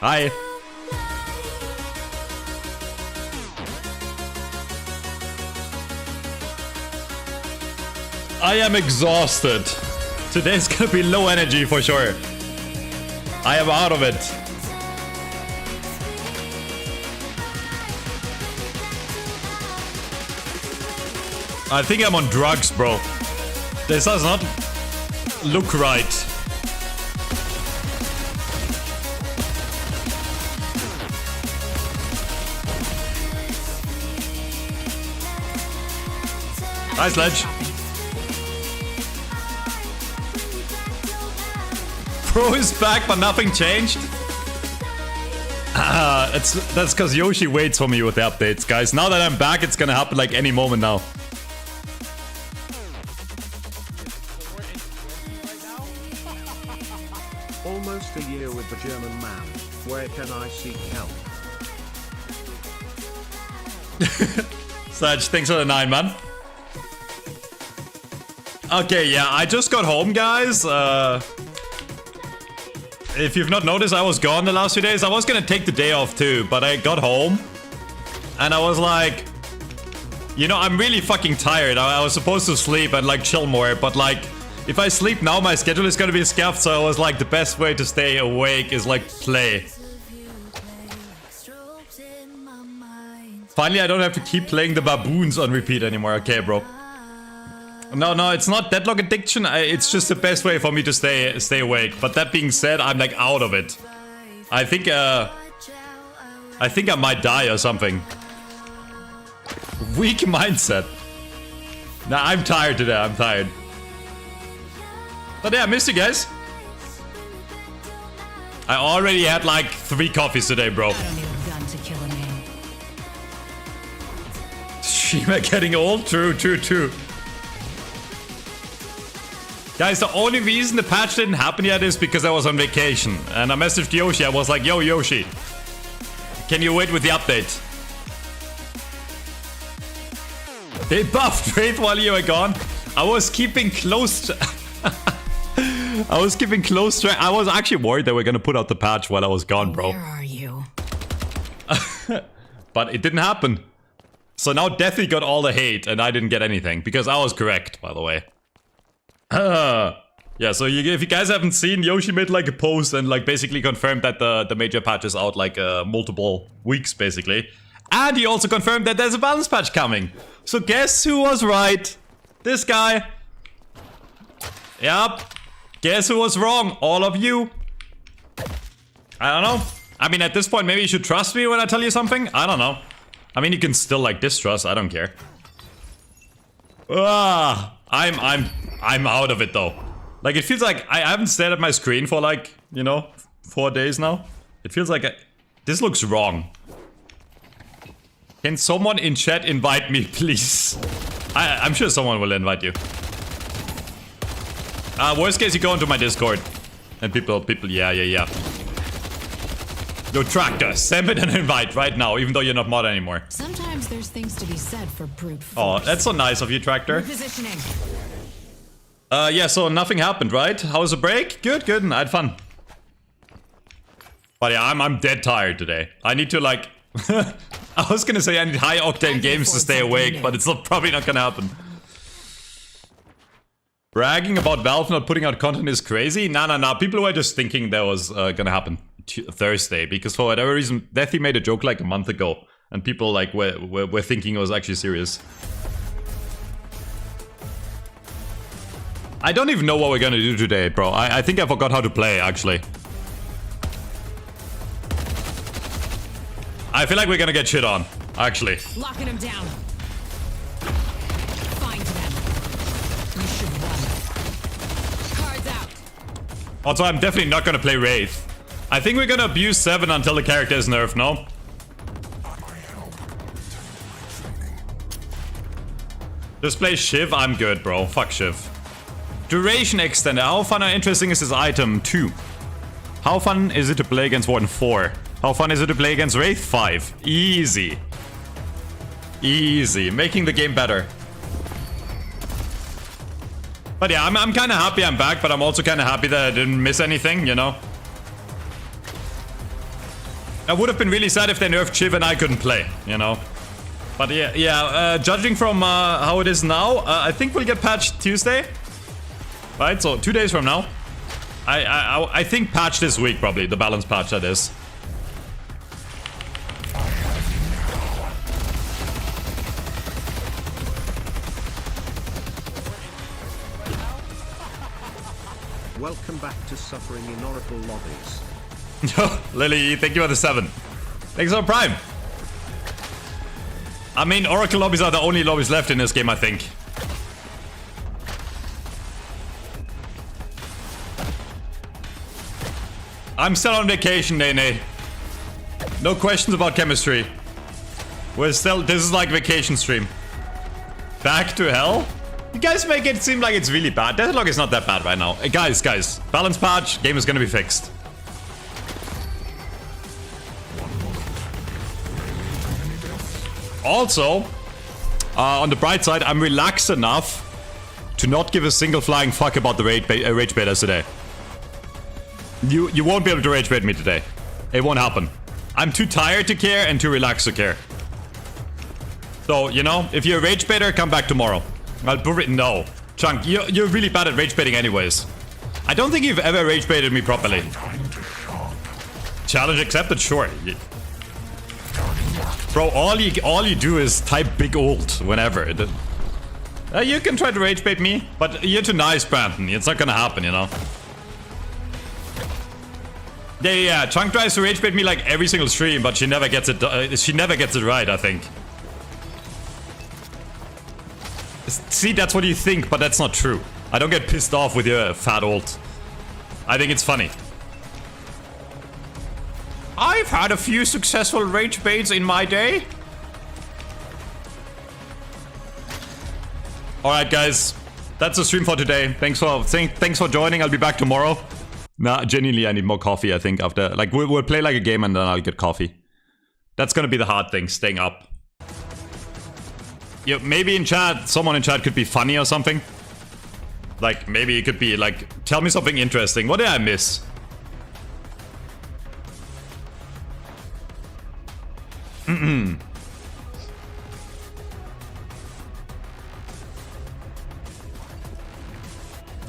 Hi. I am exhausted. Today's gonna be low energy for sure. I am out of it. I think I'm on drugs, bro. This does not look right. Nice ledge. Pro is back, but nothing changed. That's because Yoshi waits for me with the updates, guys. Now that I'm back, it's gonna happen like any moment now. Almost a year with the German man. Where can I seek help? Saj, thanks for the 9, man. Okay, yeah, I just got home, guys. If you've not noticed, I was gone the last few days. I was gonna take the day off too, but I got home. And I was like... You know, I'm really fucking tired. I was supposed to sleep and like chill more, but like... If I sleep now, my schedule is gonna be scuffed, so I was like, the best way to stay awake is like play. Finally, I don't have to keep playing the baboons on repeat anymore. Okay, bro. No, it's not deadlock addiction. It's just the best way for me to stay awake. But that being said, I'm like out of it. I think I might die or something. Weak mindset. Nah, I'm tired today. I'm tired. But yeah, I missed you guys. I already had like 3 coffees today, bro. Shima getting old? True. Guys, the only reason the patch didn't happen yet is because I was on vacation. And I messaged Yoshi. I was like, yo, Yoshi. Can you wait with the update? They buffed Wraith while you were gone. I was keeping close to... I was actually worried they were gonna put out the patch while I was gone, bro. Where are you? But it didn't happen. So now Deathy got all the hate and I didn't get anything. Because I was correct, by the way. Yeah, so if you guys haven't seen, Yoshi made like a post and like basically confirmed that the major patch is out like multiple weeks basically. And he also confirmed that there's a balance patch coming. So guess who was right? This guy. Yep. Guess who was wrong? All of you. I don't know. I mean, at this point, maybe you should trust me when I tell you something. I don't know. I mean, you can still like distrust. I don't care. I'm out of it though. Like, it feels like I haven't stared at my screen for like, you know, 4 days now. It feels like this looks wrong. Can someone in chat invite me, please? I'm sure someone will invite you. Worst case, you go into my Discord. And people, yeah. Yo, Tractor, send me an invite right now, even though you're not mod anymore. Sometimes there's things to be said for brute force. Oh, that's so nice of you, Tractor. Repositioning. Yeah, so nothing happened, right? How was the break? Good. I had fun. But yeah, I'm dead tired today. I need to like... I was gonna say I need high octane games to stay awake, but it's probably not gonna happen. Bragging about Valve not putting out content is crazy? Nah. People were just thinking that was gonna happen Thursday, because for whatever reason, Deathy made a joke like a month ago, and people like were thinking it was actually serious. I don't even know what we're gonna do today, bro. I think I forgot how to play, actually. I feel like we're gonna get shit on, actually. Locking him down. Find them. You should run. Cards out. Also, I'm definitely not gonna play Wraith. I think we're gonna abuse 7 until the character is nerfed, no? Just play Shiv, I'm good, bro. Fuck Shiv. Duration extender. How fun or interesting is this item? 2. How fun is it to play against Warden? 4. How fun is it to play against Wraith? 5. Easy. Easy. Making the game better. But yeah, I'm kind of happy I'm back, but I'm also kind of happy that I didn't miss anything, you know? I would have been really sad if they nerfed Chiv and I couldn't play, you know. But yeah, judging from how it is now, I think we'll get patched Tuesday. Right, so 2 days from now. I think patch this week, probably. The balance patch, that is. Welcome back to suffering in Oracle lobbies. Lily, thank you for the 7. Thanks for the Prime. I mean, Oracle lobbies are the only lobbies left in this game, I think. I'm still on vacation, Nene. No questions about chemistry. We're still... This is like vacation stream. Back to hell? You guys make it seem like it's really bad. Deadlock is not that bad right now. Guys. Balance patch. Game is gonna be fixed. Also, on the bright side, I'm relaxed enough to not give a single flying fuck about the rage baiters today. You won't be able to rage bait me today. It won't happen. I'm too tired to care and too relaxed to care. So, you know, if you're a rage baiter, come back tomorrow. I'll prove it. No. Chunk, you're really bad at rage baiting anyways. I don't think you've ever rage baited me properly. Challenge accepted? Sure. Bro, all you do is type big ult whenever. You can try to rage bait me, but you're too nice, Brandon. It's not gonna happen, you know. Yeah. Chunk tries to rage bait me like every single stream, but she never gets it. She never gets it right, I think. See, that's what you think, but that's not true. I don't get pissed off with your fat ult. I think it's funny. I've had a few successful rage baits in my day. Alright, guys. That's the stream for today. Thanks for joining. I'll be back tomorrow. Nah, genuinely, I need more coffee, I think, after... Like, we'll play like a game and then I'll get coffee. That's gonna be the hard thing, staying up. Yeah, maybe in chat, someone in chat could be funny or something. Like, maybe it could be, like, tell me something interesting. What did I miss?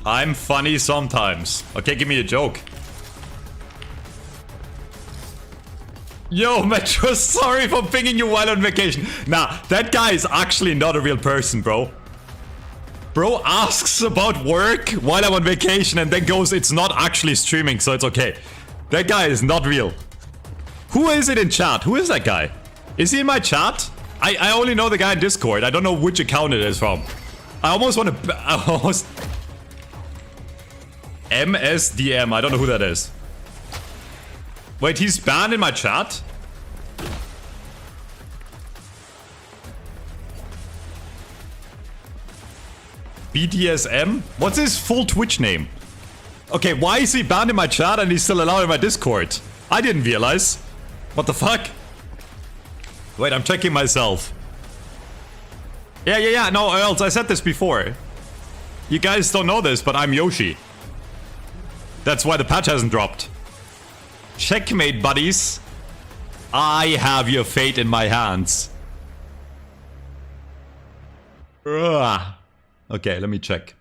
I'm funny sometimes. Okay, give me a joke. Yo, Metro, sorry for pinging you while on vacation. Nah, that guy is actually not a real person, bro. Bro asks about work while I'm on vacation and then goes, it's not actually streaming, so it's okay. That guy is not real. Who is it in chat? Who is that guy? Is he in my chat? I only know the guy in Discord. I don't know which account it is from. I almost want to... MSDM. I don't know who that is. Wait, he's banned in my chat? BDSM? What's his full Twitch name? Okay, why is he banned in my chat and he's still allowed in my Discord? I didn't realize. What the fuck? Wait, I'm checking myself. Yeah. No, Earls, I said this before. You guys don't know this, but I'm Yoshi. That's why the patch hasn't dropped. Checkmate, buddies. I have your fate in my hands. Ugh. Okay, let me check.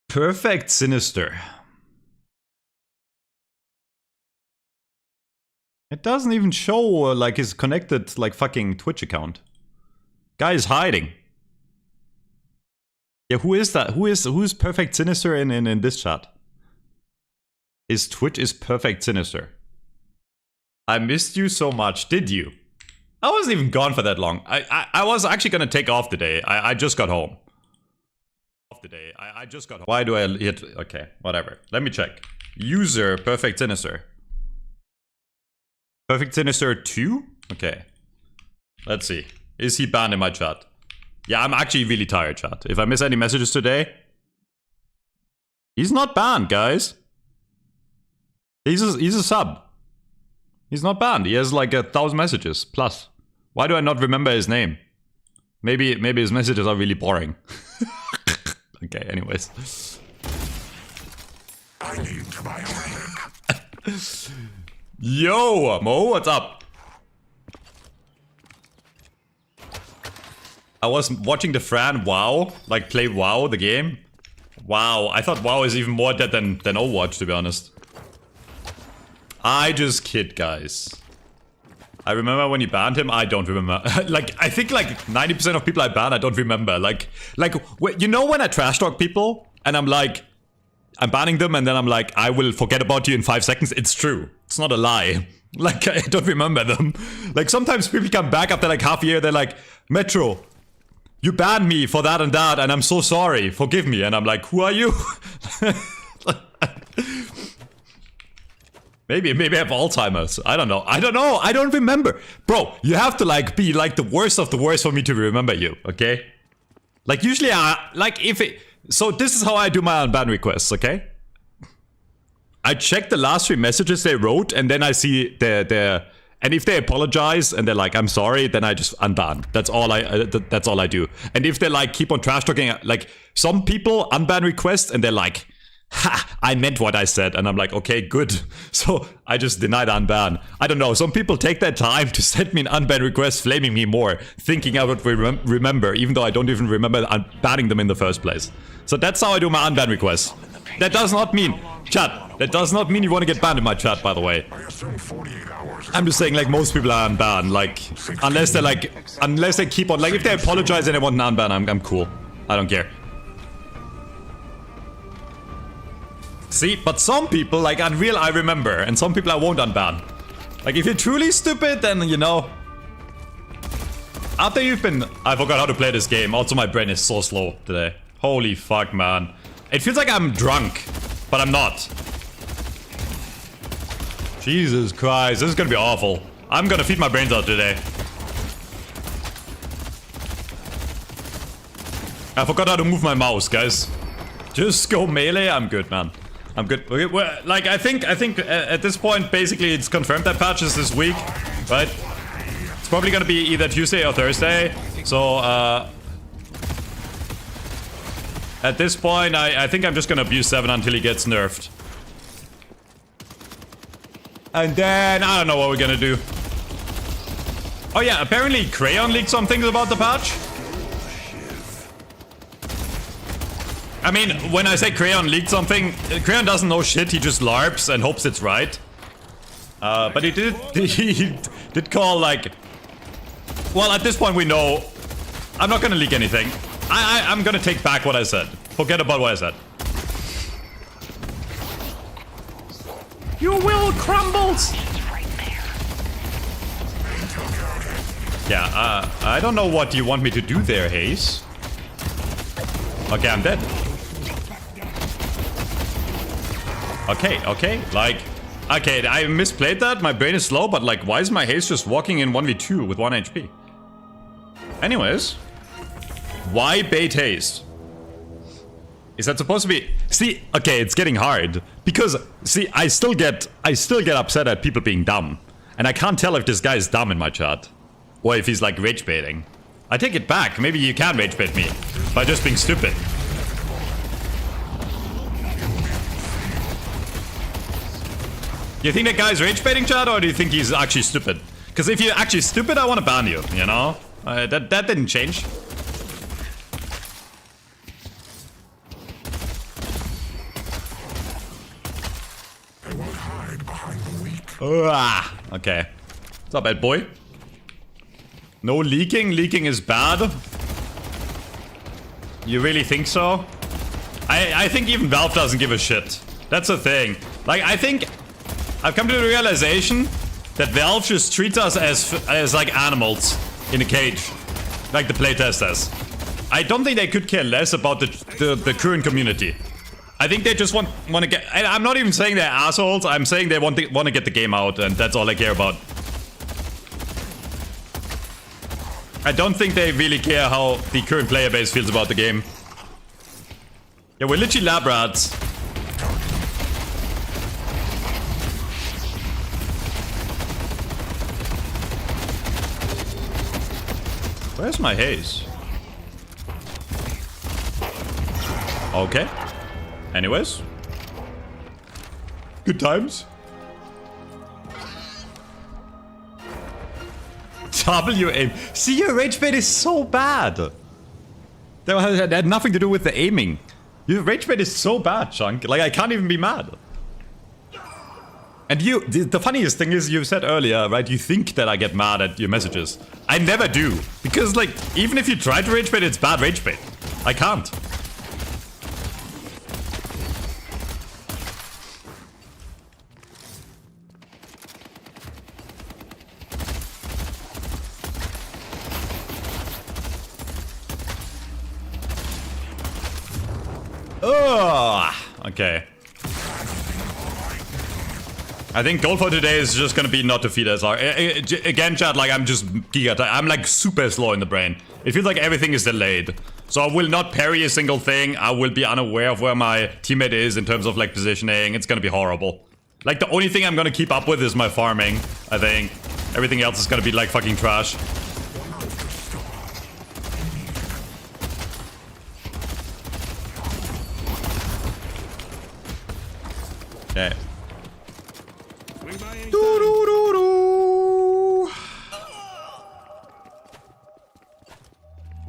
Perfect Sinister. It doesn't even show like his connected like fucking Twitch account. Guy is hiding. Yeah, who is that? Who's Perfect Sinister in this chat? His Twitch is Perfect Sinister. I missed you so much. Did you? I wasn't even gone for that long. I was actually gonna take off today. I just got home. I just got home. Why do I hit? Okay, whatever. Let me check. User Perfect Sinister. Perfect Sinister 2? Okay. Let's see. Is he banned in my chat? Yeah, I'm actually really tired, chat. If I miss any messages today... He's not banned, guys. He's a sub. He's not banned. He has like 1,000 messages plus. Why do I not remember his name? Maybe his messages are really boring. Okay, anyways. I need my relic. Yo, Mo, what's up? I was watching the Fran WoW, like play WoW, the game. Wow, I thought WoW is even more dead than Overwatch, to be honest. I just kid, guys. I remember when you banned him, I don't remember. Like, I think like 90% of people I ban, I don't remember. Like, you know when I trash talk people, and I'm like, I'm banning them, and then I'm like, I will forget about you in 5 seconds. It's true. It's not a lie. Like, I don't remember them. Like, sometimes people come back after like half a year, they're like, Metro, you banned me for that, and I'm so sorry. Forgive me. And I'm like, who are you? Maybe I have Alzheimer's. I don't know. I don't remember. Bro, you have to like be like the worst of the worst for me to remember you, okay? Like usually so this is how I do my unban requests, okay? I check the last 3 messages they wrote, and then I see their and if they apologize and they're like, I'm sorry, then I just unban. That's all I do. And if they like keep on trash talking, like some people unban request and they're like, ha, I meant what I said. And I'm like, okay, good. So I just denied unban. I don't know. Some people take their time to send me an unban request flaming me more, thinking I would remember, even though I don't even remember banning them in the first place. So that's how I do my unban requests. That does not mean, chat, that does not mean you want to get banned in my chat, by the way. I'm just saying, like, most people are unbanned, like, unless they keep on, like, if they apologize and they want an unban, I'm cool. I don't care. See, but some people, like Unreal, I remember, and some people I won't unban. Like, if you're truly stupid, then, you know... After you've been... I forgot how to play this game. Also, my brain is so slow today. Holy fuck, man. It feels like I'm drunk, but I'm not. Jesus Christ, this is gonna be awful. I'm gonna feed my brains out today. I forgot how to move my mouse, guys. Just go melee, I'm good, man. I'm good. Okay, well, like, I think at this point, basically, it's confirmed that patch is this week, right? It's probably gonna be either Tuesday or Thursday. So, at this point, I think I'm just gonna abuse 7 until he gets nerfed. And then, I don't know what we're gonna do. Oh yeah, apparently Crayon leaked some things about the patch. I mean, when I say Crayon leaked something, Crayon doesn't know shit, he just LARPs and hopes it's right. But he did call, like... Well, at this point we know... I'm not gonna leak anything. I'm gonna take back what I said. Forget about what I said. You will crumbles! Yeah, I don't know what you want me to do there, Hayes. Okay, I'm dead. Okay, like... Okay, I misplayed that, my brain is slow, but like, why is my Haze just walking in 1v2 with 1 HP? Anyways. Why bait Haze? Is that supposed to be... See, okay, it's getting hard. Because, see, I still get upset at people being dumb. And I can't tell if this guy is dumb in my chat. Or if he's like rage baiting. I take it back, maybe you can rage bait me. By just being stupid. You think that guy's rage baiting, chat, or do you think he's actually stupid? Because if you're actually stupid, I want to ban you, you know? That didn't change. They won't hide behind the weak. Okay. What's up, bad boy? No leaking? Leaking is bad? You really think so? I think even Valve doesn't give a shit. That's the thing. Like, I think... I've come to the realization that Valve just treats us as like animals in a cage. Like the playtesters. I don't think they could care less about the current community. I think they just want to get... I'm not even saying they're assholes. I'm saying they want to get the game out, and that's all I care about. I don't think they really care how the current player base feels about the game. Yeah, we're literally lab rats. Where's my Haze? Okay. Anyways. Good times. W aim. See, your rage bait is so bad. That had nothing to do with the aiming. Your rage bait is so bad, Chunk. Like, I can't even be mad. And you, the funniest thing is, you said earlier, right, you think that I get mad at your messages. I never do. Because, like, even if you try to rage bait, it's bad rage bait. I can't. Oh, okay. I think goal for today is just gonna be not defeat SR. Again, chat, like I'm just I'm like super slow in the brain. It feels like everything is delayed. So I will not parry a single thing. I will be unaware of where my teammate is in terms of like positioning. It's gonna be horrible. Like the only thing I'm gonna keep up with is my farming, I think. Everything else is gonna be like fucking trash. Okay.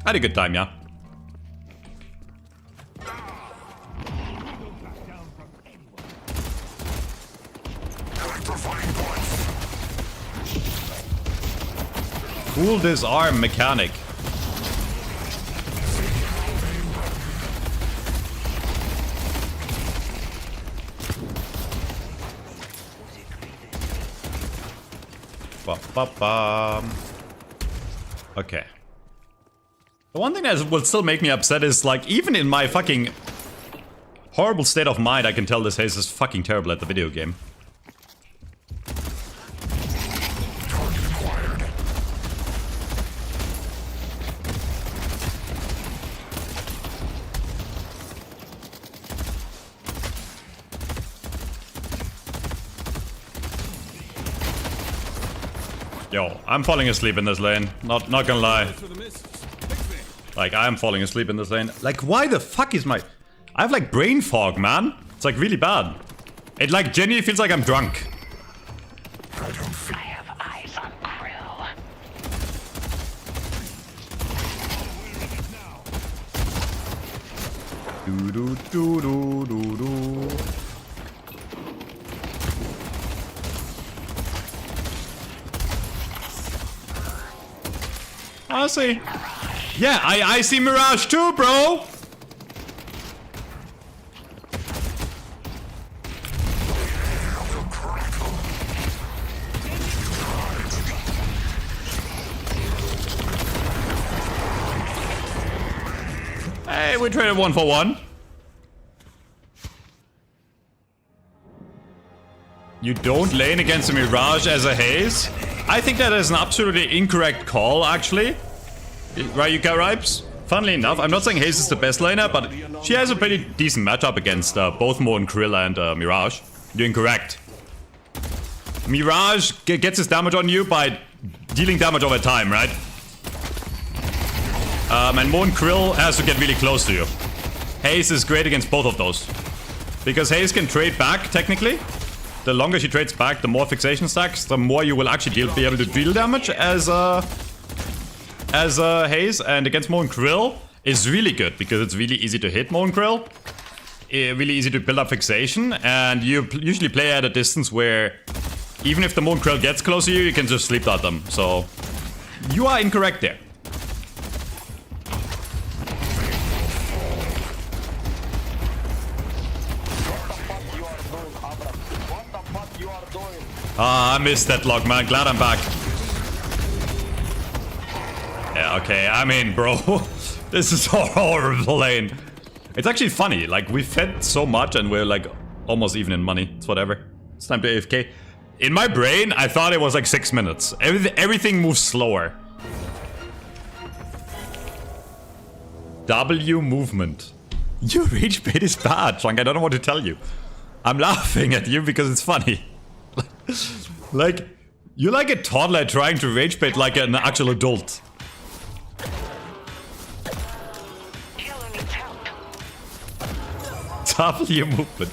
I had a good time, yeah. Cool disarm mechanic. Ba-ba-bam. Okay. The one thing that will still make me upset is, like, even in my fucking horrible state of mind, I can tell this Haze is fucking terrible at the video game. Yo, I'm falling asleep in this lane. Not gonna lie. Like, I'm falling asleep in this lane. Like, why the fuck is my... I have, like, brain fog, man. It's, like, really bad. It, like, genuinely feels like I'm drunk. I have eyes on Krill. Do-do-do-do-do-do. I see. Yeah, I see Mirage too, bro! Hey, we traded 1 for 1. You don't lane against a Mirage as a Haze? I think that is an absolutely incorrect call, actually. Right, you got Ripes? Funnily enough, I'm not saying Haze is the best laner, but she has a pretty decent matchup against both Mo and Krill and Mirage. You're incorrect. Mirage gets his damage on you by dealing damage over time, right? And Mo and Krill has to get really close to you. Haze is great against both of those. Because Haze can trade back, technically. The longer she trades back, the more fixation stacks, the more you will actually be able to deal damage as Haze. And against Mo and Krill is really good because it's really easy to hit Mo and Krill. Really easy to build up fixation, and you usually play at a distance where even if the Mo and Krill gets close to you, you can just sleep dot them. So you are incorrect there. Ah, I missed Deadlock, man. Glad I'm back. Yeah, okay. I mean, bro, this is a horrible lane. It's actually funny. Like, we fed so much and we're like almost even in money. It's whatever. It's time to AFK. In my brain, I thought it was like 6 minutes. Everything moves slower. W movement. Your rage bait is bad, Chunk. I don't know what to tell you. I'm laughing at you because it's funny. Like, you're like a toddler trying to rage bait like an actual adult. Double your movement.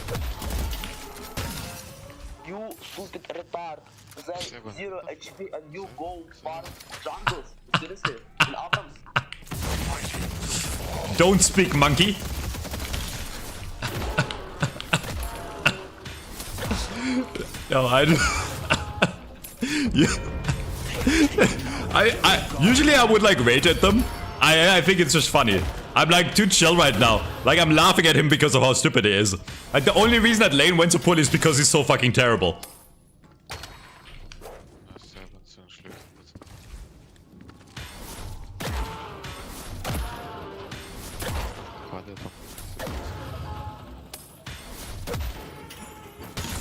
You stupid retard. There's 0 HP and you go farm jungles. Seriously, in Abrams. Don't speak, monkey. No, I usually I would like rage at them. I think it's just funny. I'm like too chill right now. Like I'm laughing at him because of how stupid he is. Like the only reason that Lane went to pull is because he's so fucking terrible.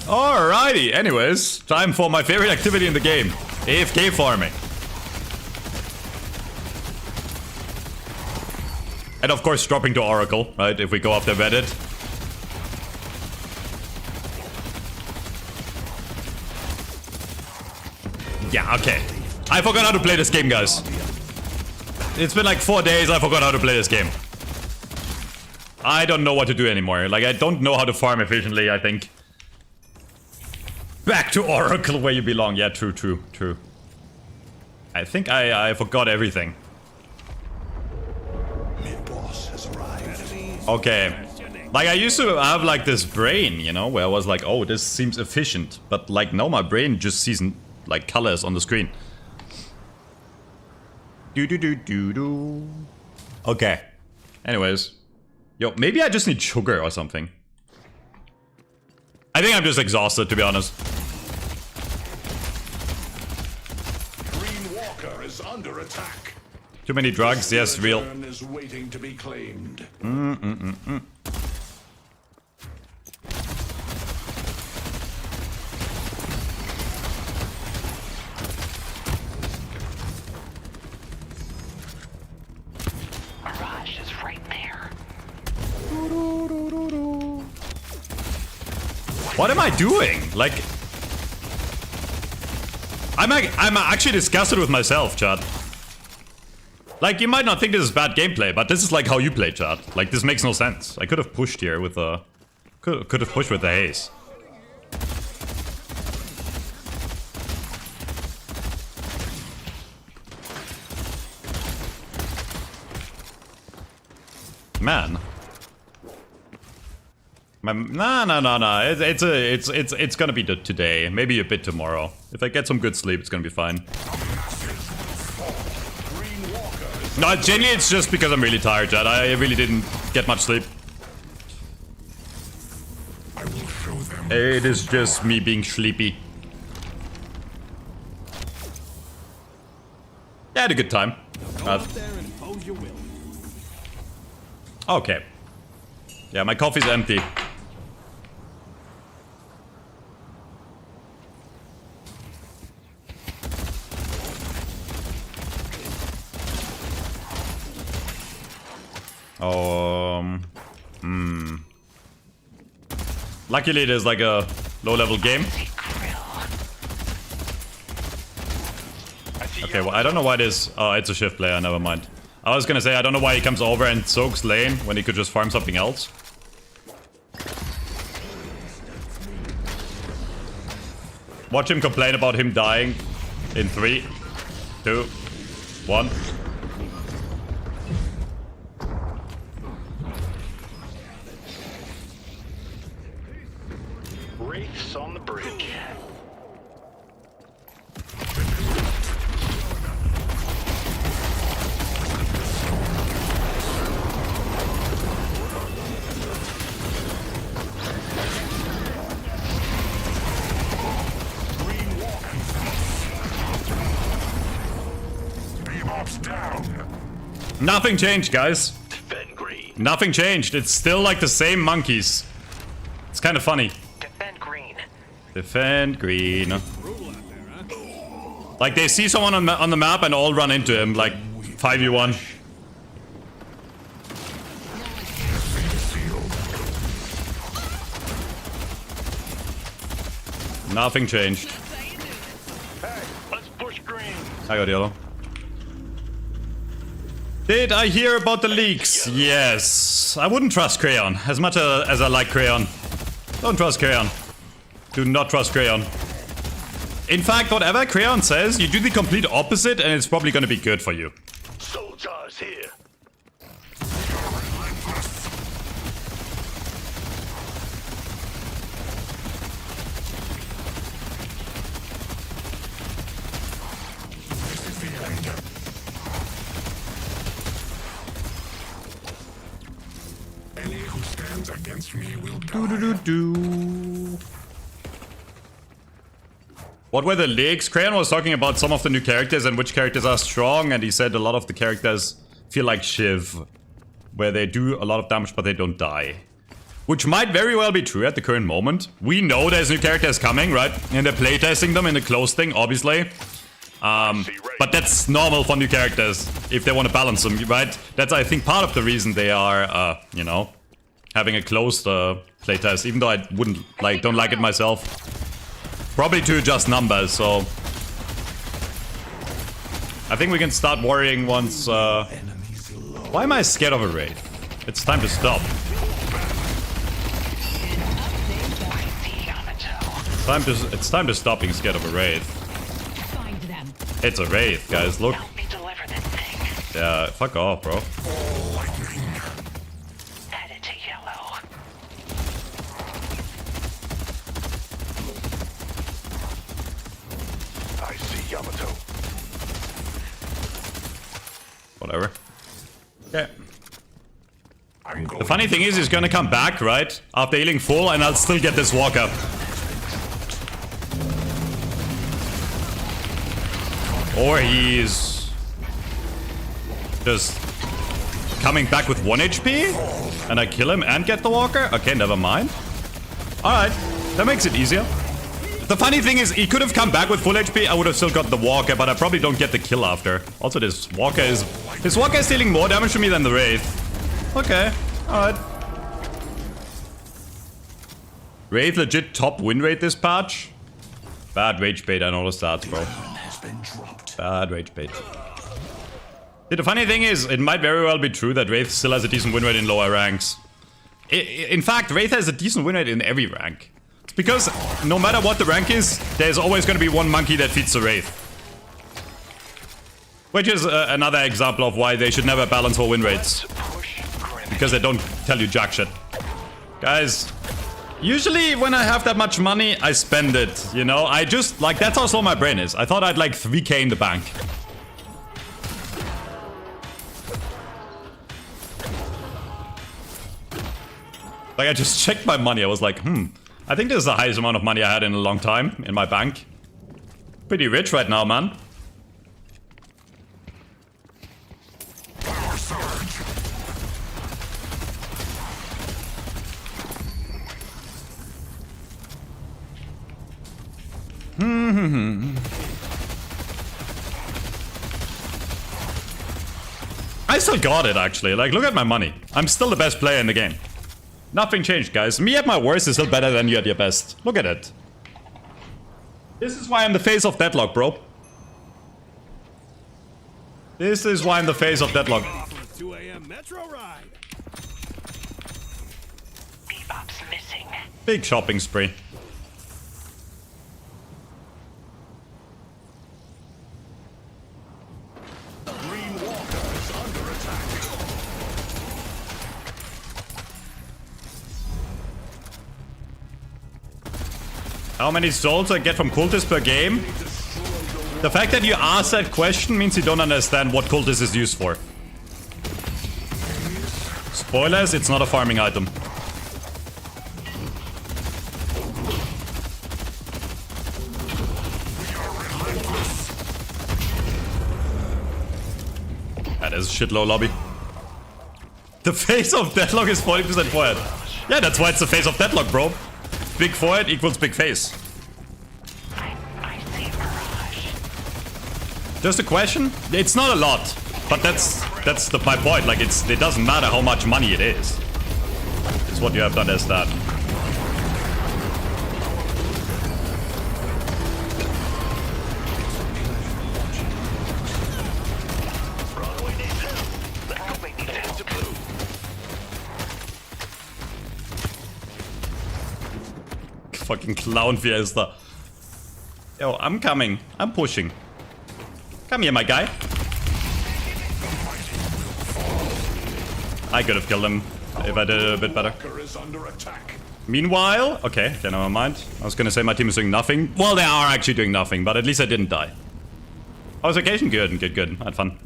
Alrighty, anyways, time for my favorite activity in the game. AFK farming. And of course dropping to Oracle, right, if we go after Reddit. Yeah, okay. I forgot how to play this game, guys. It's been like 4 days, I forgot how to play this game. I don't know what to do anymore. Like, I don't know how to farm efficiently, I think. Back to Oracle where you belong. Yeah, true. I think I forgot everything. Mid-boss has arrived. Okay. Like, I used to have, like, this brain, you know, where I was like, oh, this seems efficient. But, like, no, my brain just sees, like, colors on the screen. Do. Okay. Anyways. Yo, maybe I just need sugar or something. I think I'm just exhausted, to be honest. Green Walker is under attack. Too many drugs, yes, real. Is waiting to be claimed. Mirage is right there. What am I doing? Like, I'm actually disgusted with myself, chat. Like, you might not think this is bad gameplay, but this is like how you play, chat. Like, this makes no sense. I could have pushed here with a... Could have pushed with the haze. Man. No. It's gonna be today. Maybe a bit tomorrow. If I get some good sleep, it's gonna be fine. No, genuinely, it's just because I'm really tired, Chad. I really didn't get much sleep. I will show them. It is just me being sleepy. I had a good time. Okay. Yeah, my coffee's empty. Luckily, it is like a low-level game. Okay, well, I don't know why it is. Oh, it's a shift player. Never mind. I was gonna say, I don't know why he comes over and soaks lane when he could just farm something else. Watch him complain about him dying in 3, 2, 1. Wraith's on the bridge. Nothing changed, guys. Defend green. Nothing changed. It's still like the same monkeys. It's kind of funny. Defend green. Defend green. Like, they see someone on the map and all run into him, like 5v1. Nothing changed. Hey, let's push green. I got yellow. Did I hear about the leaks? Yes. I wouldn't trust Crayon as much as I like Crayon. Don't trust Crayon. Do not trust Crayon. In fact, whatever Crayon says, you do the complete opposite and it's probably gonna be good for you. Soldiers here. Any who stands against me will die. What were the leaks? Crayon was talking about some of the new characters and which characters are strong, and he said a lot of the characters feel like Shiv, where they do a lot of damage but they don't die. Which might very well be true at the current moment. We know there's new characters coming, right? And they're playtesting them in the closed thing, obviously. But that's normal for new characters, if they want to balance them, right? That's, I think, part of the reason they are, you know, having a closed playtest, even though I don't like it myself. Probably to adjust numbers, so... I think we can start worrying once, Why am I scared of a Wraith? It's time to stop. It's time to stop being scared of a Wraith. Find them. It's a Wraith, guys, look. Help me deliver this thing. Yeah, fuck off, bro. Add it to yellow. I see Yamato. Whatever. Okay. I'm going The funny thing is, he's gonna come back, right? After healing full, and I'll still get this walk up. Or he's just coming back with 1 HP, and I kill him and get the walker? Okay, never mind. Alright, that makes it easier. The funny thing is, he could have come back with full HP, I would have still got the walker, but I probably don't get the kill after. Also, this walker is dealing more damage to me than the Wraith. Okay, alright. Wraith legit top win rate this patch. Bad rage bait, I know the stats, bro. Bad rage bait. The funny thing is, it might very well be true that Wraith still has a decent win rate in lower ranks. In fact, Wraith has a decent win rate in every rank. It's because no matter what the rank is, there's always going to be one monkey that feeds the Wraith. Which is another example of why they should never balance for win rates. Because they don't tell you jack shit. Guys, usually when I have that much money, I spend it, you know? I just, like, that's how slow my brain is. I thought I'd like 3k in the bank. Like, I just checked my money. I was like, I think this is the highest amount of money I had in a long time in my bank. Pretty rich right now, man. I still got it, actually. Like, look at my money. I'm still the best player in the game. Nothing changed, guys. Me at my worst is still better than you at your best. Look at it. This is why I'm the face of Deadlock, bro. This is why I'm the face of Deadlock. 2 a.m. Metro ride. Bebop's missing. Big shopping spree. Green Walker is under attack. How many souls I get from cultists per game? The fact that you ask that question means you don't understand what cultist is used for. Spoilers, it's not a farming item. That is a shit low lobby. The face of Deadlock is 40% forehead. Yeah, that's why it's the face of Deadlock, bro. Big forehead equals big face. I see Mirage. Just a question? It's not a lot, but that's my point. Like, it doesn't matter how much money it is. It's what you have to understand. Fucking clown fiesta. Yo, I'm coming. I'm pushing. Come here, my guy. I could have killed him if I did it a bit better. Walker is under attack. Meanwhile, okay, never mind. I was gonna say my team is doing nothing. Well, they are actually doing nothing, but at least I didn't die. How was vacation? Good, good, good. I had fun.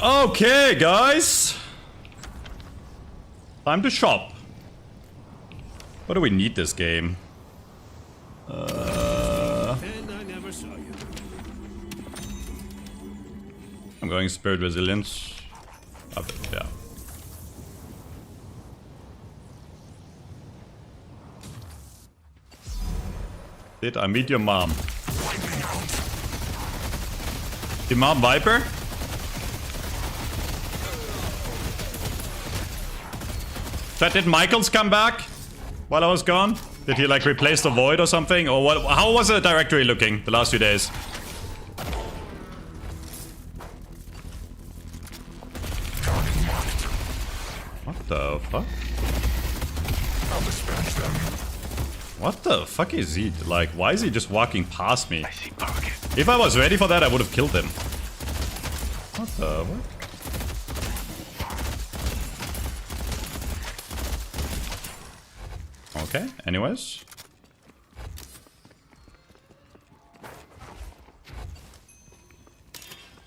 Okay, guys. Time to shop. What do we need this game? And I never saw you. I'm going Spirit Resilience. Yeah. Did I meet your mom? The mom Viper? Did Michaels come back while I was gone? Did he like replace the void or something? Or what? How was the directory looking the last few days? What the fuck? I'll dispatch them. What the fuck is he? Like, why is he just walking past me? I see pocket. If I was ready for that, I would have killed him. What the what? Okay, anyways.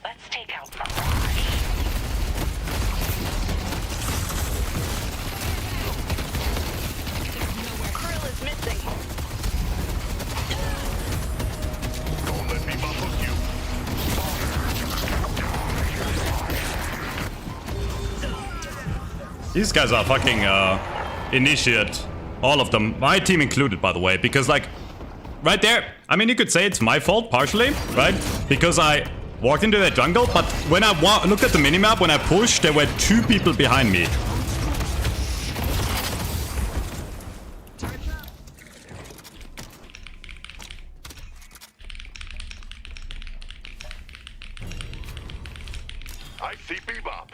Let's take out Mirage. Krill is missing. Don't let me hook you. These guys are fucking initiate. All of them. My team included, by the way. Because, like, right there, I mean, you could say it's my fault, partially, right? Because I walked into the jungle, but when I looked at the minimap, when I pushed, there were 2 people behind me. I see Bebop.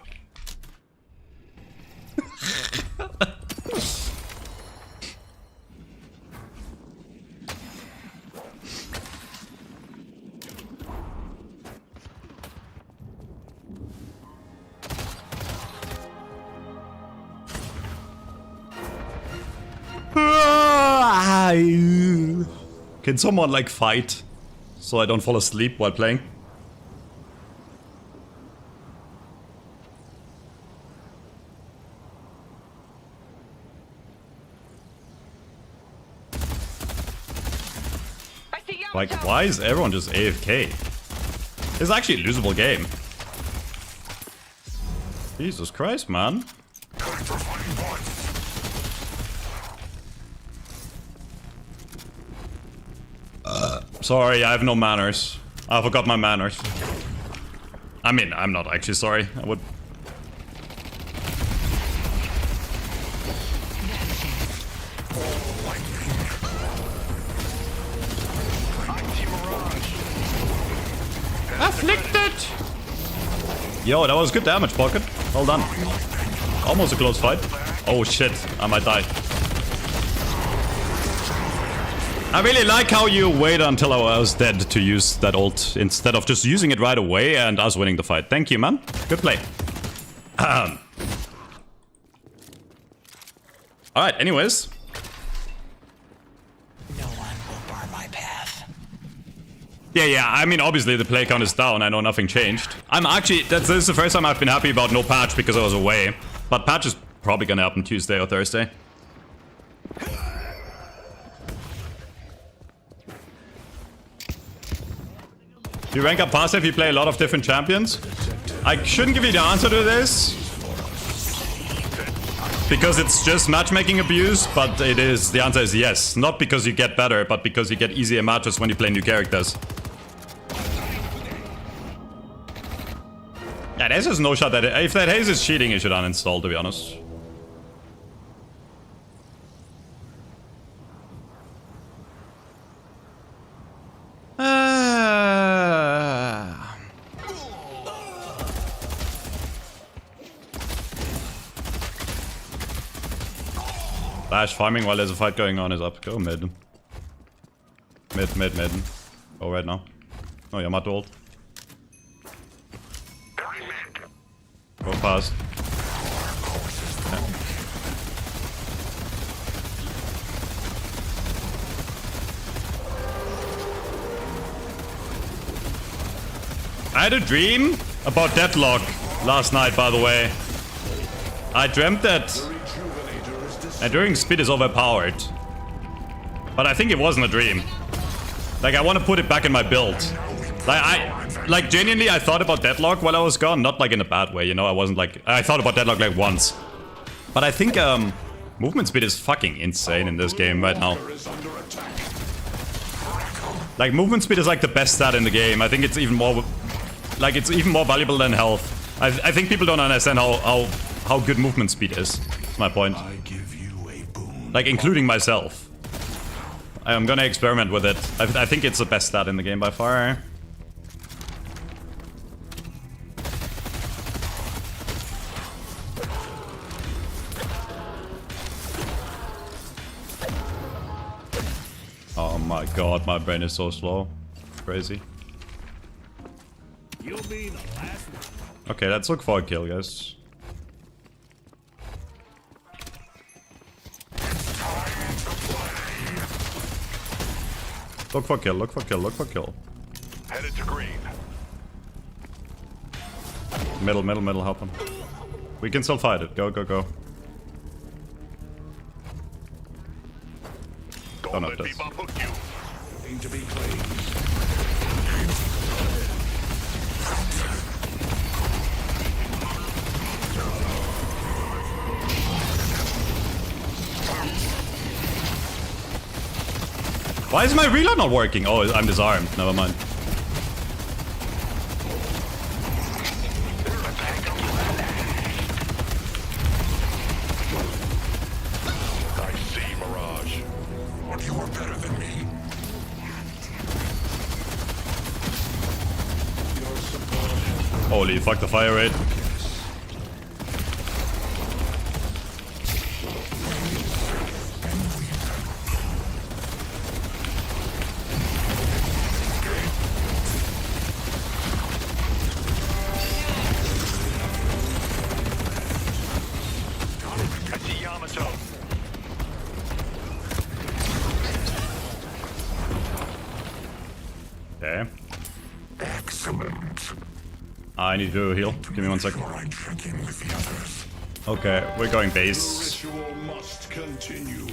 Can someone, like, fight so I don't fall asleep while playing? Like, why is everyone just AFK? It's actually a losable game. Jesus Christ, man. Time for fighting points. Sorry, I have no manners. I forgot my manners. I mean, I'm not actually sorry. I would... Afflicted! Yo, that was good damage, Pocket. Well done. Almost a close fight. Oh shit, I might die. I really like how you wait until I was dead to use that ult instead of just using it right away and us winning the fight. Thank you, man. Good play. Alright, anyways. No one will bar my path. Yeah, I mean, obviously the play count is down. I know nothing changed. I'm actually, this is the first time I've been happy about no patch because I was away. But patch is probably gonna happen Tuesday or Thursday. You rank up faster if you play a lot of different champions? I shouldn't give you the answer to this. Because it's just matchmaking abuse, but it is. The answer is yes. Not because you get better, but because you get easier matches when you play new characters. Yeah, there's just no shot that... If that haze is cheating, you should uninstall, to be honest. Flash farming while there's a fight going on is up. Go mid. Mid. Go right now. Oh, you're not ult. Go fast. I had a dream about Deadlock last night, by the way. I dreamt that enduring speed is overpowered. But I think it wasn't a dream. Like, I want to put it back in my build. Like, genuinely, I thought about Deadlock while I was gone. Not like in a bad way, you know? I wasn't like... I thought about Deadlock like once. But I think, movement speed is fucking insane in this game right now. Like, movement speed is like the best stat in the game. I think it's even more... Like, it's even more valuable than health. I think people don't understand how good movement speed is. That's my point. I give you a boon. Like, including myself. I'm gonna experiment with it. I think it's the best stat in the game by far. Oh my god, my brain is so slow. Crazy. You'll be the last one. Okay, let's look for a kill, guys. Look for kill, look for kill, look for kill. Headed to green. Middle, help him. We can still fight it. Go. Don't Don't let have this. Bebop hook you. Need to be clean. Why is my reload not working? Oh, I'm disarmed. Never mind. I see Mirage. You are better than me. Holy fuck, the fire rate. I see Yamato. Okay. Excellent. I need to heal. Give me 1 second. Before I check in with the others. Okay, we're going base. Ritual must continue.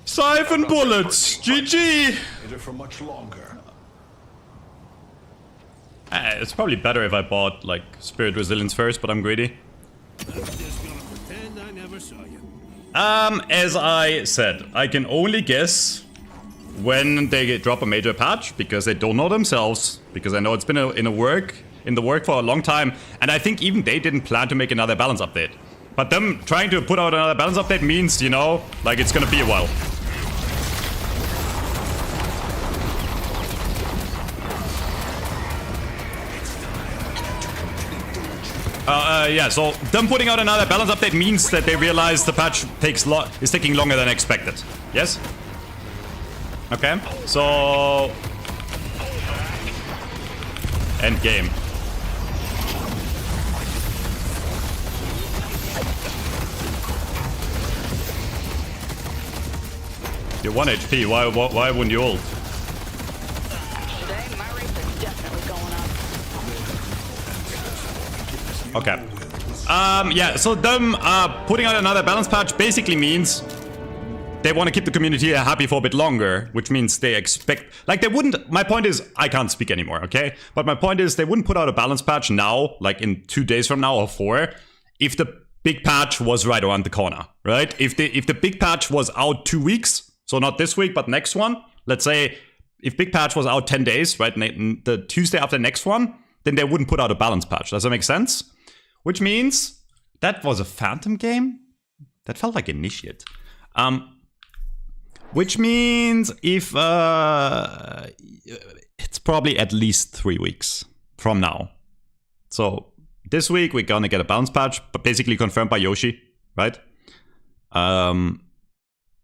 Siphon bullets! GG! It for much longer. It's probably better if I bought, like, Spirit Resilience first, but I'm greedy. I'm just gonna pretend I never saw you. As I said, I can only guess when they drop a major patch, because they don't know themselves, because I know it's been in the work for a long time, and I think even they didn't plan to make another balance update. But them trying to put out another balance update means, you know, like it's gonna be a while. Yeah, so them putting out another balance update means that they realize the patch is taking longer than expected. Yes? Okay, so... End game. You're 1 HP, why wouldn't you ult? Today, my Wraith is definitely going up. Okay. Yeah, so them putting out another balance patch basically means they want to keep the community happy for a bit longer, which means they expect... Like, they wouldn't... My point is, I can't speak anymore, okay? But my point is, they wouldn't put out a balance patch now, like in 2 days from now or 4, if the big patch was right around the corner, right? If the big patch was out 2 weeks, so not this week, but next one, let's say if big patch was out 10 days, right, the Tuesday after the next one, then they wouldn't put out a balance patch. Does that make sense? Which means that was a Phantom game? That felt like Initiate. Which means if it's probably at least 3 weeks from now. So this week we're gonna get a balance patch, but basically confirmed by Yoshi, right? And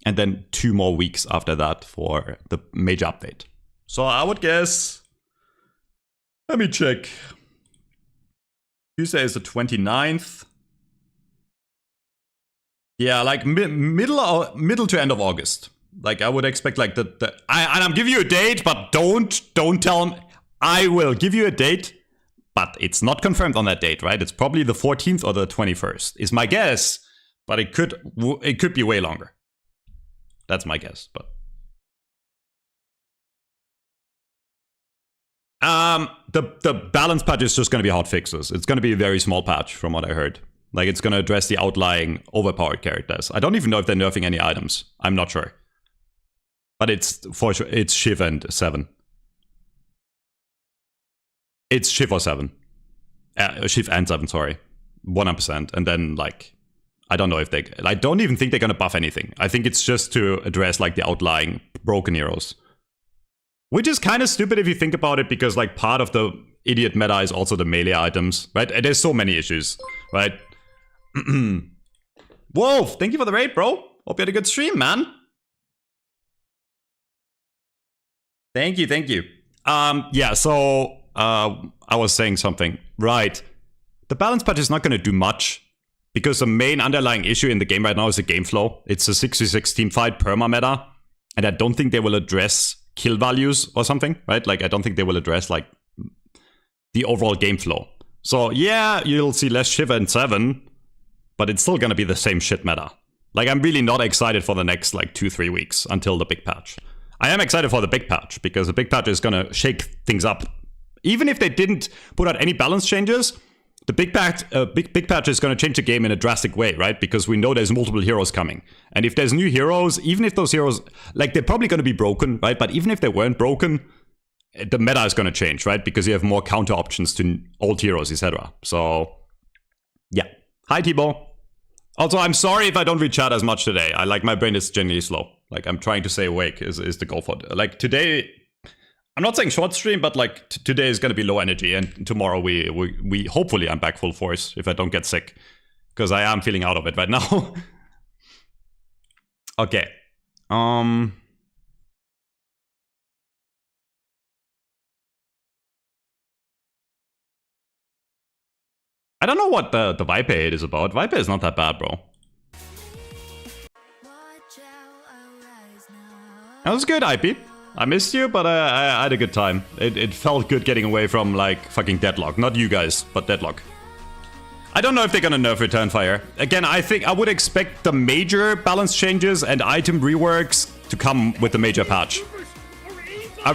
then 2 more weeks after that for the major update. So I would guess... Let me check. Tuesday is the 29th. Yeah, like middle to end of August. Like I would expect like and I'm giving you a date, but don't tell him. I will give you a date, but it's not confirmed on that date, right? It's probably the 14th or the 21st is my guess, but it could be way longer. That's my guess, but the balance patch is just going to be hot fixes. It's going to be a very small patch from what I heard. Like it's going to address the outlying overpowered characters. I don't even know if they're nerfing any items. I'm not sure. But it's for sure it's Shiv and 7. It's Shiv or 7. Shiv and 7, sorry. 100%. And then like I don't know if they... I don't even think they're going to buff anything. I think it's just to address like the outlying broken heroes. Which is kind of stupid if you think about it, because like part of the idiot meta is also the melee items, right? And there's so many issues, right? Wolf, thank you for the raid, bro. Hope you had a good stream, man. Thank you, thank you. Yeah, so I was saying something. Right. The balance patch is not going to do much, because the main underlying issue in the game right now is the game flow. It's a 6v6 teamfight perma meta, and I don't think they will address kill values or something, right? Like I don't think they will address like the overall game flow. So yeah, you'll see less Shiva and 7, but it's still gonna be the same shit meta. Like I'm really not excited for the next like 2-3 weeks until the big patch. I am excited for the big patch because the big patch is gonna shake things up. Even if they didn't put out any balance changes, the big patch is going to change the game in a drastic way, right? Because we know there's multiple heroes coming. And if there's new heroes, even if those heroes, like they're probably going to be broken, right? But even if they weren't broken, the meta is going to change, right? Because you have more counter options to old heroes, etc. So, yeah. Hi, Thibaut. Also, I'm sorry if I don't read chat as much today. My brain is generally slow. Like, I'm trying to stay awake is the goal for it. Like, today... I'm not saying short stream, but like today is going to be low energy, and tomorrow we hopefully I'm back full force if I don't get sick, because I am feeling out of it right now. Okay. I don't know what the Viper hate is about. Viper is not that bad, bro. That was good, IP. I missed you, but I had a good time. It felt good getting away from, like, fucking Deadlock. Not you guys, but Deadlock. I don't know if they're gonna nerf Return Fire. Again, I think I would expect the major balance changes and item reworks to come with the major patch. I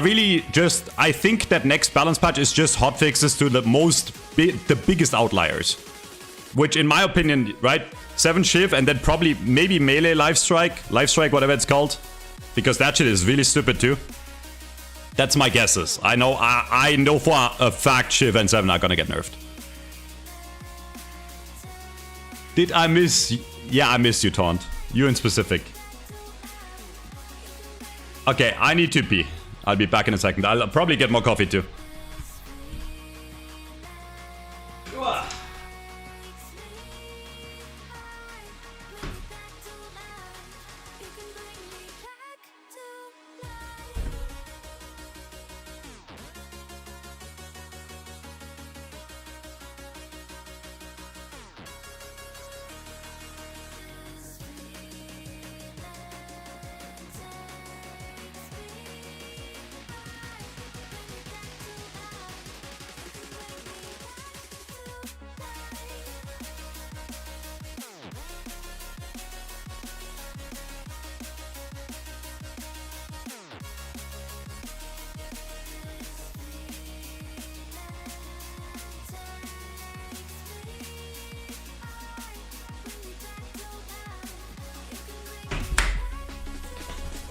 think that next balance patch is just hotfixes to the biggest outliers. Which, in my opinion, right? 7 Shiv and then probably maybe melee Lifestrike, whatever it's called. Because that shit is really stupid too. That's my guesses. I know for a fact Shiv and 7 are gonna get nerfed. Did I miss you? Yeah, I missed you, Taunt. You in specific. Okay, I need to pee. I'll be back in a second. I'll probably get more coffee too.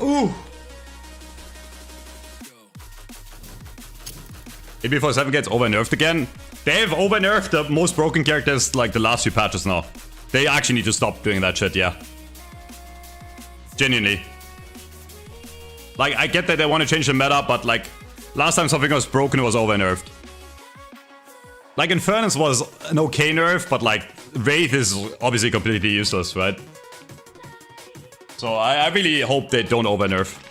Ooh. It before 7 gets over-nerfed again. They've over-nerfed the most broken characters like the last few patches now. They actually need to stop doing that shit, yeah. Genuinely. Like, I get that they want to change the meta, but like, last time something was broken, it was over-nerfed. Like, Infernus was an okay nerf, but like, Wraith is obviously completely useless, right? So I really hope they don't over-nerf.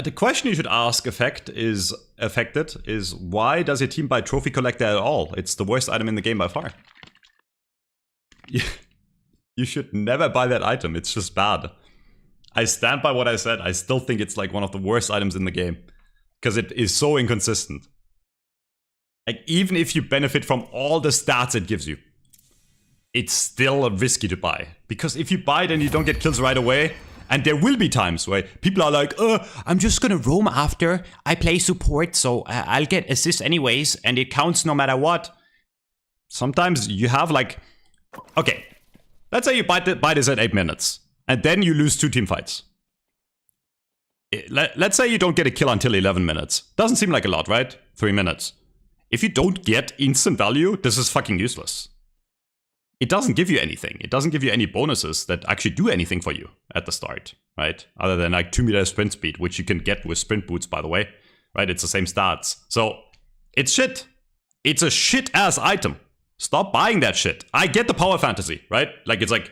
The question you should ask affected is why does your team buy Trophy Collector at all? It's the worst item in the game by far. You should never buy that item, it's just bad. I stand by what I said, I still think it's like one of the worst items in the game. Because it is so inconsistent. Like, even if you benefit from all the stats it gives you, it's still risky to buy. Because if you buy it and you don't get kills right away, and there will be times where people are like, I'm just gonna roam after I play support, so I'll get assists anyways, and it counts no matter what. Sometimes you have like, okay, let's say you buy this at 8 minutes, and then you lose 2 team fights. Let's say you don't get a kill until 11 minutes. Doesn't seem like a lot, right? 3 minutes. If you don't get instant value, this is fucking useless. It doesn't give you anything. It doesn't give you any bonuses that actually do anything for you at the start, right? Other than like 2-meter sprint speed, which you can get with sprint boots, by the way, right? It's the same stats. So, it's shit. It's a shit-ass item. Stop buying that shit. I get the power fantasy, right? Like, it's like,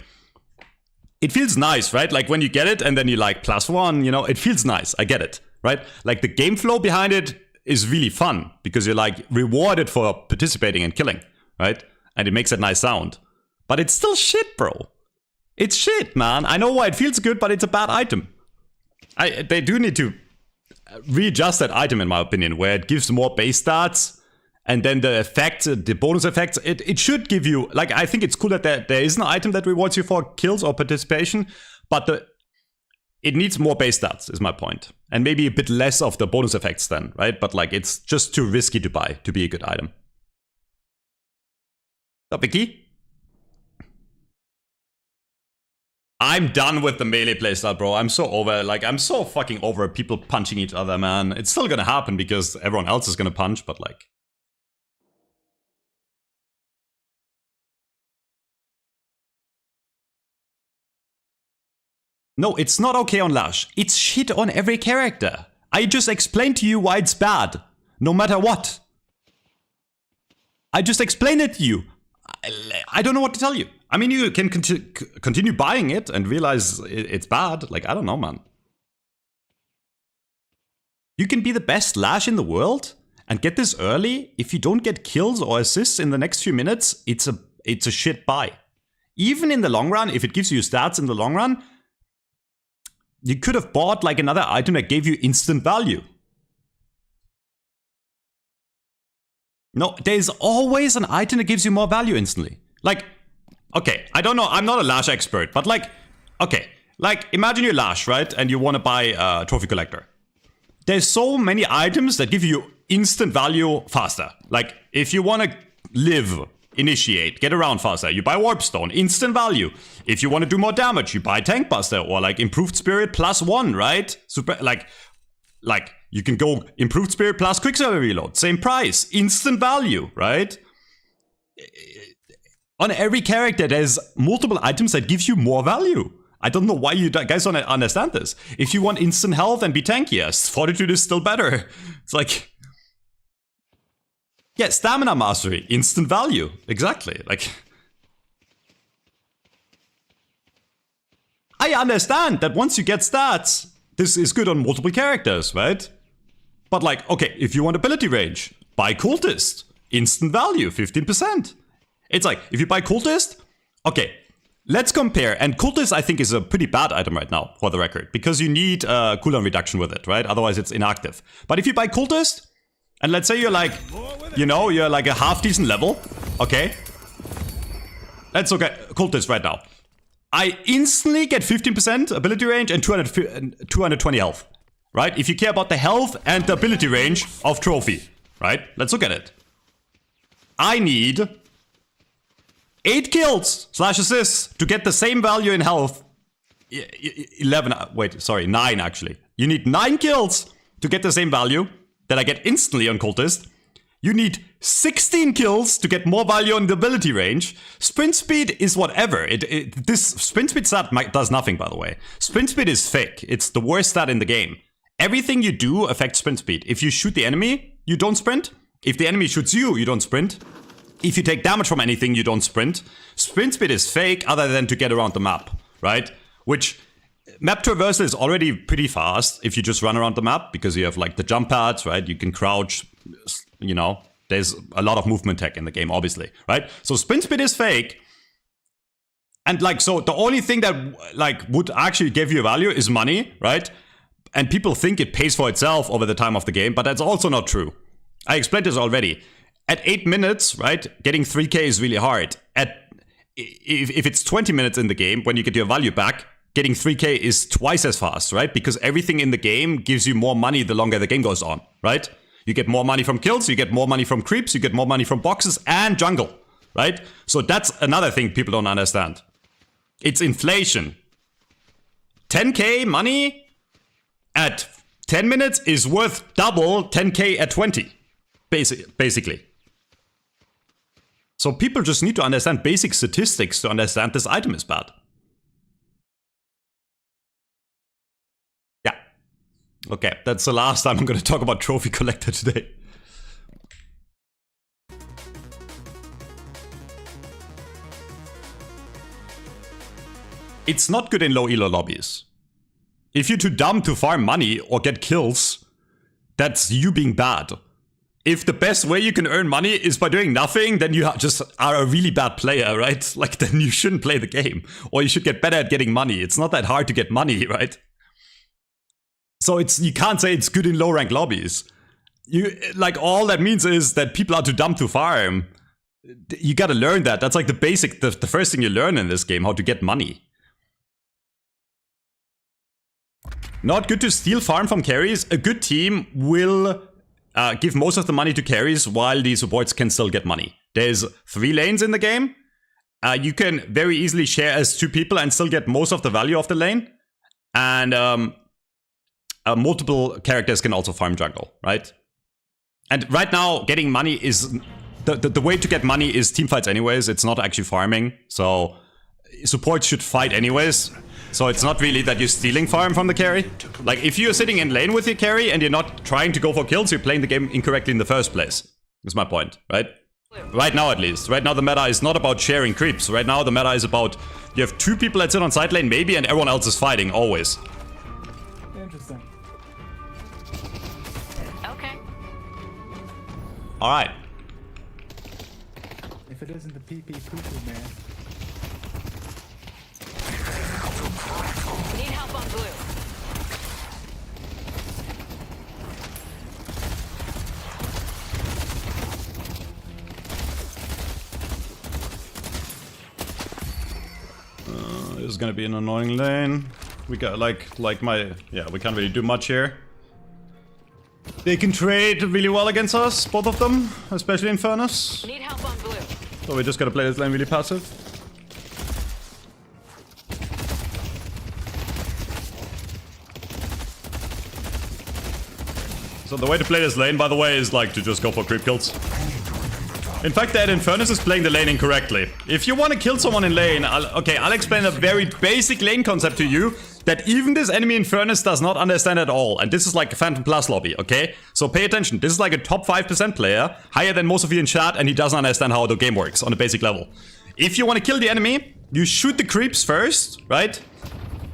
it feels nice, right? Like, when you get it and then you like +1, you know, it feels nice. I get it, right? Like, the game flow behind it is really fun because you're like rewarded for participating and killing, right? And it makes a nice sound. But it's still shit, bro. It's shit, man. I know why it feels good, but it's a bad item. They do need to readjust that item, in my opinion, where it gives more base stats, and then the effects, the bonus effects, it should give you, like, I think it's cool that there is an item that rewards you for kills or participation, but it needs more base stats, is my point. And maybe a bit less of the bonus effects then, right? But, like, it's just too risky to buy to be a good item. So, Vicky? I'm done with the melee playstyle, bro. I'm so over, like, I'm so fucking over people punching each other, man. It's still gonna happen because everyone else is gonna punch, but like... No, it's not okay on Lash. It's shit on every character. I just explained to you why it's bad. No matter what. I just explained it to you. I don't know what to tell you. I mean, you can continue buying it and realize it's bad. Like, I don't know, man. You can be the best Lash in the world and get this early. If you don't get kills or assists in the next few minutes, it's a shit buy. Even in the long run, if it gives you stats in the long run, you could have bought like another item that gave you instant value. No, there's always an item that gives you more value instantly. Like, okay, I don't know, I'm not a Lash expert, but like, okay, like imagine you're Lash, right? And you want to buy a Trophy Collector. There's so many items that give you instant value faster. Like, if you want to live, initiate, get around faster, you buy Warpstone, instant value. If you want to do more damage, you buy Tank Buster or like Improved Spirit +1, right? Super, like you can go Improved Spirit plus Quicksilver Reload, same price, instant value, right? On every character, there's multiple items that give you more value. I don't know why you guys don't understand this. If you want instant health and be tankier, Fortitude is still better. It's like... yeah, Stamina Mastery, instant value. Exactly, like... I understand that once you get stats, this is good on multiple characters, right? But like, okay, if you want ability range, buy Cultist. Instant value, 15%. It's like, if you buy Cultist, okay, let's compare. And Cultist, I think, is a pretty bad item right now, for the record, because you need cooldown reduction with it, right? Otherwise, it's inactive. But if you buy Cultist, and let's say you're like, you know, you're like a half-decent level, okay? Let's look at Cultist right now. I instantly get 15% ability range and 220 health, right? If you care about the health and the ability range of Trophy, right? Let's look at it. I need 8 kills / assists to get the same value in health. 9 actually. You need 9 kills to get the same value that I get instantly on Cultist. You need 16 kills to get more value on the ability range. Sprint speed is whatever. This sprint speed stat does nothing, by the way. Sprint speed is fake. It's the worst stat in the game. Everything you do affects sprint speed. If you shoot the enemy, you don't sprint. If the enemy shoots you, you don't sprint. If you take damage from anything, you don't sprint. Sprint speed is fake other than to get around the map, right? Which map traversal is already pretty fast if you just run around the map because you have like the jump pads, right? You can crouch, you know, there's a lot of movement tech in the game, obviously, right? So sprint speed is fake. And like, so the only thing that like would actually give you value is money, right? And people think it pays for itself over the time of the game, but that's also not true. I explained this already. At 8 minutes, right, getting 3k is really hard. If it's 20 minutes in the game, when you get your value back, getting 3k is twice as fast, right? Because everything in the game gives you more money the longer the game goes on, right? You get more money from kills, you get more money from creeps, you get more money from boxes and jungle, right? So that's another thing people don't understand. It's inflation. 10k money at 10 minutes is worth double 10k at 20, basically. So people just need to understand basic statistics to understand this item is bad. Yeah. Okay, that's the last time I'm going to talk about Trophy Collector today. It's not good in low elo lobbies. If you're too dumb to farm money or get kills, that's you being bad. If the best way you can earn money is by doing nothing, then you just are a really bad player, right? Like, then you shouldn't play the game. Or you should get better at getting money. It's not that hard to get money, right? So you can't say it's good in low rank lobbies. Like, all that means is that people are too dumb to farm. You gotta learn that. That's like the basic, the first thing you learn in this game, how to get money. Not good to steal farm from carries. A good team will give most of the money to carries while the supports can still get money. There's 3 lanes in the game. You can very easily share as 2 people and still get most of the value of the lane. And multiple characters can also farm jungle, right? And right now, getting money is... The way to get money is teamfights anyways. It's not actually farming. So supports should fight anyways. So it's not really that you're stealing farm from the carry. Like, if you're sitting in lane with your carry and you're not trying to go for kills, you're playing the game incorrectly in the first place. That's my point, right? Right now, at least. Right now, the meta is not about sharing creeps. Right now, the meta is about you have 2 people that sit on side lane, maybe, and everyone else is fighting, always. Interesting. Okay. Alright. If it isn't the PP poo-poo man. Need help on blue. This is gonna be an annoying lane. We got we can't really do much here. They can trade really well against us, both of them, especially Infernus. Need help on blue. So we just gotta play this lane really passive. So the way to play this lane, by the way, is like to just go for creep kills. In fact, that Infernus is playing the lane incorrectly. If you want to kill someone in lane, I'll explain a very basic lane concept to you that even this enemy Infernus does not understand at all. And this is like a Phantom Plus lobby, okay? So pay attention. This is like a top 5% player, higher than most of you in chat, and he doesn't understand how the game works on a basic level. If you want to kill the enemy, you shoot the creeps first, right?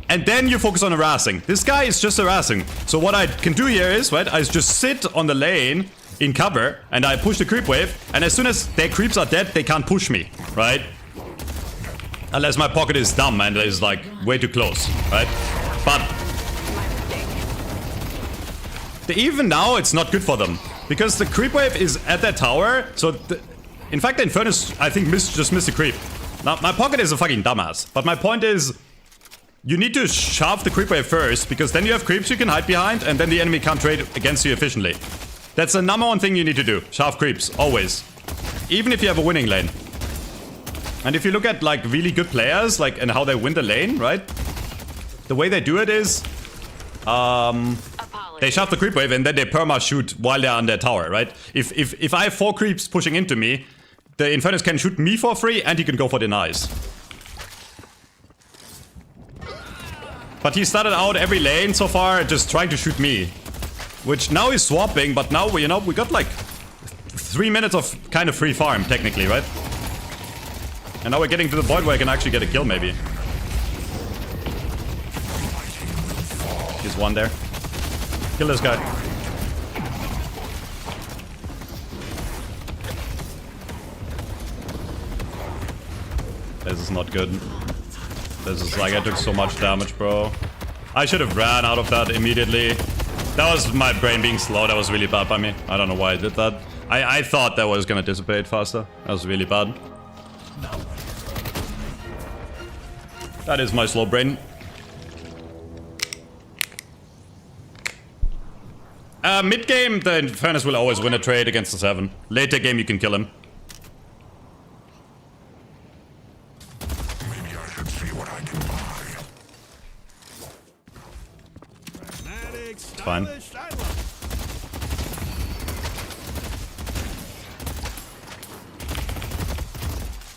And then you focus on harassing. This guy is just harassing. So what I can do here is, right, I just sit on the lane in cover and I push the creep wave. And as soon as their creeps are dead, they can't push me, right? Unless my pocket is dumb and is like way too close, right? But even now, it's not good for them. Because the creep wave is at their tower. So in fact, the Infernus, I think, just missed the creep. Now, my pocket is a fucking dumbass. But my point is, you need to shove the creep wave first, because then you have creeps you can hide behind, and then the enemy can't trade against you efficiently. That's the #1 thing you need to do. Shove creeps, always. Even if you have a winning lane. And if you look at, like, really good players, like, and how they win the lane, right? The way they do it is... they shove the creep wave, and then they perma-shoot while they're on their tower, right? If I have 4 creeps pushing into me, the Infernus can shoot me for free, and he can go for denies. But he started out every lane so far just trying to shoot me. Which now he's swapping, but now, you know, we got like 3 minutes of kind of free farm, technically, right? And now we're getting to the point where I can actually get a kill, maybe. He's one there. Kill this guy. This is not good. This is like, I took so much damage, bro. I should have ran out of that immediately. That was my brain being slow. That was really bad by me. I don't know why I did that. I thought that was gonna dissipate faster. That was really bad. That is my slow brain. Mid game, the Infernus will always win a trade against the 7. Later game, you can kill him. Maybe I should see what I can buy. It's fine.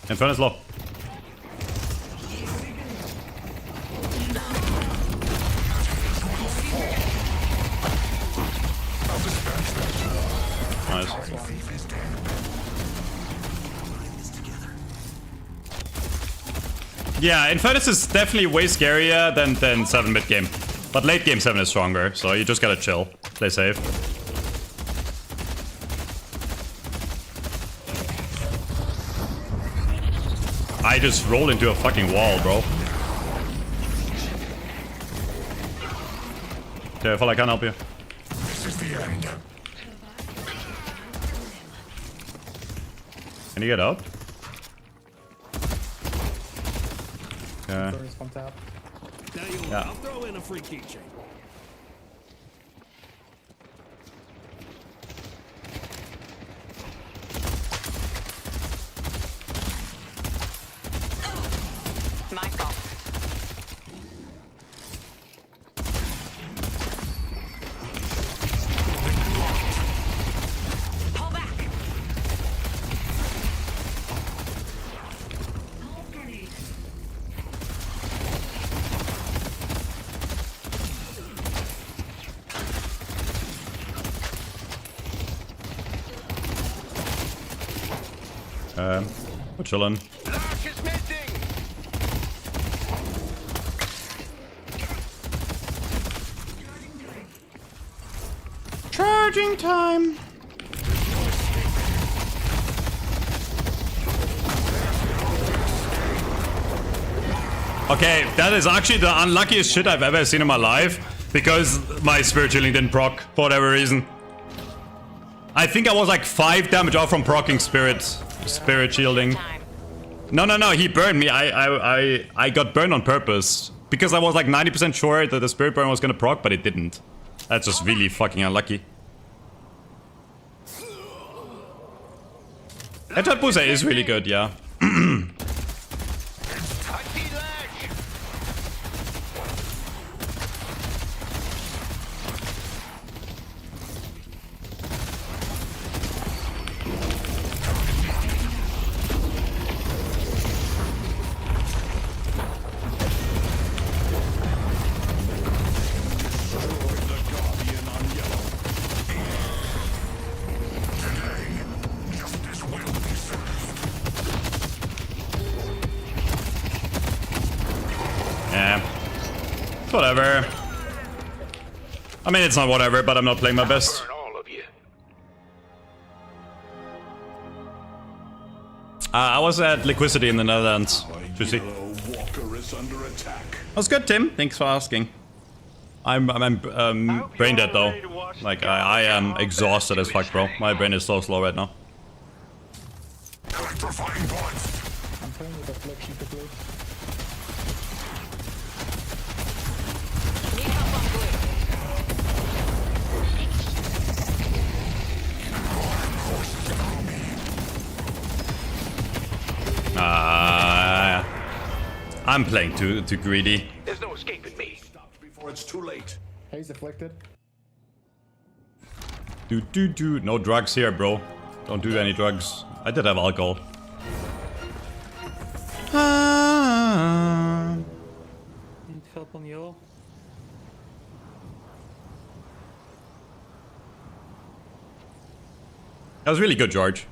Infernus low. Nice. Yeah, Infernus is definitely way scarier than 7 mid game. But late game 7 is stronger, so you just gotta chill. Play safe. I just rolled into a fucking wall, bro. Careful, I can't help you. This is the end. Can you get out? Okay. First on top. Yeah. I'll throw in a free keychain. My fault. Pull back. We're chillin'. Lock is missing. Charging time. Okay, that is actually the unluckiest shit I've ever seen in my life, because my spirit shielding didn't proc for whatever reason. I think I was like 5 damage off from proccing spirit shielding. Time. No, he burned me. I got burned on purpose because I was like 90% sure that the spirit burn was gonna proc, but it didn't. That's just really fucking unlucky. Headshot booster is really good, yeah. Yeah. Whatever. I mean, it's not whatever, but I'm not playing my best. Burn all of you. I was at Liquidity in the Netherlands. You see. Yellow Walker is under attack. That's good, Tim. Thanks for asking. I'm brain dead though. Like I am exhausted as fuck, bro. My brain is so slow right now. Electrifying points. I'm playing with Affliction to play. Need help on blue. I'm playing too greedy. There's no escaping me. Stop before it's too late. He's afflicted. Do. No drugs here, bro. Don't do any drugs. I did have alcohol. Need help on yellow. That was really good, George.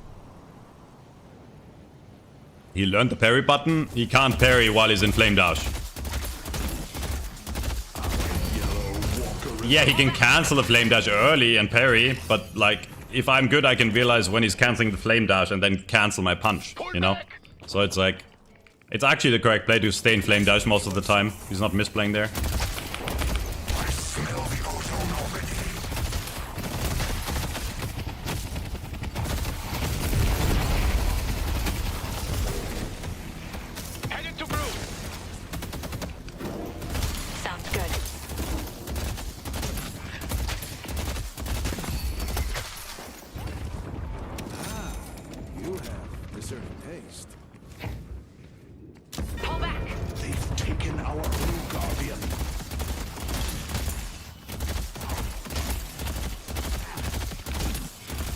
He learned the parry button. He can't parry while he's in Flame Dash. Yeah, he can cancel the Flame Dash early and parry, but like, if I'm good, I can realize when he's canceling the Flame Dash and then cancel my punch, you know? So it's like, it's actually the correct play to stay in Flame Dash most of the time. He's not misplaying there. I smell the ozone already. Headed to blue. Sounds good. You have a certain taste. Pull back. They've taken our blue guardian.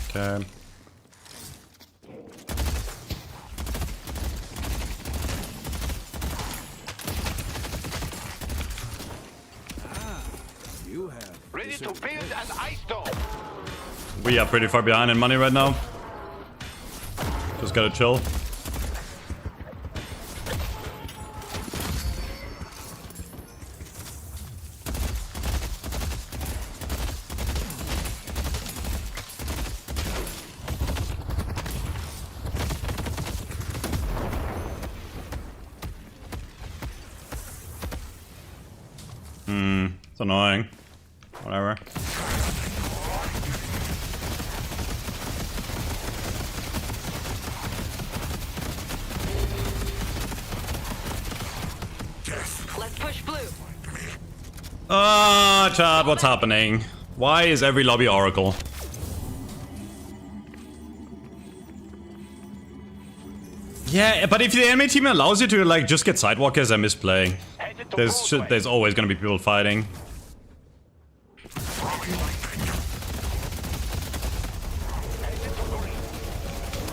Okay. You have Ready to build an ice dome. We are pretty far behind in money right now. Just gotta chill. It's annoying. Whatever. Let's push blue. Ah, chat, what's happening? Why is every lobby Oracle? Yeah, but if the enemy team allows you to like just get sidewalkers, I'm misplaying. Headed to There's always gonna be people fighting.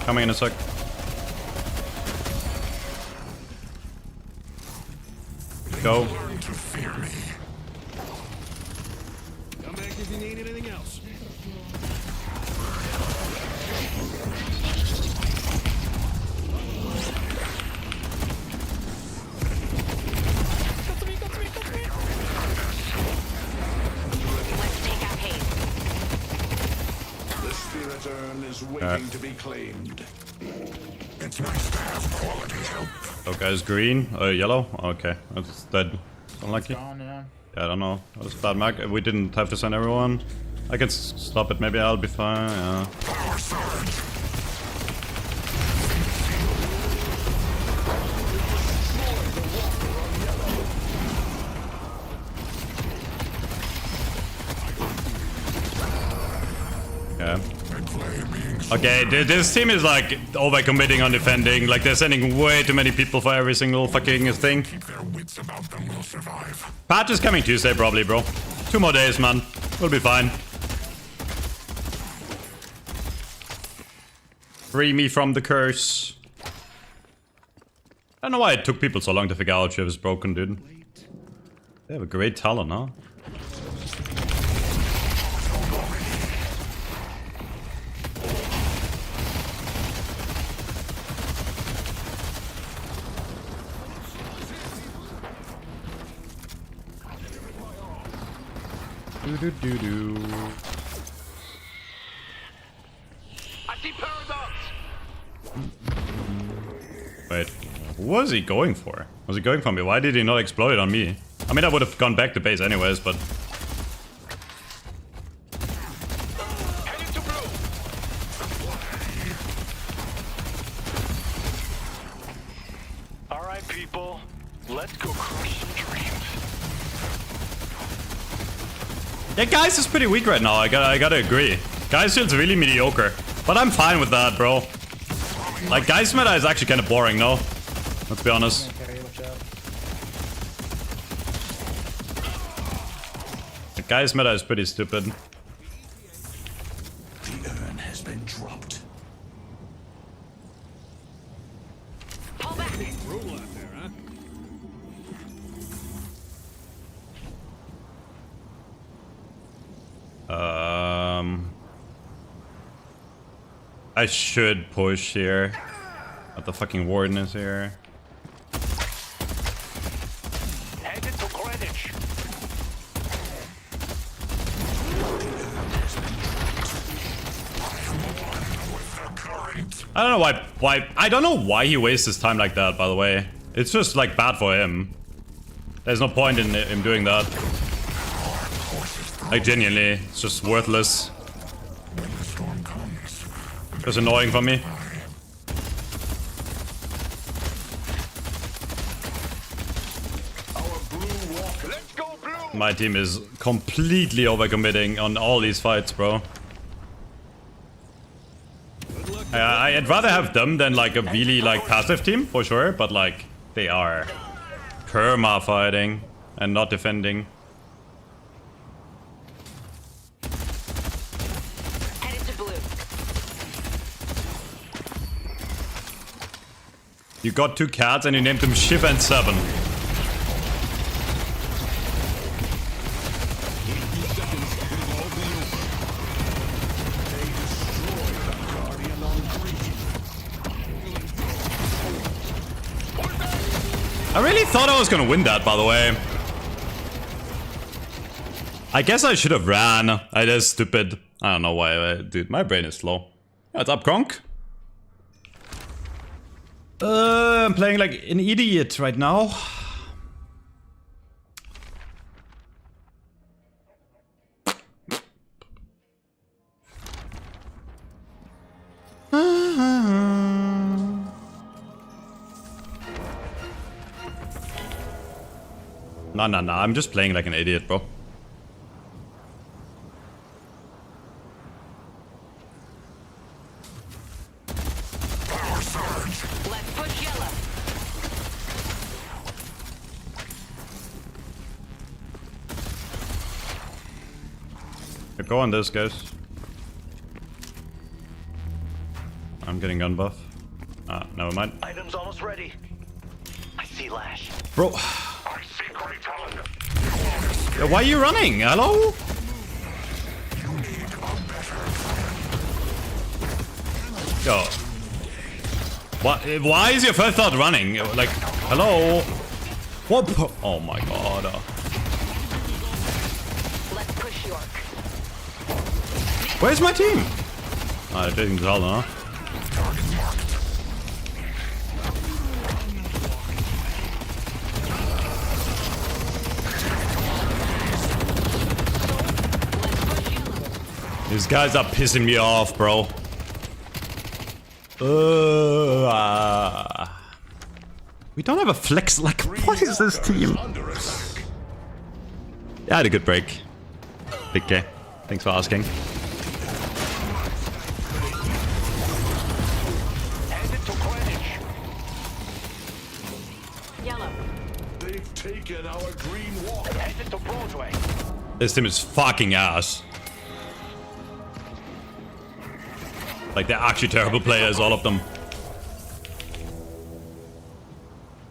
Coming in a sec. Go. Learn to fear me. Come back if you need anything else. Let's take out Haze. The spirit urn is waiting to be claimed. It's nice to have quality help. Okay, is green? Yellow? Okay, that's dead. Unlucky. Gone, yeah. Yeah, I don't know. That was a bad mark. We didn't have to send everyone. I can stop it. Maybe I'll be fine. Yeah. Power surge. Yeah. Flaming. Okay, this team is like overcommitting on defending. Like they're sending way too many people for every single fucking thing. Keep their wits about them will survive. Patch is coming Tuesday probably, bro. 2 more days, man. We'll be fine. Free me from the curse. I don't know why it took people so long to figure out she was broken, dude. They have a great talent, huh? Do. I see paradox. Wait, who was he going for? Was he going for me? Why did he not explode it on me? I mean, I would have gone back to base anyways, but... Headed to blue. All right, people. Let's go crush some dreams. Yeah, Guys is pretty weak right now, I gotta agree. Guys feels really mediocre. But I'm fine with that, bro. Like, Guys meta is actually kind of boring, no? Let's be honest. Okay, watch out. The Guys meta is pretty stupid. The urn has been dropped. Pull back. Rule out there, huh? I should push here. But the fucking Warden is here. Headed to Greenwich. I don't know why I don't know why he wastes his time like that, by the way. It's just like bad for him. There's no point in him doing that. Like genuinely, it's just worthless. Just annoying for me. Let's go blue. My team is completely overcommitting on all these fights, bro. I'd rather have them than like a really like passive team for sure, but like they are perma fighting and not defending. Headed to blue. You got 2 cats and you named them Shiv and 7. I really thought I was gonna win that, by the way. I guess I should have ran. I just stupid. I don't know why, dude. My brain is slow. What's up, Kronk? I'm playing like an idiot right now. No, I'm just playing like an idiot, bro. Let's push yellow. Go on this, guys. I'm getting gun buff. Ah, never mind. Items almost ready. I see Lash. Bro. I see great talent. Why are you running? Hello? Yo. Why is your first thought running? Like, hello? What? Oh my god. Let's push York. Where's my team? I didn't tell them, huh? These guys are pissing me off, bro. We don't have a flex. Like, what is this team? Yeah, I had a good break. Big K. Thanks for asking. Headed to Greenwich. Yellow. They've taken our green walk. Headed to Broadway. This team is fucking ass. Like, they're actually terrible players, all of them.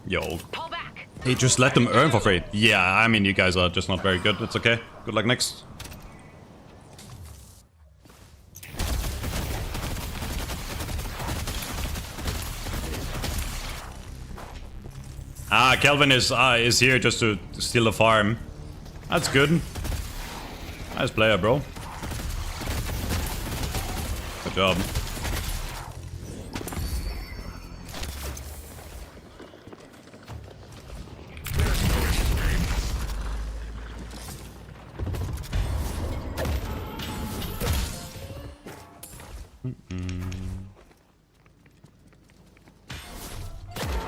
Yo. Pull back. Hey, just let them earn for free. Yeah, I mean, you guys are just not very good. It's okay. Good luck next. Ah, Kelvin is here just to steal the farm. That's good. Nice player, bro. Good job.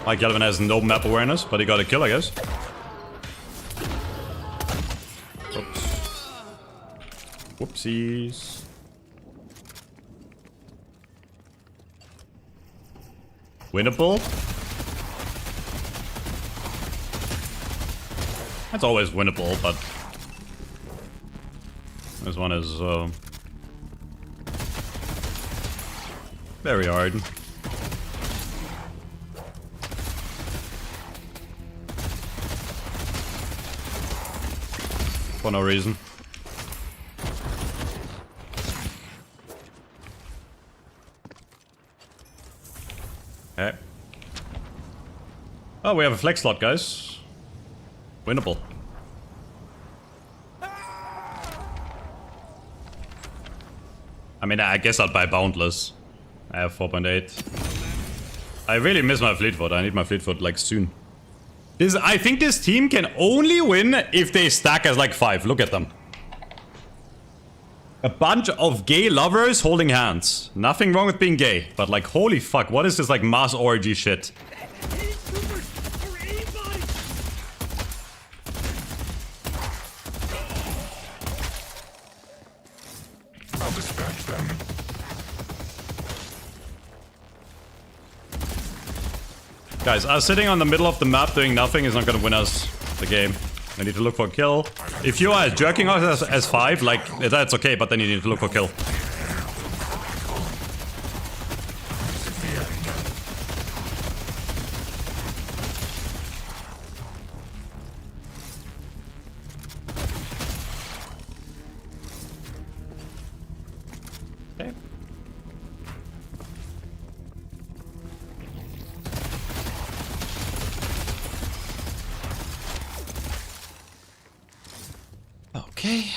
Mike Kelvin has no map awareness, but he got a kill, I guess. Oops. Whoopsies. Winnable? That's always winnable, but this one is very hard. For no reason. Okay. Oh, we have a flex slot, guys. Winnable. I mean, I guess I'll buy Boundless. I have 4.8. I really miss my fleet foot. I need my fleet foot like soon. I think this team can only win if they stack as like 5. Look at them. A bunch of gay lovers holding hands. Nothing wrong with being gay, but like holy fuck, what is this like mass orgy shit? I'll dispatch them. Guys, us sitting on the middle of the map doing nothing is not gonna win us the game. We need to look for a kill. If you are jerking us as 5, like, that's okay, but then you need to look for a kill. Okay. Okay.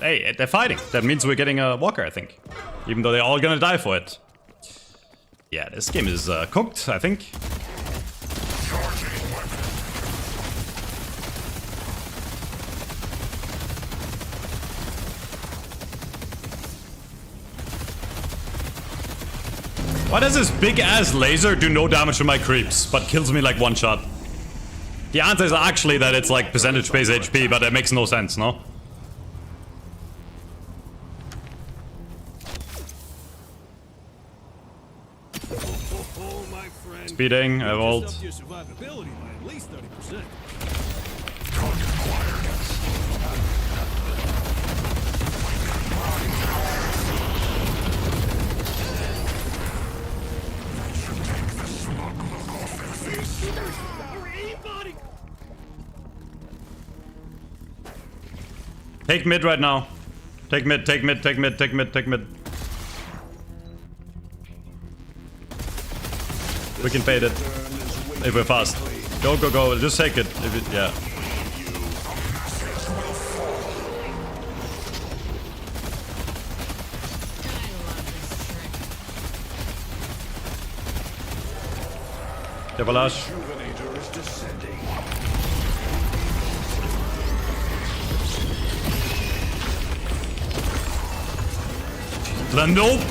Hey, they're fighting. That means we're getting a walker, I think. Even though they're all gonna die for it. Yeah, this game is cooked, I think. Why does this big ass laser do no damage to my creeps, but kills me like one shot? The answer is actually that it's like percentage based HP, but that makes no sense, no? Speeding, I have ult. Take mid right now. Take mid, take mid, take mid, take mid, take mid. We can fade it. If we're fast. Go, go, go. Just take it. If it yeah. Deadlock.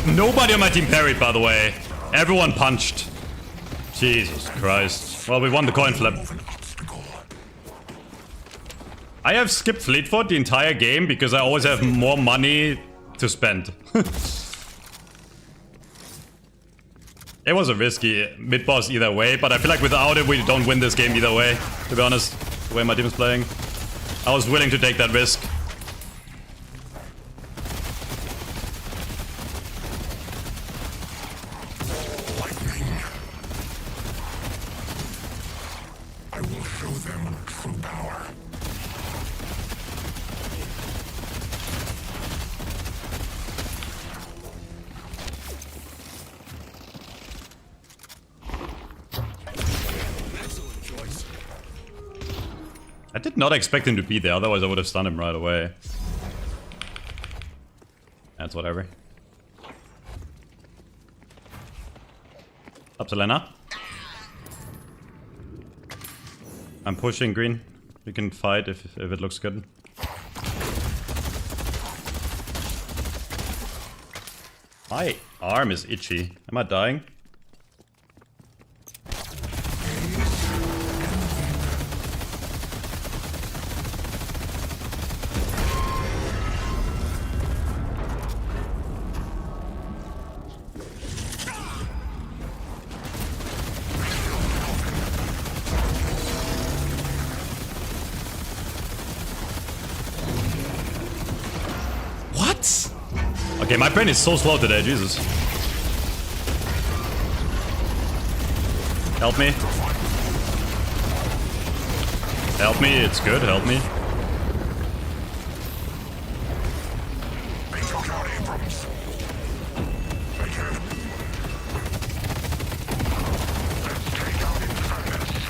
Nobody on my team parried, by the way. Everyone punched. Jesus Christ. Well, we won the coin flip. I have skipped Fleetfoot the entire game because I always have more money to spend. It was a risky mid-boss either way, but I feel like without it we don't win this game either way, to be honest, the way my team is playing. I was willing to take that risk. I did not expect him to be there, otherwise I would have stunned him right away. That's whatever. Up to Lena. I'm pushing green. We can fight if it looks good. My arm is itchy. Am I dying? Okay, my brain is so slow today, Jesus. Help me. Help me, it's good, help me. They took out Abrams. They can. Let's take out Infernus.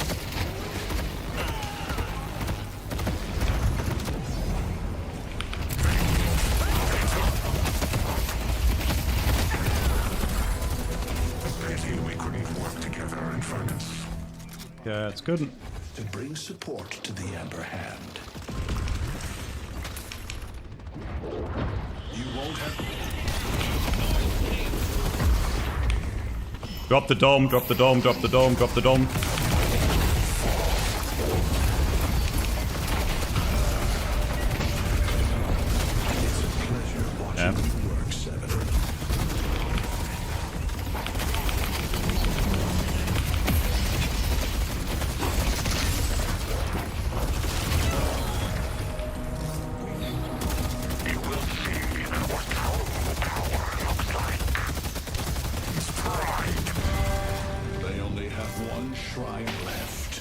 Pity we couldn't work together, Infernus. Yeah, it's good. To bring support to the Amber Hand. You won't have. Drop the dome, drop the dome, drop the dome, drop the dome. Yeah. Work 7. You will see what power looks like. It's pride. They only have one shrine left.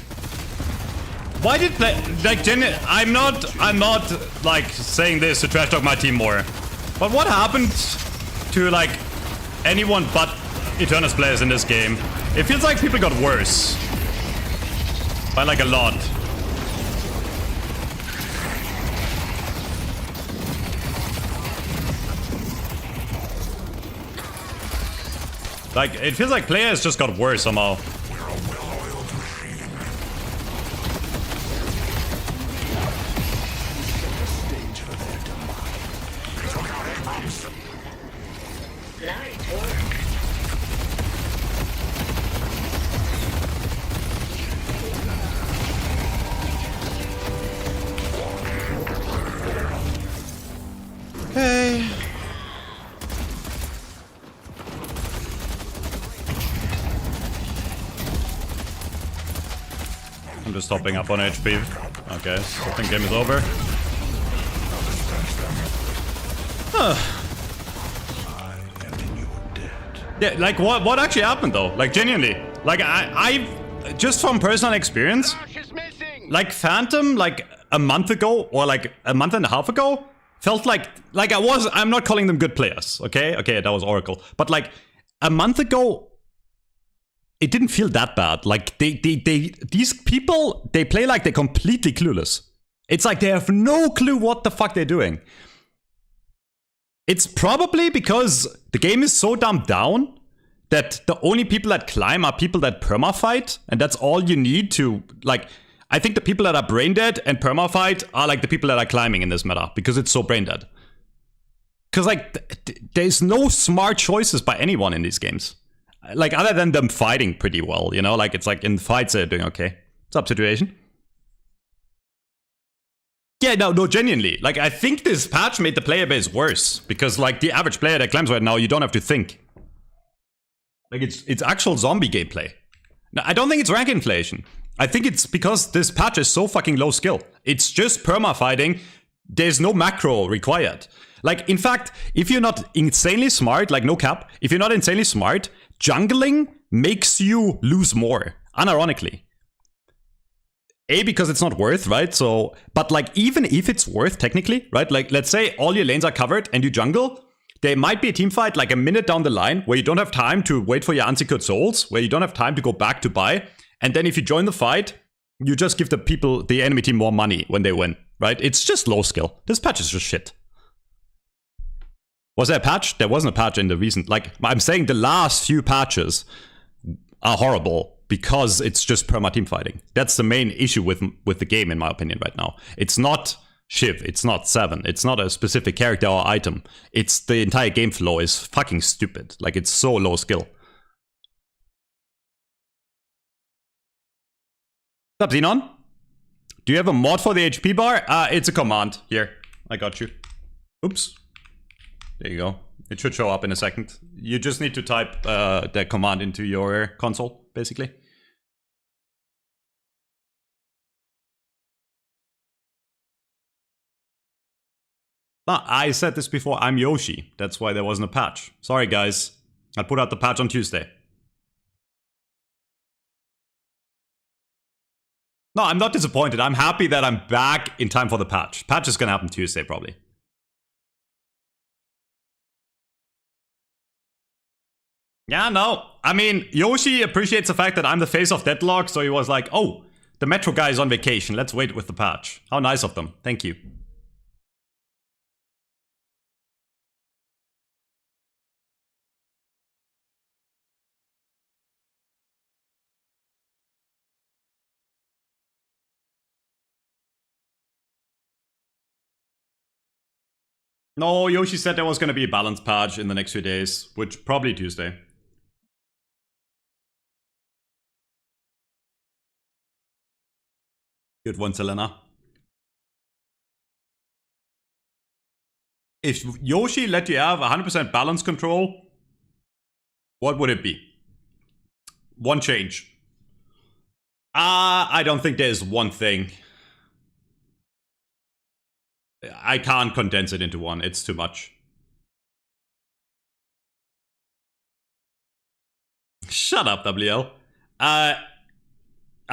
Why did they, like, I'm not like saying this to trash talk my team more, but what happened to like anyone but Infernus players in this game? It feels like people got worse by like a lot. Like, it feels like players just got worse somehow. We're a well-oiled machine. Stage for their demise. They took out Abrams. Nice work. Hey. I'm just topping up on HP. Okay, so I think game is over. Huh. I am in your debt. Yeah, like what actually happened though? Like genuinely. Like I just from personal experience, like Phantom like a month ago or like a month and a half ago felt like I'm not calling them good players, okay? Okay, that was Oracle. But like a month ago it didn't feel that bad. Like these people, they play like they're completely clueless. It's like they have no clue what the fuck they're doing. It's probably because the game is so dumbed down that the only people that climb are people that perma-fight, and that's all you need to, like, I think the people that are brain dead and perma-fight are like the people that are climbing in this meta, because it's so brain dead. Because like, there's no smart choices by anyone in these games. Like, other than them fighting pretty well, you know? Like, it's like in fights they're doing okay. What's up, situation? Yeah, no, genuinely. Like, I think this patch made the player base worse. Because, like, the average player that climbs right now, you don't have to think. Like, it's actual zombie gameplay. Now, I don't think it's rank inflation. I think it's because this patch is so fucking low skill. It's just perma-fighting. There's no macro required. Like, in fact, if you're not insanely smart, like, no cap, if you're not insanely smart, jungling makes you lose more, unironically. A, because it's not worth, right? So, but like, even if it's worth technically, right? Like, let's say all your lanes are covered and you jungle, there might be a team fight like a minute down the line where you don't have time to wait for your unsecured souls, where you don't have time to go back to buy. And then if you join the fight, you just give the enemy team more money when they win, right? It's just low skill. This patch is just shit. Was there a patch? There wasn't a patch in the recent, like, I'm saying the last few patches are horrible because it's just perma team fighting. That's the main issue with the game, in my opinion, right now. It's not Shiv, it's not 7, it's not a specific character or item. It's the entire game flow is fucking stupid. Like, it's so low skill. What's up, Xenon? Do you have a mod for the HP bar? It's a command. Here, I got you. Oops. There you go. It should show up in a second. You just need to type the command into your console, basically. I said this before, I'm Yoshi. That's why there wasn't a patch. Sorry, guys. I'll put out the patch on Tuesday. No, I'm not disappointed. I'm happy that I'm back in time for the patch. Patch is gonna happen Tuesday, probably. Yeah, no. I mean, Yoshi appreciates the fact that I'm the face of Deadlock, so he was like, oh, the Metro guy is on vacation. Let's wait with the patch. How nice of them. Thank you. No, Yoshi said there was going to be a balance patch in the next few days, which probably Tuesday. Good one, Selena. If Yoshi let you have 100% balance control, what would it be? One change. I don't think there's one thing. I can't condense it into one. It's too much. Shut up, WL. I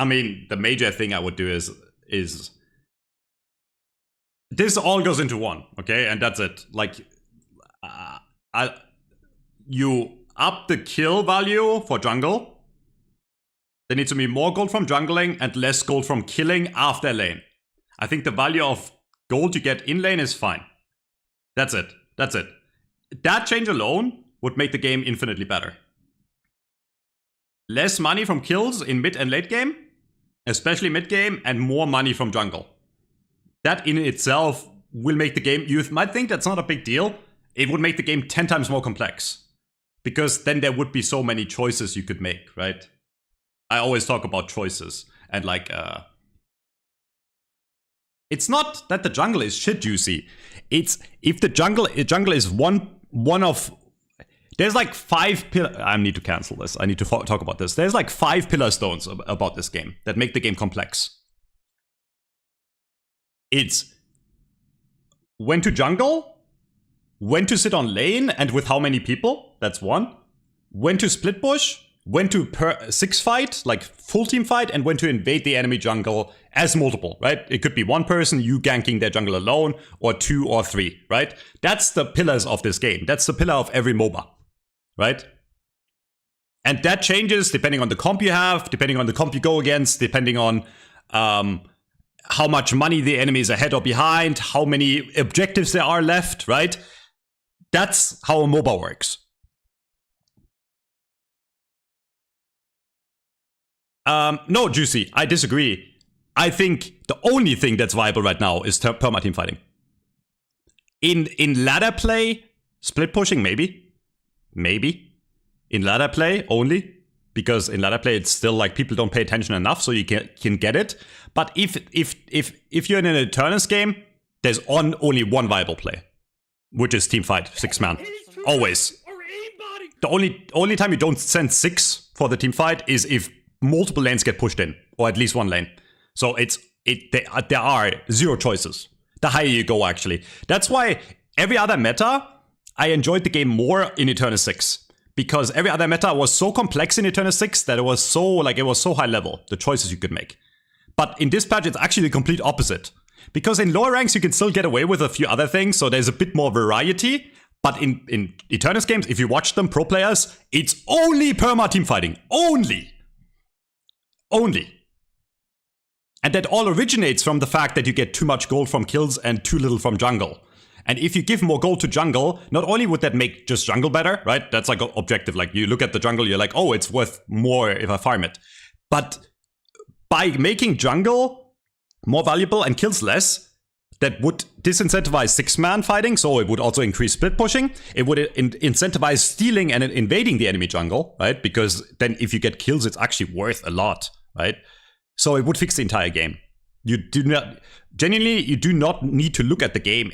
mean, the major thing I would do is this all goes into one, okay? And that's it. Like, you up the kill value for jungle. There needs to be more gold from jungling and less gold from killing after lane. I think the value of gold you get in lane is fine. That's it. That's it. That change alone would make the game infinitely better. Less money from kills in mid and late game, especially mid game, and more money from jungle. That in itself will make the game, you might think that's not a big deal, it would make the game 10 times more complex. Because then there would be so many choices you could make, right? I always talk about choices, and like, it's not that the jungle is shit juicy. It's if the jungle is one of, there's like 5 pillar. I need to cancel this. I need to talk about this. There's like 5 pillar stones about this game that make the game complex. It's when to jungle, when to sit on lane and with how many people. That's one. When to split push, when to 6 fight, like full team fight, and when to invade the enemy jungle as multiple, right? It could be one person, you ganking their jungle alone, or 2 or 3, right? That's the pillars of this game. That's the pillar of every MOBA, right? And that changes depending on the comp you have, depending on the comp you go against, depending on how much money the enemy is ahead or behind, how many objectives there are left, right? That's how a MOBA works. No, Juicy, I disagree. I think the only thing that's viable right now is perma-team fighting. In ladder play, split pushing, maybe. Maybe. In ladder play, only. Because in ladder play, it's still like people don't pay attention enough, so you can get it. But if you're in an Infernus game, there's only one viable play. Which is team fight, 6-man. Always. The only time you don't send 6 for the team fight is if multiple lanes get pushed in, or at least one lane. So there are 0 choices. The higher you go, actually. That's why every other meta, I enjoyed the game more in Infernus 6. Because every other meta was so complex in Infernus 6 that it was so high level, the choices you could make. But in this patch, it's actually the complete opposite. Because in lower ranks, you can still get away with a few other things, so there's a bit more variety. But in Infernus games, if you watch them, pro players, it's only perma team fighting. Only. And that all originates from the fact that you get too much gold from kills and too little from jungle. And if you give more gold to jungle, not only would that make just jungle better, right? That's like objective. Like you look at the jungle, you're like, oh, it's worth more if I farm it. But by making jungle more valuable and kills less, that would disincentivize 6-man fighting. So it would also increase split pushing. It would incentivize stealing and invading the enemy jungle, right? Because then if you get kills, it's actually worth a lot, right? So it would fix the entire game. You do not need to look at the game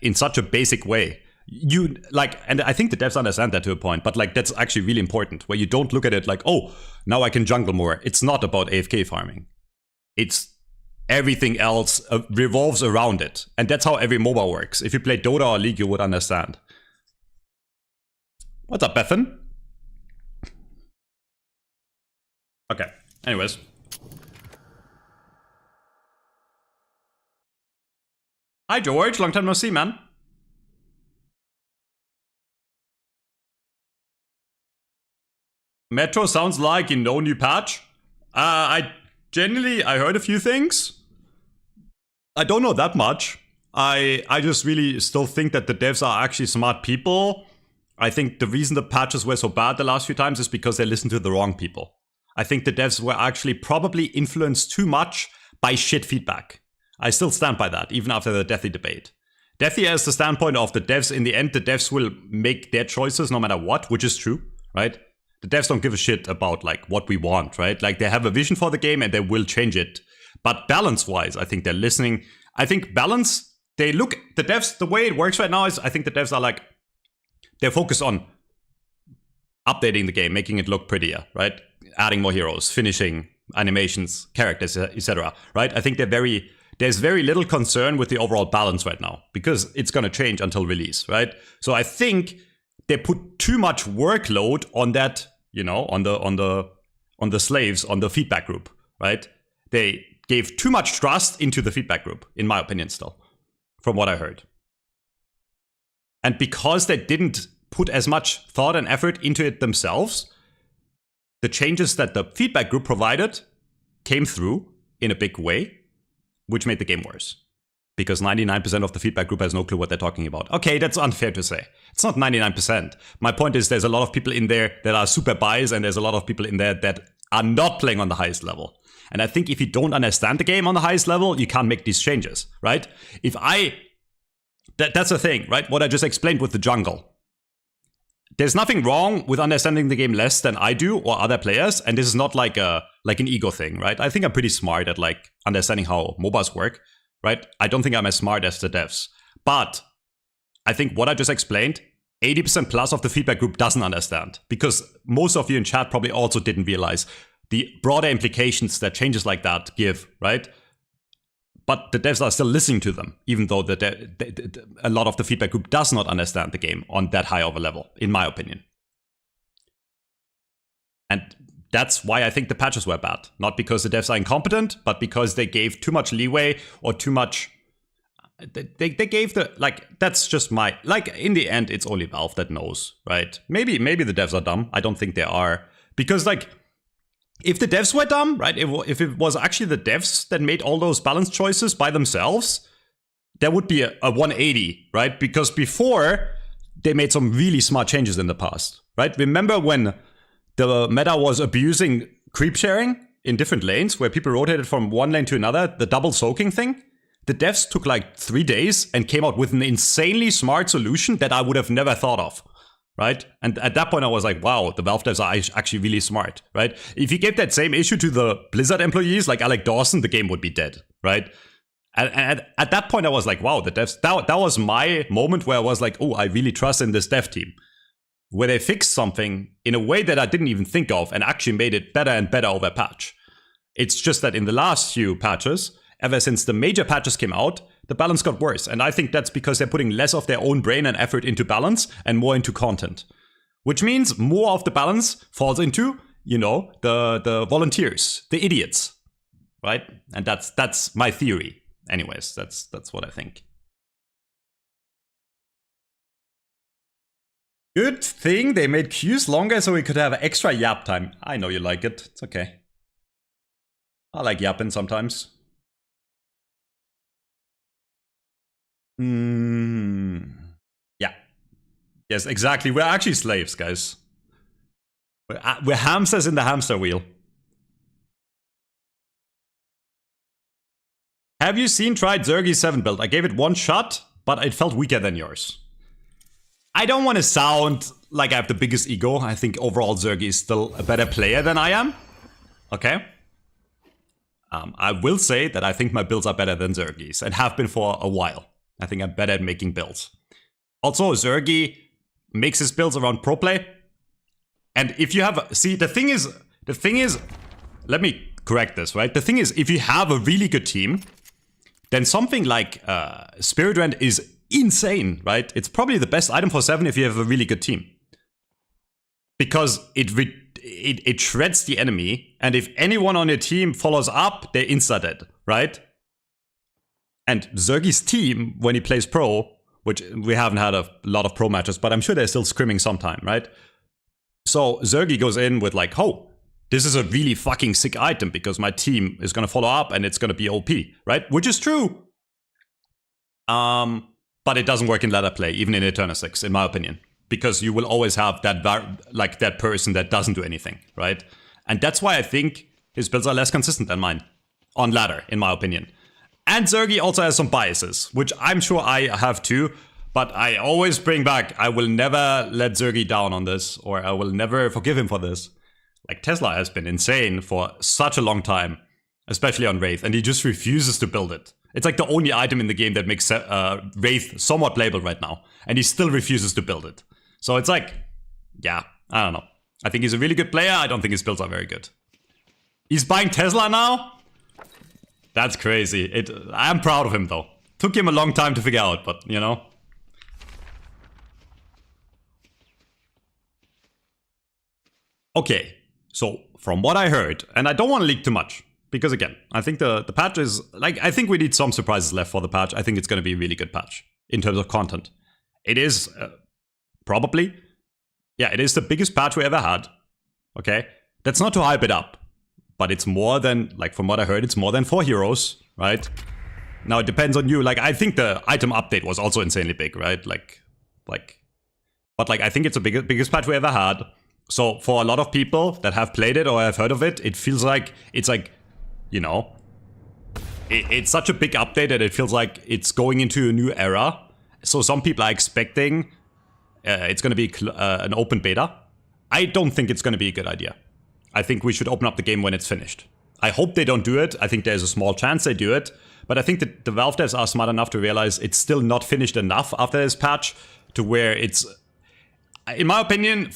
in such a basic way. You like, and I think the devs understand that to a point, but like that's actually really important, where you don't look at it like, oh, now I can jungle more. It's not about AFK farming. It's everything else revolves around it. And that's how every MOBA works. If you play Dota or League, you would understand. What's up, Bethan? Okay, anyways. Hi George, long time no see, man. Metro sounds like no new patch. I heard a few things. I don't know that much. I just really still think that the devs are actually smart people. I think the reason the patches were so bad the last few times is because they listened to the wrong people. I think the devs were actually probably influenced too much by shit feedback. I still stand by that, even after the Deathy debate. Deathy has the standpoint of the devs, in the end, the devs will make their choices no matter what, which is true, right? The devs don't give a shit about like what we want, right? Like they have a vision for the game and they will change it. But balance-wise, I think they're listening. I think balance, the devs, the way it works right now is I think the devs are like, they're focused on updating the game, making it look prettier, right? Adding more heroes, finishing animations, characters, etc., right? I think there's very little concern with the overall balance right now because it's going to change until release, right? So I think they put too much workload on that, you know, on the slaves, on the feedback group, right? They gave too much trust into the feedback group, in my opinion still, from what I heard. And because they didn't put as much thought and effort into it themselves, the changes that the feedback group provided came through in a big way, which made the game worse. Because 99% of the feedback group has no clue what they're talking about. Okay, that's unfair to say. It's not 99%. My point is there's a lot of people in there that are super biased and there's a lot of people in there that are not playing on the highest level. And I think if you don't understand the game on the highest level, you can't make these changes, right? That's the thing, right? What I just explained with the jungle. There's nothing wrong with understanding the game less than I do or other players, and this is not like an ego thing, right? I think I'm pretty smart at like understanding how MOBAs work, right? I don't think I'm as smart as the devs. But I think what I just explained, 80% plus of the feedback group doesn't understand, because most of you in chat probably also didn't realize the broader implications that changes like that give, right? But the devs are still listening to them, even though a lot of the feedback group does not understand the game on that high of a level, in my opinion. And that's why I think the patches were bad. Not because the devs are incompetent, but because they gave too much leeway or too much... They gave the... Like, that's just my... Like, in the end, it's only Valve that knows, right? Maybe the devs are dumb. I don't think they are. Because, like... If the devs were dumb, right, if it was actually the devs that made all those balance choices by themselves, there would be a 180, right? Because before, they made some really smart changes in the past, right? Remember when the meta was abusing creep sharing in different lanes, where people rotated from one lane to another, the double soaking thing? The devs took like 3 days and came out with an insanely smart solution that I would have never thought of. Right? And at that point I was like, wow, the Valve devs are actually really smart, right? If you gave that same issue to the Blizzard employees like Alec Dawson, the game would be dead, right? And at that point I was like, wow, the devs, that was my moment where I was like, oh, I really trust in this dev team. Where they fixed something in a way that I didn't even think of and actually made it better and better over patch. It's just that in the last few patches, ever since the major patches came out, the balance got worse. And I think that's because they're putting less of their own brain and effort into balance and more into content. Which means more of the balance falls into, you know, the volunteers, the idiots, right? And that's my theory. Anyways, that's what I think. Good thing they made queues longer so we could have extra yap time. I know you like it. It's okay. I like yapping sometimes. Yeah. Yes, exactly. We're actually slaves, guys. We're hamsters in the hamster wheel. Have you tried Zergy's 7 build? I gave it one shot, but it felt weaker than yours. I don't want to sound like I have the biggest ego. I think overall Zergy is still a better player than I am. Okay. I will say that I think my builds are better than Zergy's and have been for a while. I think I'm better at making builds. Also, Zergy makes his builds around pro play. And if you have... See, the thing is... Let me correct this, right? The thing is, if you have a really good team, then something like Spirit Rend is insane, right? It's probably the best item for 7 if you have a really good team. Because it shreds the enemy, and if anyone on your team follows up, they're insta-dead, right? And Zergi's team, when he plays pro, which we haven't had a lot of pro matches, but I'm sure they're still scrimming sometime, right? So Zergi goes in with like, oh, this is a really fucking sick item because my team is going to follow up and it's going to be OP, right? Which is true. But it doesn't work in ladder play, even in Eternal 6, in my opinion. Because you will always have that that person that doesn't do anything, right? And that's why I think his builds are less consistent than mine on ladder, in my opinion. And Zergi also has some biases, which I'm sure I have too. But I always bring back, I will never let Zergi down on this, or I will never forgive him for this. Like, Tesla has been insane for such a long time, especially on Wraith, and he just refuses to build it. It's like the only item in the game that makes Wraith somewhat playable right now, and he still refuses to build it. So it's like, yeah, I don't know. I think he's a really good player. I don't think his builds are very good. He's buying Tesla now? That's crazy. I'm proud of him, though. Took him a long time to figure out, but, you know. Okay, so from what I heard, and I don't want to leak too much, because again, I think the patch is, like, I think we need some surprises left for the patch. I think it's going to be a really good patch in terms of content. It is probably, yeah, it is the biggest patch we ever had, okay? That's not to hype it up, but it's more than, like, from what I heard, it's more than 4 heroes, right? Now, it depends on you. Like, I think the item update was also insanely big, right? But I think it's the biggest patch we ever had. So for a lot of people that have played it or have heard of it, it feels like, it's like, you know, it's such a big update that it feels like it's going into a new era. So some people are expecting it's going to be an open beta. I don't think it's going to be a good idea. I think we should open up the game when it's finished. I hope they don't do it. I think there's a small chance they do it. But I think that the Valve devs are smart enough to realize it's still not finished enough after this patch to where it's, in my opinion,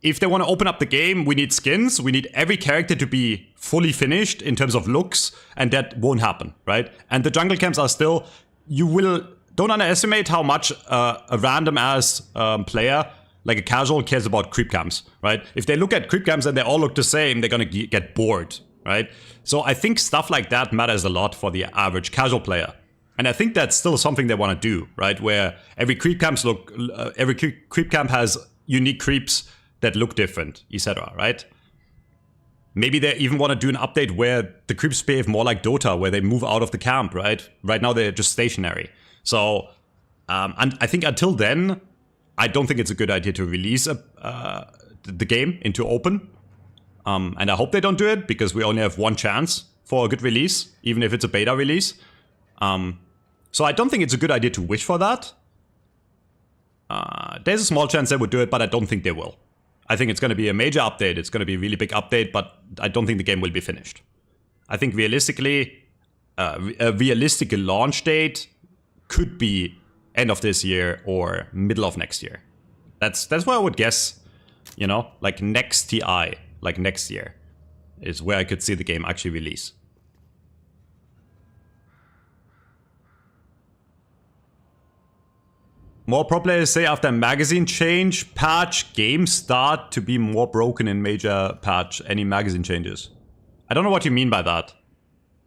if they want to open up the game, we need skins. We need every character to be fully finished in terms of looks, and that won't happen, right? And the jungle camps are still, don't underestimate how much a random ass player, like a casual, cares about creep camps, right? If they look at creep camps and they all look the same, they're gonna get bored, right? So I think stuff like that matters a lot for the average casual player. And I think that's still something they want to do, right? Where every creep camp has unique creeps that look different, etc., right? Maybe they even want to do an update where the creeps behave more like Dota, where they move out of the camp, right? Right now they're just stationary. So, and I think until then, I don't think it's a good idea to release the game into open. And I hope they don't do it, because we only have one chance for a good release, even if it's a beta release. So I don't think it's a good idea to wish for that. There's a small chance they would do it, but I don't think they will. I think it's going to be a major update. It's going to be a really big update, but I don't think the game will be finished. I think realistically, a realistic launch date could be end of this year or middle of next year. That's what I would guess, you know, like next TI, like next year, is where I could see the game actually release. More pro players say after magazine change, patch, games start to be more broken in major patch. Any magazine changes? I don't know what you mean by that.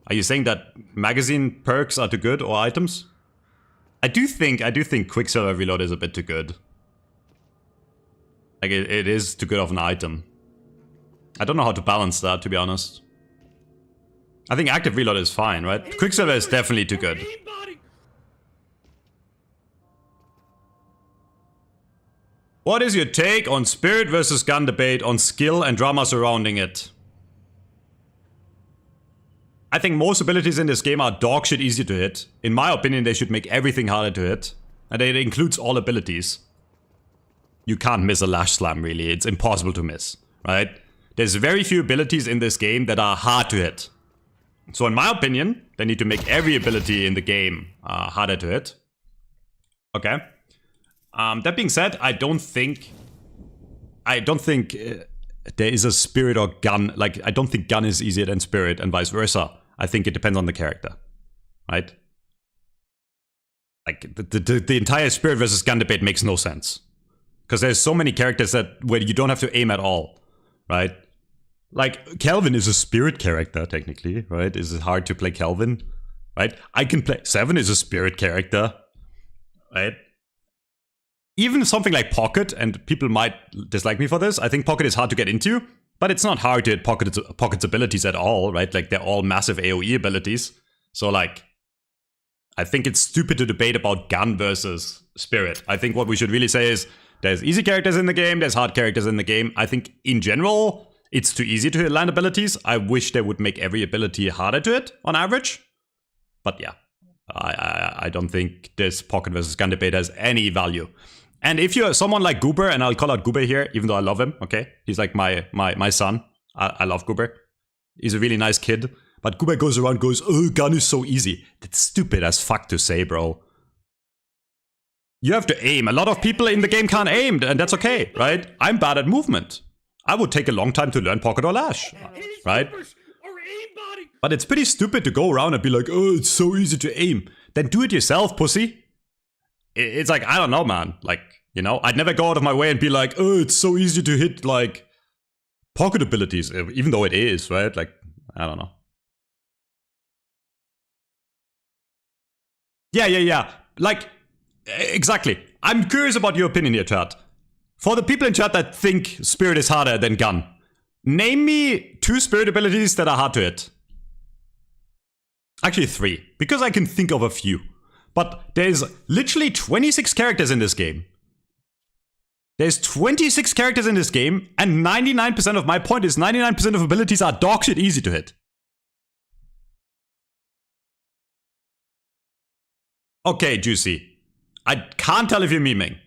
Are you saying that magazine perks are too good, or items? I do think Quicksilver Reload is a bit too good. Like it is too good of an item. I don't know how to balance that, to be honest. I think active reload is fine, right? Quicksilver is definitely too good. What is your take on spirit versus gun debate on skill and drama surrounding it? I think most abilities in this game are dog shit easy to hit. In my opinion, they should make everything harder to hit. And it includes all abilities. You can't miss a Lash Slam, really. It's impossible to miss, right? There's very few abilities in this game that are hard to hit. So in my opinion, they need to make every ability in the game harder to hit. Okay. That being said, I don't think there is a spirit or gun. Like, I don't think gun is easier than spirit and vice versa. I think it depends on the character, right? Like, the entire spirit versus gun debate makes no sense. Because there's so many characters where you don't have to aim at all, right? Like, Kelvin is a spirit character, technically, right? Is it hard to play Kelvin? right? I can play... 7 is a spirit character, right? Even something like Pocket, and people might dislike me for this, I think Pocket is hard to get into, but it's not hard to hit Pocket's abilities at all, right? Like, they're all massive AoE abilities. So, like, I think it's stupid to debate about gun versus spirit. I think what we should really say is, there's easy characters in the game, there's hard characters in the game. I think, in general, it's too easy to hit land abilities. I wish they would make every ability harder to hit, on average. But yeah, I don't think this Pocket versus gun debate has any value. And if you're someone like Goober, and I'll call out Goober here, even though I love him, okay? He's like my son. I love Goober. He's a really nice kid. But Goober goes around goes, oh, gun is so easy. That's stupid as fuck to say, bro. You have to aim. A lot of people in the game can't aim, and that's okay, right? I'm bad at movement. I would take a long time to learn Pocket or Lash, right? But it's pretty stupid to go around and be like, oh, it's so easy to aim. Then do it yourself, pussy. It's like, I don't know, man. Like, you know, I'd never go out of my way and be like, oh, it's so easy to hit, like, Pocket abilities, even though it is, right? Like, I don't know. Yeah. Like, exactly. I'm curious about your opinion here, chat. For the people in chat that think Spirit is harder than Gun, name me 2 Spirit abilities that are hard to hit. Actually 3, because I can think of a few. But there's literally 26 characters in this game. There's 26 characters in this game, and 99% of my point is 99% of abilities are dogshit easy to hit. Okay, Juicy. I can't tell if you're memeing.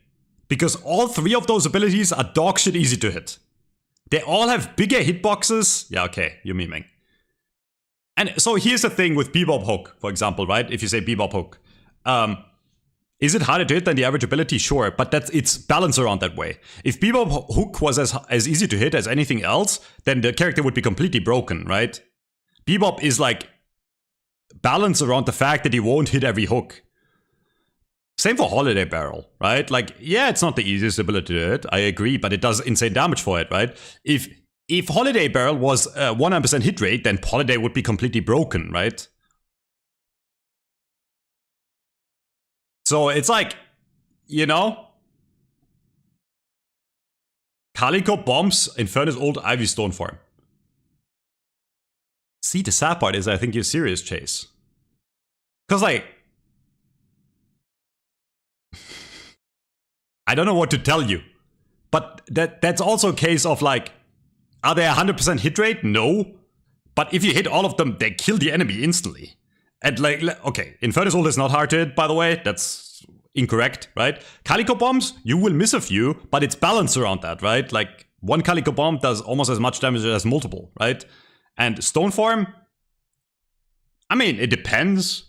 Because all 3 of those abilities are dogshit easy to hit. They all have bigger hitboxes. Yeah, okay, you're memeing. And so here's the thing with Bebop Hook, for example, right? If you say Bebop Hook. Is it harder to hit than the average ability? Sure, but it's balanced around that way. If Bebop Hook was as easy to hit as anything else, then the character would be completely broken, right? Bebop is like balanced around the fact that he won't hit every hook. Same for Holiday Barrel, right? Like, yeah, it's not the easiest ability to hit, I agree, but it does insane damage for it, right? If Holiday Barrel was 100% hit rate, then Holiday would be completely broken, right? So it's like, you know, Calico bombs Infernus old Ivy Stone form. See, the sad part is I think you're serious, Chase. Because like, I don't know what to tell you. But that's also a case of like, are they 100% hit rate? No. But if you hit all of them, they kill the enemy instantly. And like, okay, Infernus ult is not hard to hit, by the way. That's incorrect, right? Calico bombs, you will miss a few, but it's balanced around that, right? Like, one Calico bomb does almost as much damage as multiple, right? And Stone Form, I mean, it depends,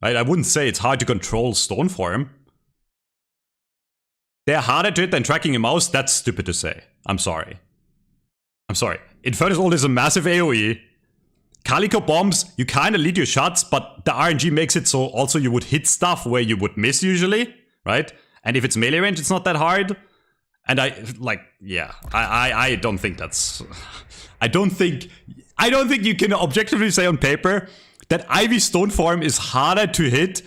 right? I wouldn't say it's hard to control Stone Form. They're harder to hit than tracking a mouse. That's stupid to say. I'm sorry. Infernus ult is a massive AoE. Calico bombs, you kind of lead your shots, but the RNG makes it so also you would hit stuff where you would miss usually, right? And if it's melee range, it's not that hard. And I don't think that's... I don't think you can objectively say on paper that Ivy Stone Form is harder to hit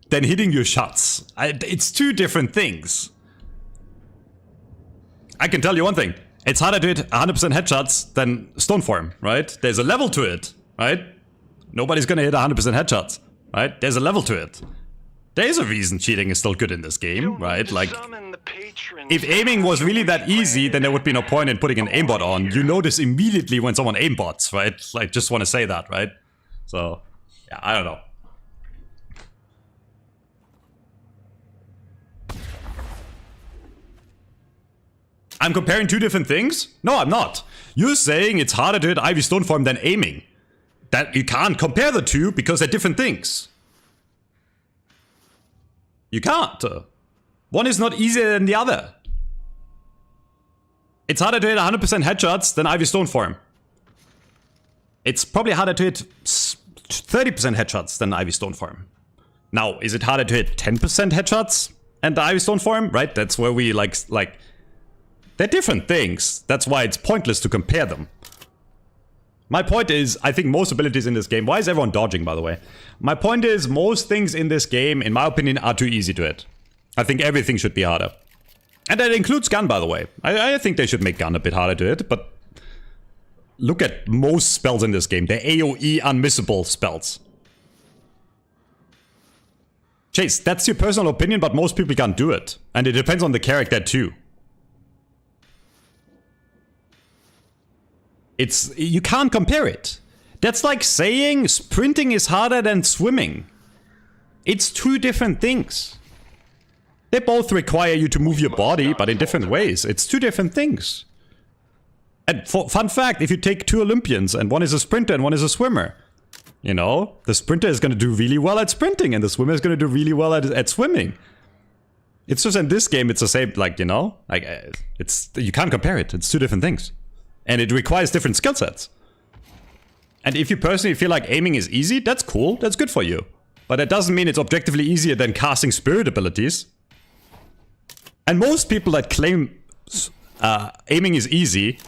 than hitting your shots. It's 2 different things. I can tell you one thing. It's harder to hit 100% headshots than Stone Form, right? There's a level to it, right? Nobody's gonna hit 100% headshots, right? There's a level to it. There's a reason cheating is still good in this game, right? Like, if aiming was really that easy, then there would be no point in putting an aimbot on. You notice immediately when someone aimbots, right? Like, just want to say that, right? So, yeah, I don't know. I'm comparing 2 different things? No, I'm not. You're saying it's harder to hit Ivy Stone Form than aiming. That you can't compare the 2 because they're different things. You can't. One is not easier than the other. It's harder to hit 100% headshots than Ivy Stone Form. It's probably harder to hit 30% headshots than Ivy Stone Form. Now, is it harder to hit 10% headshots and the Ivy Stone Form? Right, that's where we like... They're different things. That's why it's pointless to compare them. My point is, I think most abilities in this game... Why is everyone dodging, by the way? My point is, most things in this game, in my opinion, are too easy to hit. I think everything should be harder. And that includes gun, by the way. I think they should make gun a bit harder to hit, but... Look at most spells in this game. They're AoE unmissable spells. Chase, that's your personal opinion, but most people can't do it. And it depends on the character too. You can't compare it. That's like saying sprinting is harder than swimming. It's two different things. They both require you to move your body, but in different ways. It's two different things. And fun fact, if you take two Olympians, and one is a sprinter and one is a swimmer, you know, the sprinter is going to do really well at sprinting, and the swimmer is going to do really well at swimming. It's just in this game, it's the same, like, you know, like, you can't compare it. It's two different things. And it requires different skill sets. And if you personally feel like aiming is easy, that's cool, that's good for you. But that doesn't mean it's objectively easier than casting spirit abilities. And most people that claim aiming is easy...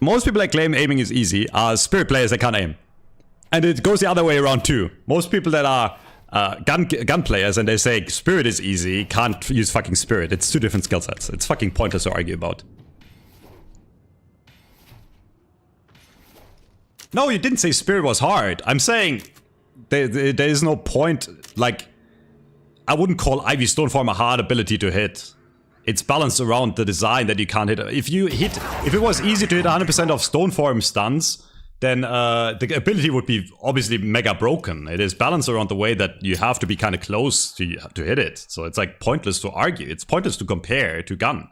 Most people that claim aiming is easy are spirit players that can't aim. And it goes the other way around too. Most people that are gun players and they say spirit is easy can't use fucking spirit. It's two different skill sets. It's fucking pointless to argue about. No, you didn't say spirit was hard. I'm saying there is no point, like... I wouldn't call Ivy Stoneform a hard ability to hit. It's balanced around the design that you can't hit. If it was easy to hit 100% of Stoneform stuns, then the ability would be obviously mega broken. It is balanced around the way that you have to be kind of close to hit it. So it's like pointless to argue. It's pointless to compare to gun.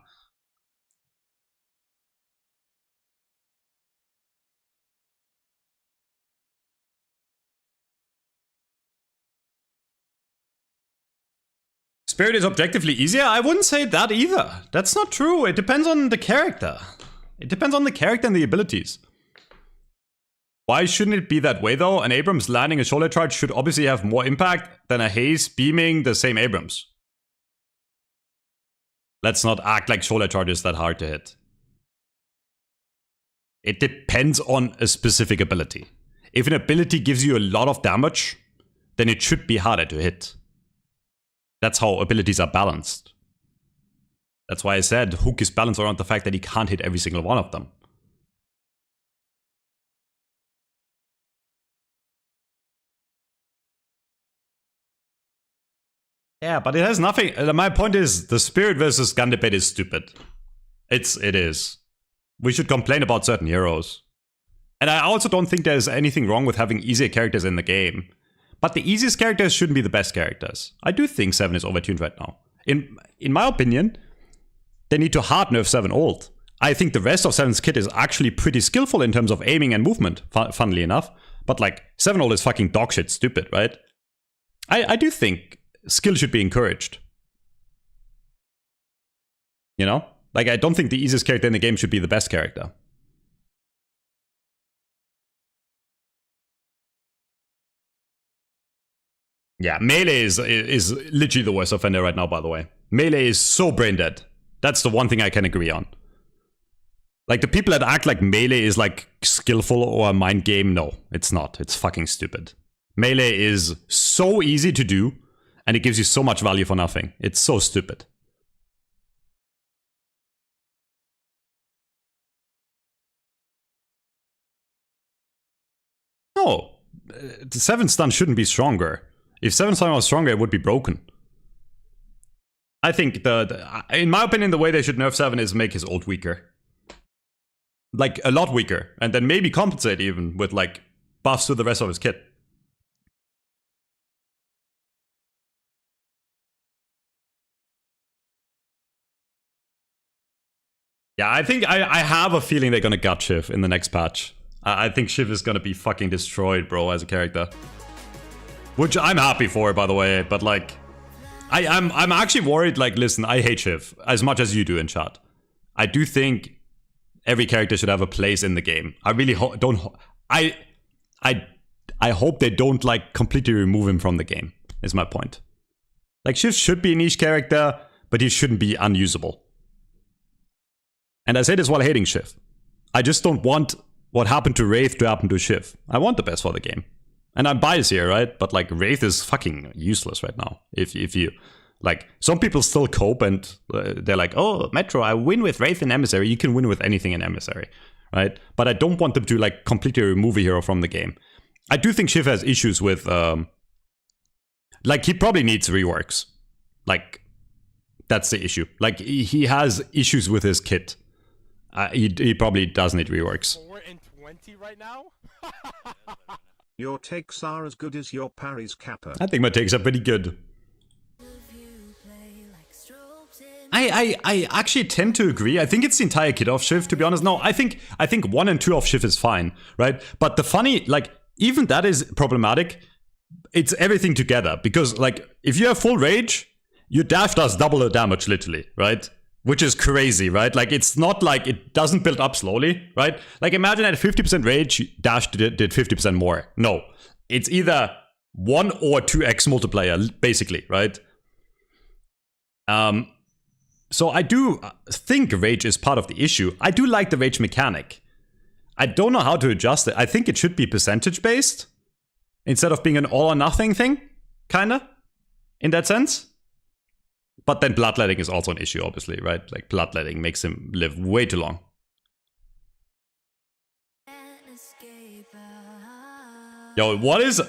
Spirit is objectively easier? I wouldn't say that either. That's not true. It depends on the character. It depends on the character and the abilities. Why shouldn't it be that way though? An Abrams landing a shoulder charge should obviously have more impact than a Haze beaming the same Abrams. Let's not act like shoulder charge is that hard to hit. It depends on a specific ability. If an ability gives you a lot of damage, then it should be harder to hit. That's how abilities are balanced. That's why I said Hook is balanced around the fact that he can't hit every single one of them. Yeah, but it has nothing... My point is, the Spirit versus gun debate is stupid. It is. We should complain about certain heroes. And I also don't think there's anything wrong with having easier characters in the game. But the easiest characters shouldn't be the best characters. I do think 7 is overtuned right now. In my opinion, they need to hard nerf 7 old. I think the rest of 7's kit is actually pretty skillful in terms of aiming and movement, funnily enough. But like, 7 old is fucking dogshit stupid, right? I do think skill should be encouraged. You know? Like, I don't think the easiest character in the game should be the best character. Yeah, melee is literally the worst offender right now, by the way. Melee is so brain dead. That's the one thing I can agree on. Like, the people that act like melee is like skillful or a mind game, no, it's not. It's fucking stupid. Melee is so easy to do, and it gives you so much value for nothing. It's so stupid. No, the 7 stun shouldn't be stronger. If 7 stun was stronger, it would be broken. I think in my opinion, the way they should nerf 7 is make his ult weaker. Like, a lot weaker. And then maybe compensate even with, like, buffs to the rest of his kit. Yeah, I think I have a feeling they're gonna gut Shiv in the next patch. I think Shiv is gonna be fucking destroyed, bro, as a character. Which I'm happy for, by the way, but like... I'm actually worried, like, listen, I hate Shiv as much as you do in chat. I do think every character should have a place in the game. I really I hope they don't, like, completely remove him from the game, is my point. Like, Shiv should be a niche character, but he shouldn't be unusable. And I say this while hating Shiv. I just don't want what happened to Wraith to happen to Shiv. I want the best for the game. And I'm biased here, right? But like Wraith is fucking useless right now. If you like, some people still cope and they're like, oh, Metro, I win with Wraith and Emissary. You can win with anything in Emissary, right? But I don't want them to like completely remove a hero from the game. I do think Shiv has issues with, like he probably needs reworks. Like that's the issue. Like he has issues with his kit. He probably does need reworks. 4-20 right now. Your takes are as good as your parries, Kappa. I think my takes are pretty good. I actually tend to agree. I think it's the entire kit of Shiv, to be honest. No, I think 1 and 2 of Shiv is fine, right? But the funny, like, even that is problematic. It's everything together. Because, like, if you have full rage, your dash does double the damage, literally, right? Which is crazy, right? Like, it's not like it doesn't build up slowly, right? Like, imagine at 50% rage, dash did 50% more. No. It's either 1 or 2x multiplier, basically, right? So I do think rage is part of the issue. I do like the rage mechanic. I don't know how to adjust it. I think it should be percentage based instead of being an all or nothing thing, kinda, in that sense. But then bloodletting is also an issue, obviously, right? Like bloodletting makes him live way too long. Yo, what is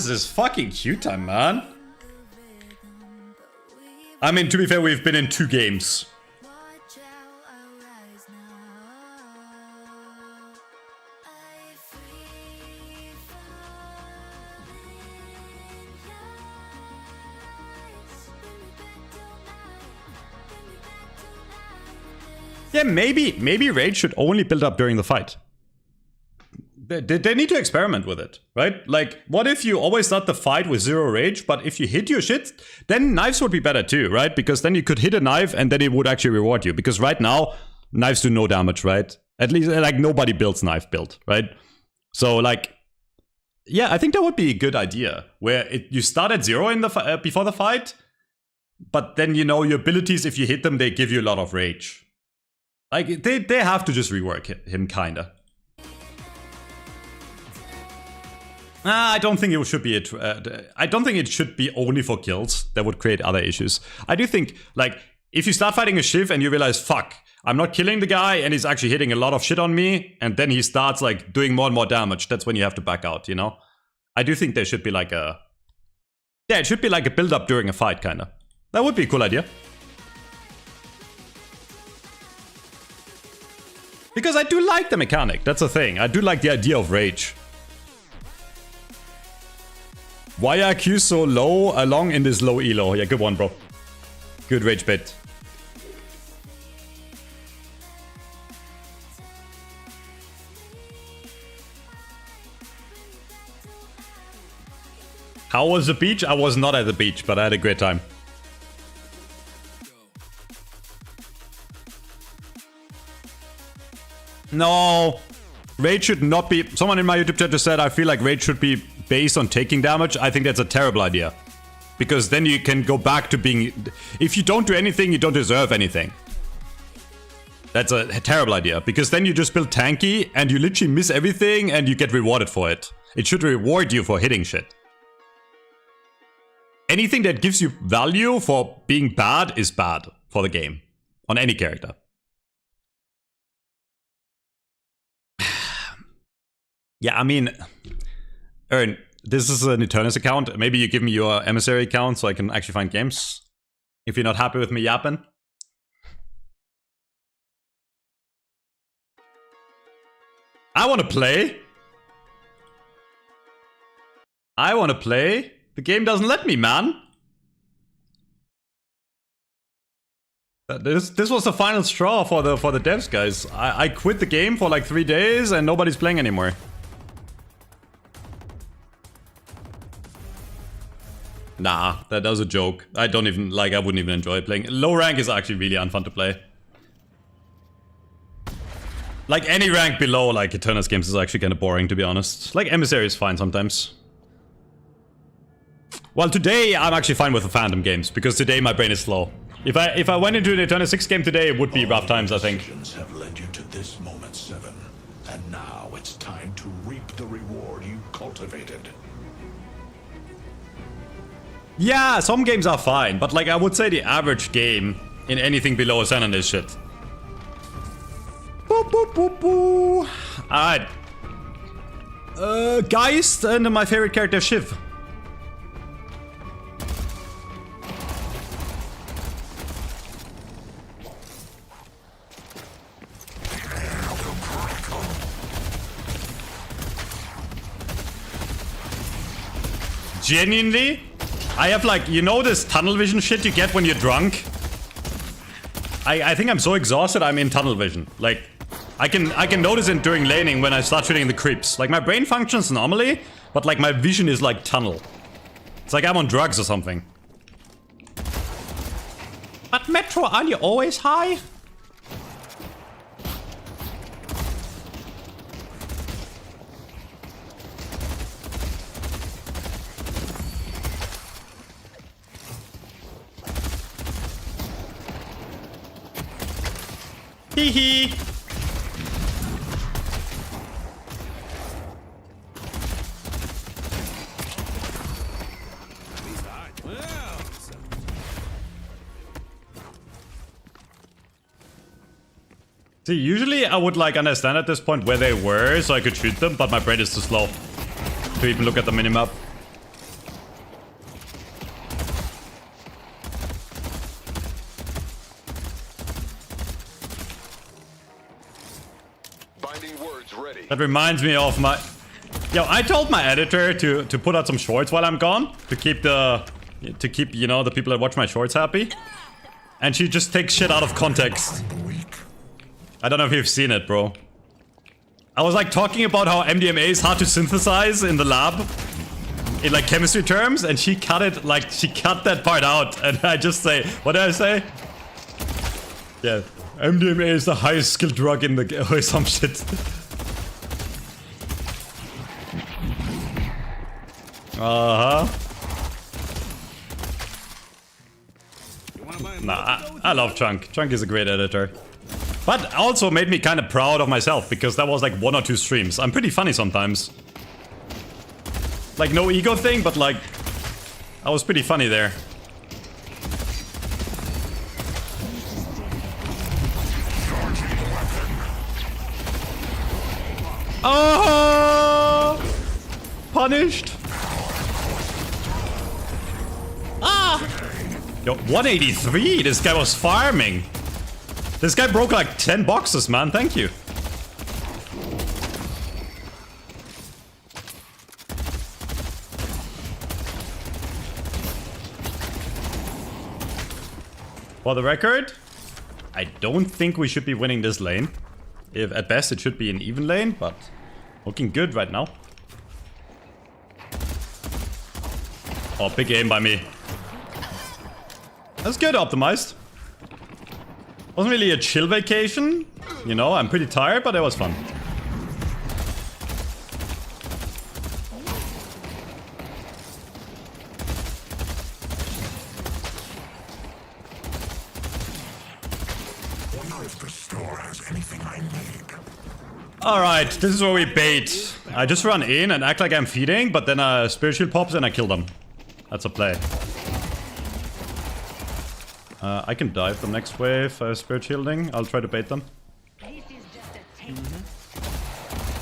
this fucking queue time, man? I mean, to be fair, we've been in 2 games. Yeah, maybe rage should only build up during the fight. They need to experiment with it, right? Like, what if you always start the fight with 0 rage, but if you hit your shit, then knives would be better too, right? Because then you could hit a knife and then it would actually reward you. Because right now, knives do no damage, right? At least, like, nobody builds knife build, right? So, like, yeah, I think that would be a good idea. Where you start at 0 in the before the fight, but then, you know, your abilities, if you hit them, they give you a lot of rage. Like, they have to just rework him, kinda. I don't think it should be I don't think it should be only for kills. That would create other issues. I do think, like, if you start fighting a Shiv and you realize, fuck, I'm not killing the guy and he's actually hitting a lot of shit on me, and then he starts, like, doing more and more damage, that's when you have to back out, you know? I do think there should be, like, a... Yeah, it should be like a build-up during a fight, kinda. That would be a cool idea. Because I do like the mechanic, that's the thing. I do like the idea of rage. Why are Qs so low along in this low elo? Yeah, good one, bro. Good rage bait. How was the beach? I was not at the beach, but I had a great time. No. Rage should not be... Someone in my YouTube chat just said, I feel like rage should be based on taking damage. I think that's a terrible idea. Because then you can go back to being... If you don't do anything, you don't deserve anything. That's a terrible idea. Because then you just build tanky and you literally miss everything and you get rewarded for it. It should reward you for hitting shit. Anything that gives you value for being bad is bad for the game. On any character. Yeah, I mean, Ern, this is an Infernus account. Maybe you give me your emissary account so I can actually find games. If you're not happy with me yapping. I want to play. I want to play. The game doesn't let me, man. This was the final straw for the devs, guys. I quit the game for like 3 days and nobody's playing anymore. Nah, that was a joke. I don't even, like, I wouldn't even enjoy playing. Low rank is actually really unfun to play. Like, any rank below, like, Infernus games is actually kind of boring, to be honest. Like, Emissary is fine sometimes. Well, today, I'm actually fine with the Phantom games, because today my brain is slow. If I went into an Infernus 6 game today, it would be rough times, I think. Have led you to this moment, 7. And now it's time to reap the reward you cultivated. Yeah, some games are fine, but like I would say the average game in anything below a Xenon is shit. Boop, boop, boop, boop. Alright. Geist and my favorite character, Shiv. Genuinely, I have like, you know this tunnel vision shit you get when you're drunk? I think I'm so exhausted I'm in tunnel vision. Like, I can notice it during laning when I start shooting the creeps. Like my brain functions normally, but like my vision is like tunnel. It's like I'm on drugs or something. But Metro, aren't you always high? Hee hee. See, usually I would like understand at this point where they were so I could shoot them, but my brain is too slow to even look at the minimap. That reminds me of my... Yo, I told my editor to put out some shorts while I'm gone. To keep, you know, the people that watch my shorts happy. And she just takes shit out of context. I don't know if you've seen it, bro. I was like talking about how MDMA is hard to synthesize in the lab. In like chemistry terms. And she cut it, like, she cut that part out. And I just say, what did I say? Yeah. MDMA is the highest skill drug in the... or some shit. Uh-huh. Nah, I love Chunk. Chunk is a great editor. But also made me kind of proud of myself, because that was like 1 or 2 streams. I'm pretty funny sometimes. Like, no ego thing, but like... I was pretty funny there. Oh! Punished. Ah! Yo, 183? This guy was farming. This guy broke like 10 boxes, man. Thank you. For the record, I don't think we should be winning this lane. If at best it should be an even lane, but looking good right now. Oh, big aim by me. That's good, optimized. Wasn't really a chill vacation. You know, I'm pretty tired, but it was fun. Alright, this is where we bait. I just run in and act like I'm feeding, but then a spirit shield pops and I kill them. That's a play. I can dive the next wave, spirit shielding. I'll try to bait them.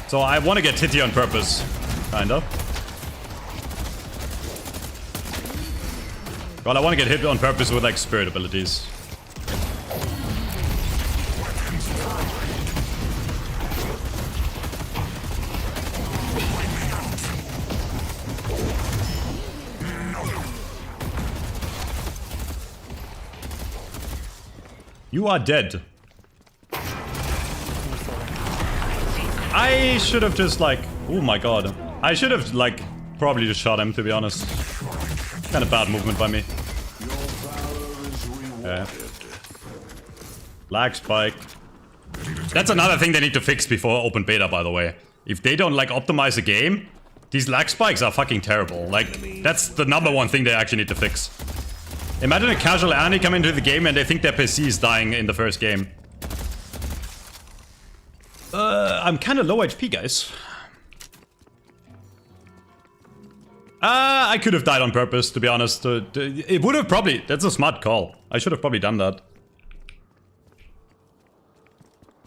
So I want to get Titty on purpose. Kind of. Well, I want to get hit on purpose with like spirit abilities. You are dead. I should have just like... Oh my god. I should have like probably just shot him, to be honest. Kind of bad movement by me. Yeah. Lag spike. That's another thing they need to fix before open beta, by the way. If they don't like optimize the game, these lag spikes are fucking terrible. Like, that's the #1 thing they actually need to fix. Imagine a casual Annie come into the game and they think their PC is dying in the first game. I'm kind of low HP, guys. I could have died on purpose, to be honest. It would have probably... That's a smart call. I should have probably done that.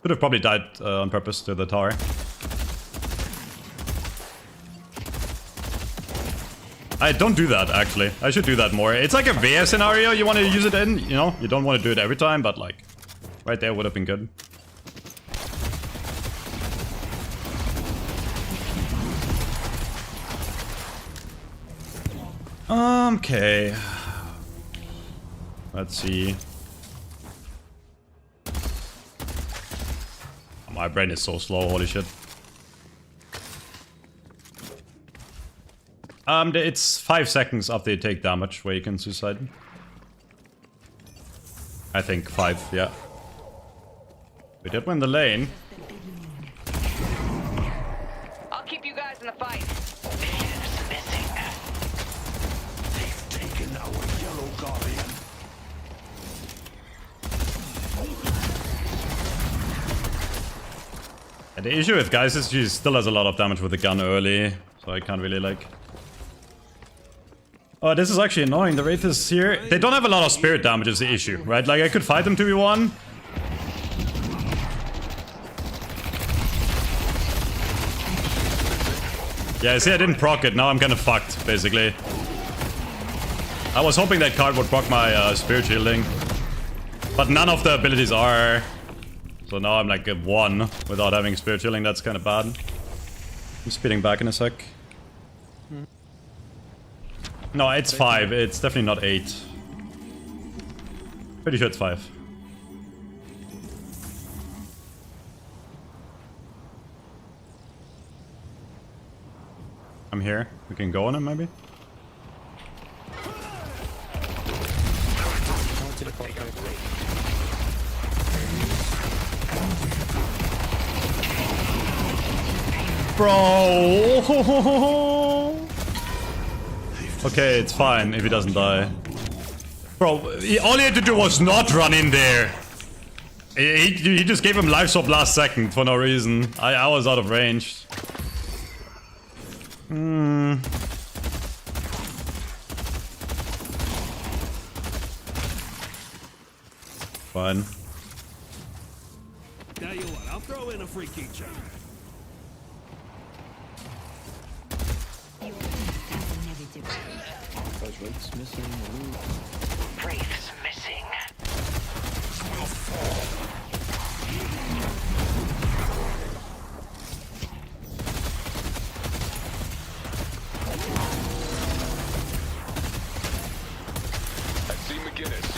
Could have probably died on purpose to the tower. I don't do that, actually. I should do that more. It's like a VS scenario you want to use it in, you know? You don't want to do it every time, but like... Right there would have been good. Okay. Let's see. My brain is so slow, holy shit. It's 5 seconds after you take damage where you can suicide. I think 5, yeah. We did win the lane. I'll keep you guys in the fight. Vision's missing. They've taken our yellow guardian. And the issue with guys is she still has a lot of damage with the gun early, so I can't really like... Oh, this is actually annoying. The Wraith is here. They don't have a lot of spirit damage is the issue, right? Like, I could fight them 2v1. Yeah, see, I didn't proc it. Now I'm kind of fucked, basically. I was hoping that card would proc my spirit shielding. But none of the abilities are. So now I'm like a 1 without having spirit shielding. That's kind of bad. I'm speeding back in a sec. No, it's 5. It's definitely not 8. Pretty sure it's 5. I'm here. We can go on him, maybe? Bro! Okay, it's fine if he doesn't die. Bro, all he had to do was not run in there. He just gave him life swap last second for no reason. I was out of range. Fine. Tell you what, I'll throw in a free keychain. Wraith's missing. Wraith's missing. Will fall. I see McGinnis.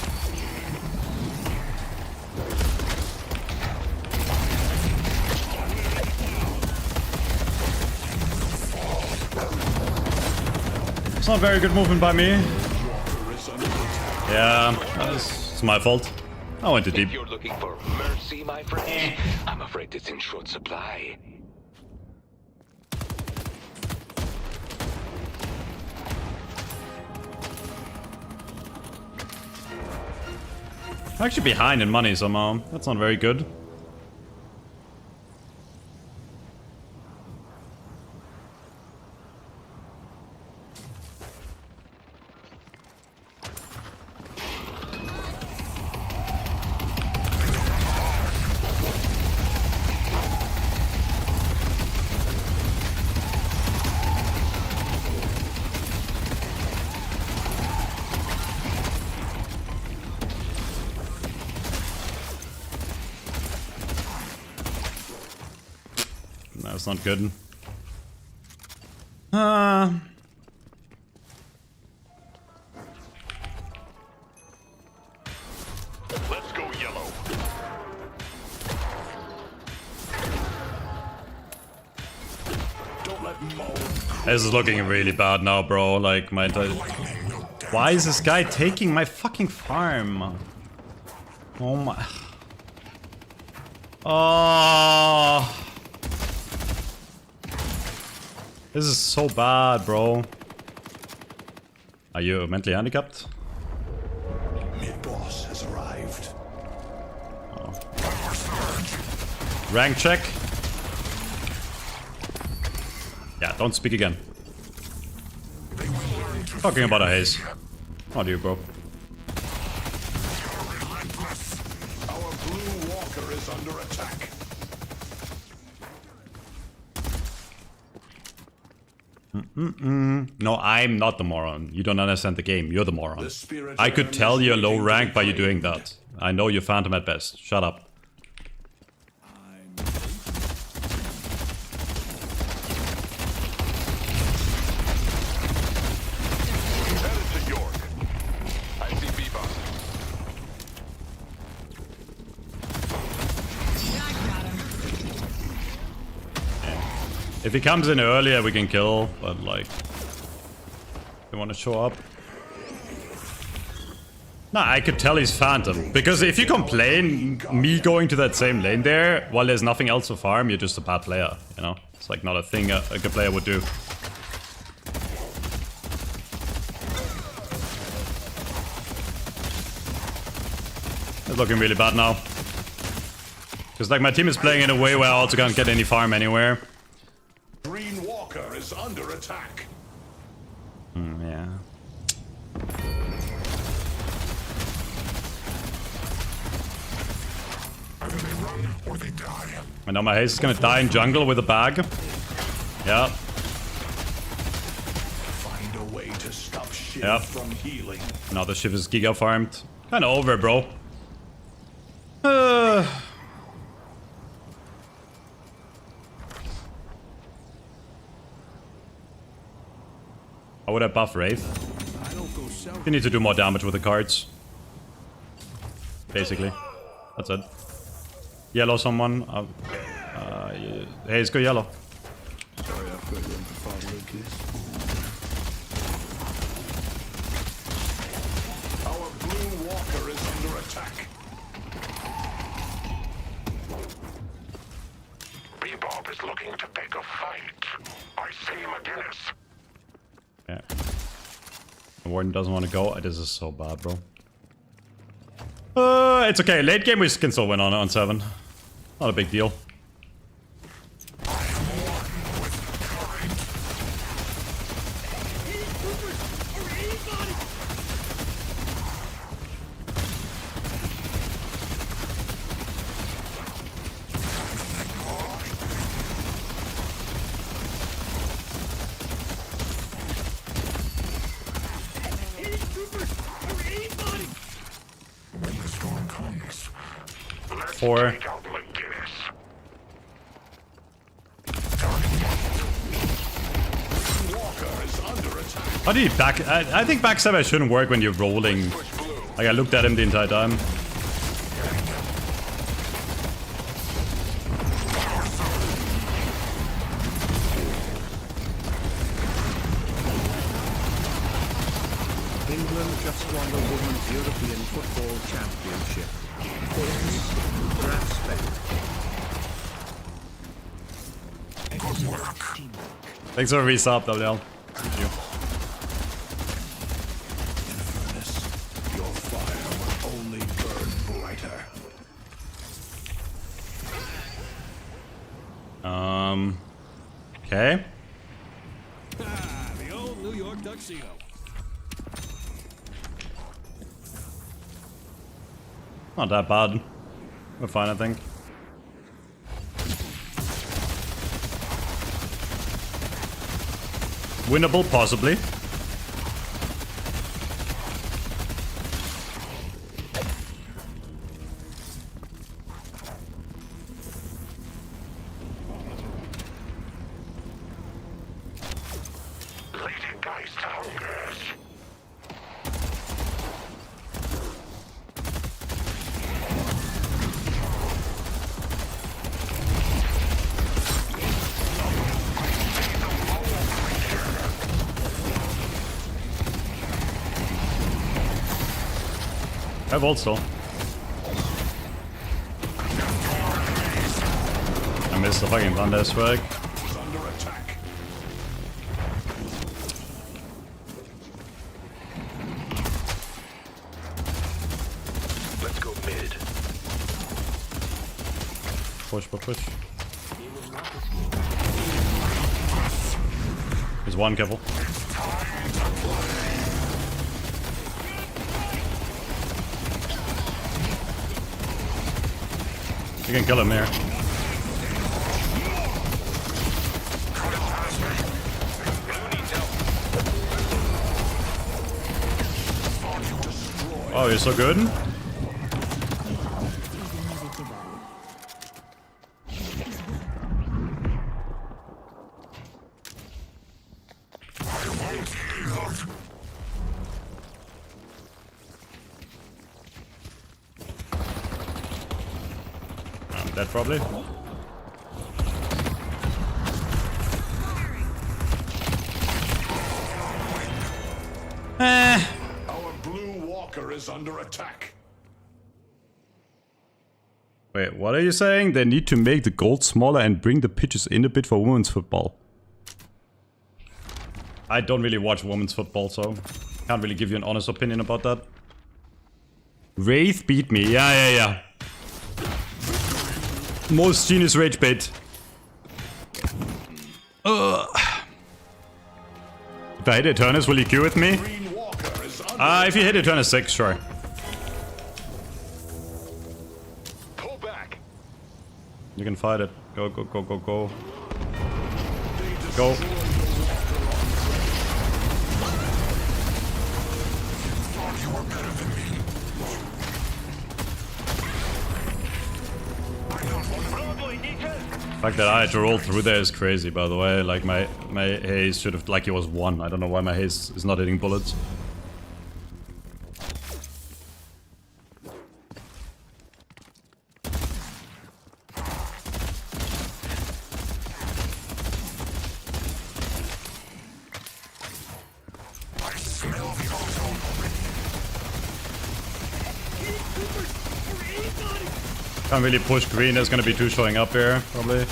It's not very good movement by me. Yeah, it's my fault. I went too deep. If you're looking for mercy, my friend, I'm afraid it's in short supply. I'm actually behind in money somehow. That's not very good. That's not good. Let's go yellow. Don't let Mo. This is looking really bad now, bro. Like, my entire... Why is this guy taking my fucking farm? Oh my... Oh... This is so bad, bro. Are you mentally handicapped? Mid-boss has arrived. Oh. Rank check. Yeah, don't speak again. Talking about a haze. How do you, bro? Our blue walker is under attack. No, I'm not the moron. You don't understand the game. You're the moron. The spirit I could realm tell is you're low waiting to rank be by you doing claimed. that. I know you're Phantom at best. Shut up. Headed to York. I see Bebop. I got him. If he comes in earlier, we can kill. But like, you want to show up? Nah, I could tell he's Phantom. Because if you complain me going to that same lane there, while there's nothing else to farm, you're just a bad player, you know? It's like not a thing a good player would do. It's looking really bad now. Because like my team is playing in a way where I also can't get any farm anywhere. Green walker is under attack. Yeah. Either they run or they die. And now my haze is gonna die in jungle with a bag. Yeah. Find a way to stop Shiv Yep. from healing. Now the Shiv is giga farmed. Kinda over, bro. How would I buff Wraith? You need to do more damage with the cards. Basically. That's it. Yellow someone. Hey, let's go yellow. Sorry, I've got you before Lucas. Our blue walker is under attack. Bebop is looking to pick a fight. I see McGinnis. Yeah. The Warden doesn't want to go. This is so bad, bro. It's okay. Late game we can still win on 7. Not a big deal. When the storm comes, 4. take out McGinnis. Walker is under attack. How do you back? I think backstab shouldn't work when you're rolling. Like I looked at him the entire time. England just won the Women's European Football Championship. Respect. Thanks for a resub, WL. Thank you. Infernus, your fire will only burn brighter. Okay. The old New York tuxedo. Not that bad. We're fine, I think. Winnable, possibly. Lady Geist hungers. I have ult still. I missed the fucking thunder swag. Is under attack. Let's go mid. Push, push, push. There's one, careful. You can kill him here. Oh, you're so good. I'm dead probably. Our blue walker is under attack. Wait, what are you saying? They need to make the gold smaller and bring the pitches in a bit for women's football. I don't really watch women's football, so can't really give you an honest opinion about that. Wraith beat me. Yeah. Most genius rage bait. If I hit Infernus, will you queue with me? If you hit Infernus 6, sure. Pull back. You can fight it. Go. Go. The fact that I had to roll through there is crazy, by the way. Like, my haze should have... Like, it was 1. I don't know why my haze is not hitting bullets. Can't really push green, there's gonna be 2 showing up here, probably.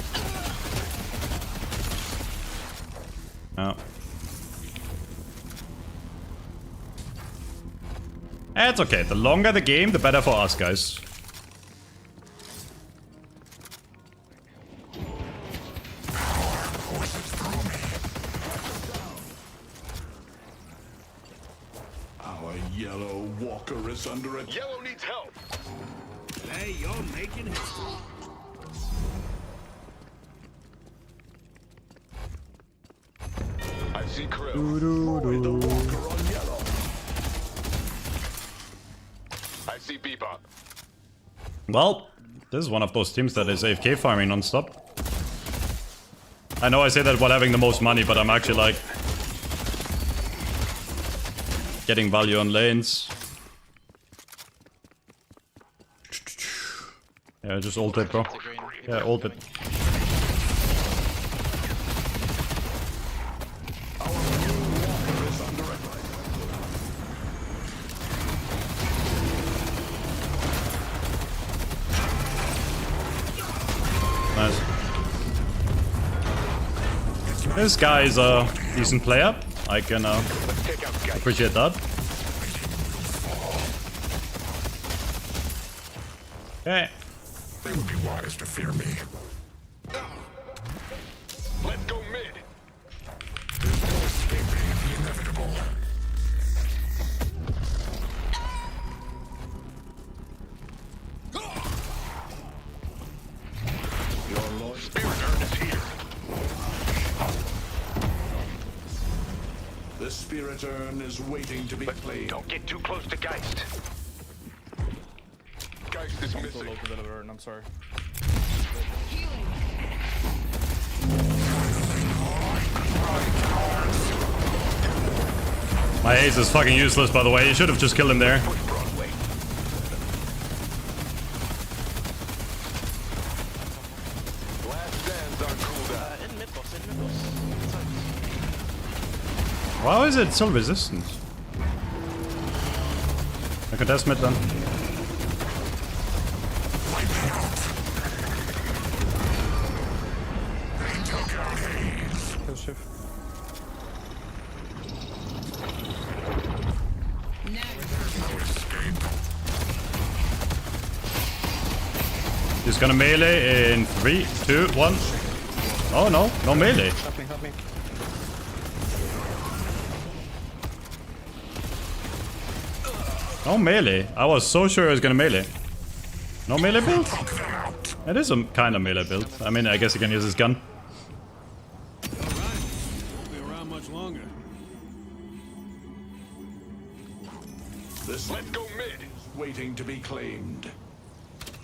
No. It's okay, the longer the game, the better for us, guys. Our yellow walker is under attack. Yellow needs help. Hey, you're making history. I see Krill. Destroy the walker on yellow. I see Bebop. Well, this is one of those teams that is AFK farming non-stop. I know I say that while having the most money, but I'm actually like... getting value on lanes. Yeah, just ult it, bro. Yeah, ult it. Nice. This guy is a decent player. I can appreciate that. Okay. They would be wise to fear me. Let's go mid. There's no escaping the inevitable. Your Lord Spirit Urn is here. The spirit urn is waiting to be played. Don't get too close to Geist. Geist is missing. I'm sorry. My ace is fucking useless, by the way. You should have just killed him there. Last stands on cooldown. Why is it still resistant? I contest mid then. Kill shift. He's gonna melee in 3, 2, 1. Oh no, no melee. Help me. Oh, melee. I was so sure it was gonna melee. No melee build? It is a kind of melee build. I mean, I guess you can use his gun. Won't be around much longer. This let's go mid. Waiting to be claimed.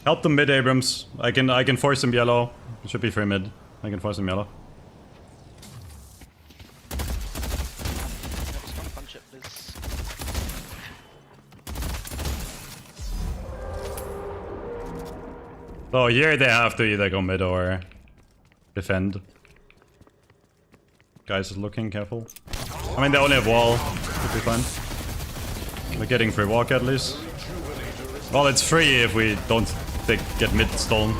Help them mid, Abrams. I can force him yellow. It should be free mid. I can force him yellow. So here they have to either go mid or defend. Guys is looking careful. I mean, they only have wall. Should be fine. We're getting free walk at least. Well, it's free if we don't get mid stolen.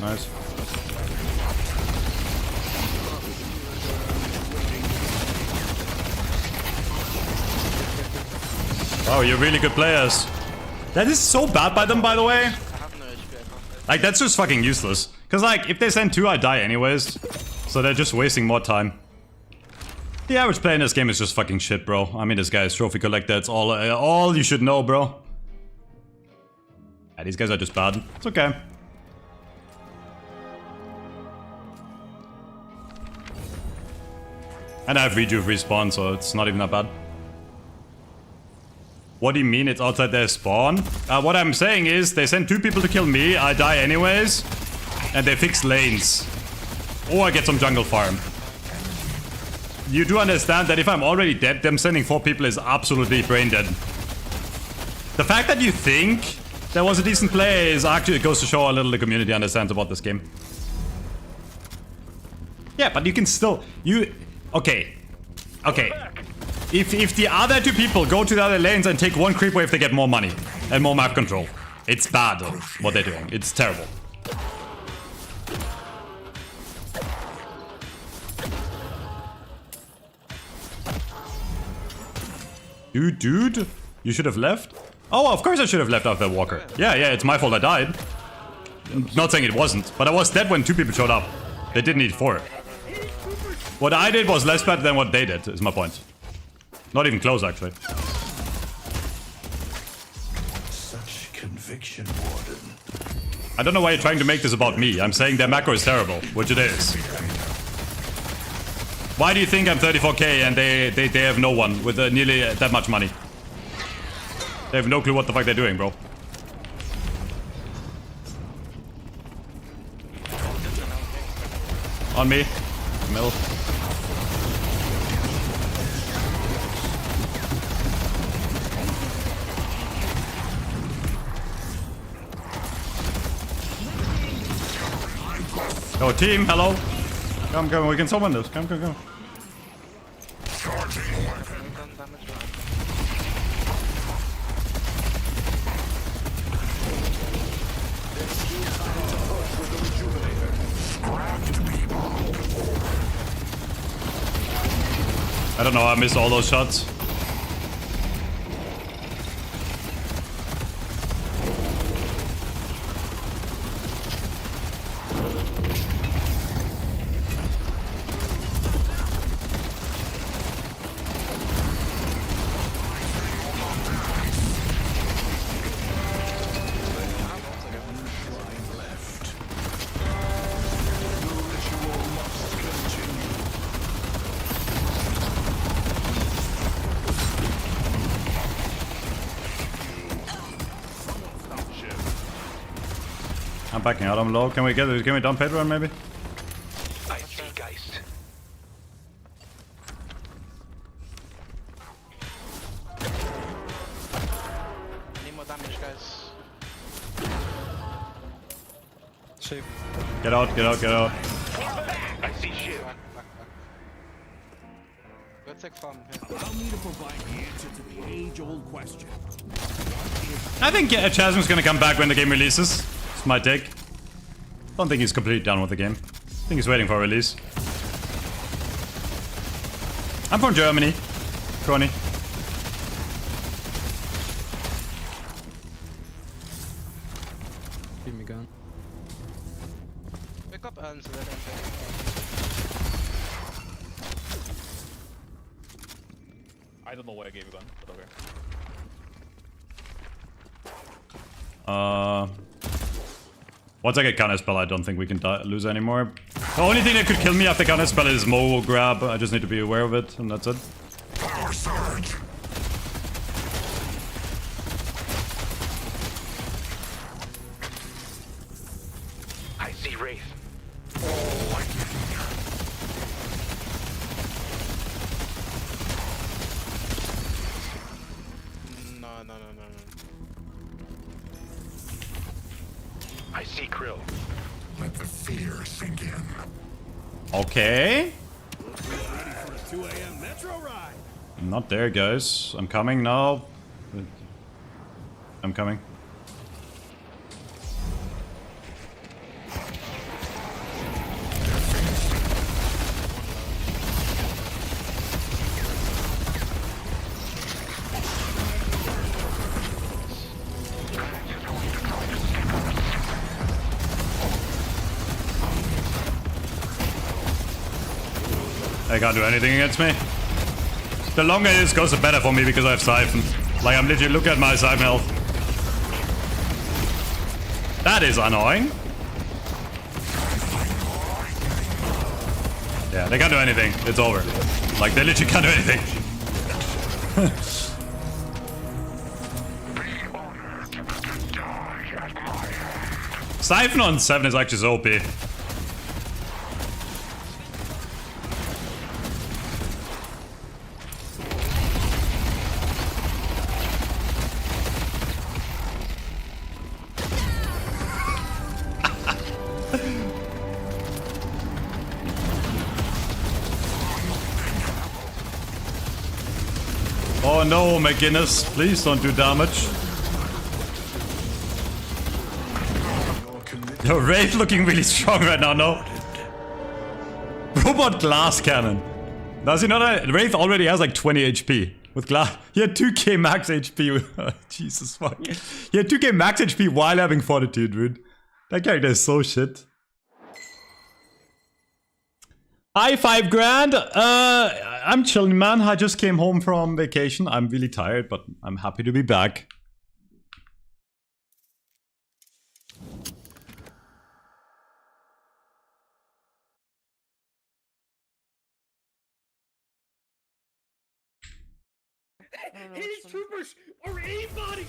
Nice. Wow, you're really good players. That is so bad by them, by the way. Like, that's just fucking useless. Cause like, if they send 2, I die anyways. So they're just wasting more time. The average player in this game is just fucking shit, bro. I mean, this guy is trophy collector. It's all you should know, bro. Yeah, these guys are just bad. It's okay. And I have rejuve respawn, so it's not even that bad. What do you mean it's outside their spawn? What I'm saying is, they send 2 people to kill me, I die anyways, and they fix lanes. Or I get some jungle farm. You do understand that if I'm already dead, them sending 4 people is absolutely brain dead. The fact that you think there was a decent play is actually, it goes to show how little the community understands about this game. Yeah, but you can still, okay. If the other 2 people go to the other lanes and take 1 creep wave, they get more money and more map control. It's bad what they're doing. It's terrible. Dude, you should have left? Oh, of course I should have left after Walker. Yeah, it's my fault I died. Not saying it wasn't, but I was dead when 2 people showed up. They didn't need 4. What I did was less bad than what they did, is my point. Not even close, actually. Such conviction, Warden. I don't know why you're trying to make this about me. I'm saying their macro is terrible, which it is. Why do you think I'm 34k and they have no one with nearly that much money? They have no clue what the fuck they're doing, bro. On me. Middle. Oh, team, hello. Come, we can summon this. Come. I don't know, I missed all those shots. I'm backing out, I'm low. Can we down Pedro maybe? I see, Geist. Need more damage, guys. Safe. Get out. I see shit. Go take farm here. Allow me to provide the answer to the age-old question. I think Chasm's gonna come back when the game releases. It's my take. Don't think he's completely done with the game. I think he's waiting for a release. I'm from Germany. Crony. Give me gun. Pick up and so that I don't know why I gave you gun, but okay. Once I get counter spell, I don't think we can lose anymore. The only thing that could kill me after counter spell is Mo grab. I just need to be aware of it, and that's it. Power surge. I see Wraith. No. I see Krill. Let the fear sink in. Okay. 2 a.m. Metro ride. I'm not there, guys. I'm coming now. I'm coming. They can't do anything against me. The longer this goes, the better for me because I have Siphon. Like, I'm literally looking at my Siphon health. That is annoying. Yeah, they can't do anything. It's over. Like, they literally can't do anything. Siphon on 7 is actually so OP. Oh no, McGinnis, please don't do damage. Yo, Wraith looking really strong right now, no? Robot glass cannon. Does he not? Wraith already has like 20 HP. With glass. He had 2k max HP. Jesus fuck. He had 2k max HP while having fortitude, dude. That character is so shit. Hi, 5 grand. I'm chilling, man. I just came home from vacation. I'm really tired, but I'm happy to be back. Hades troopers or anybody.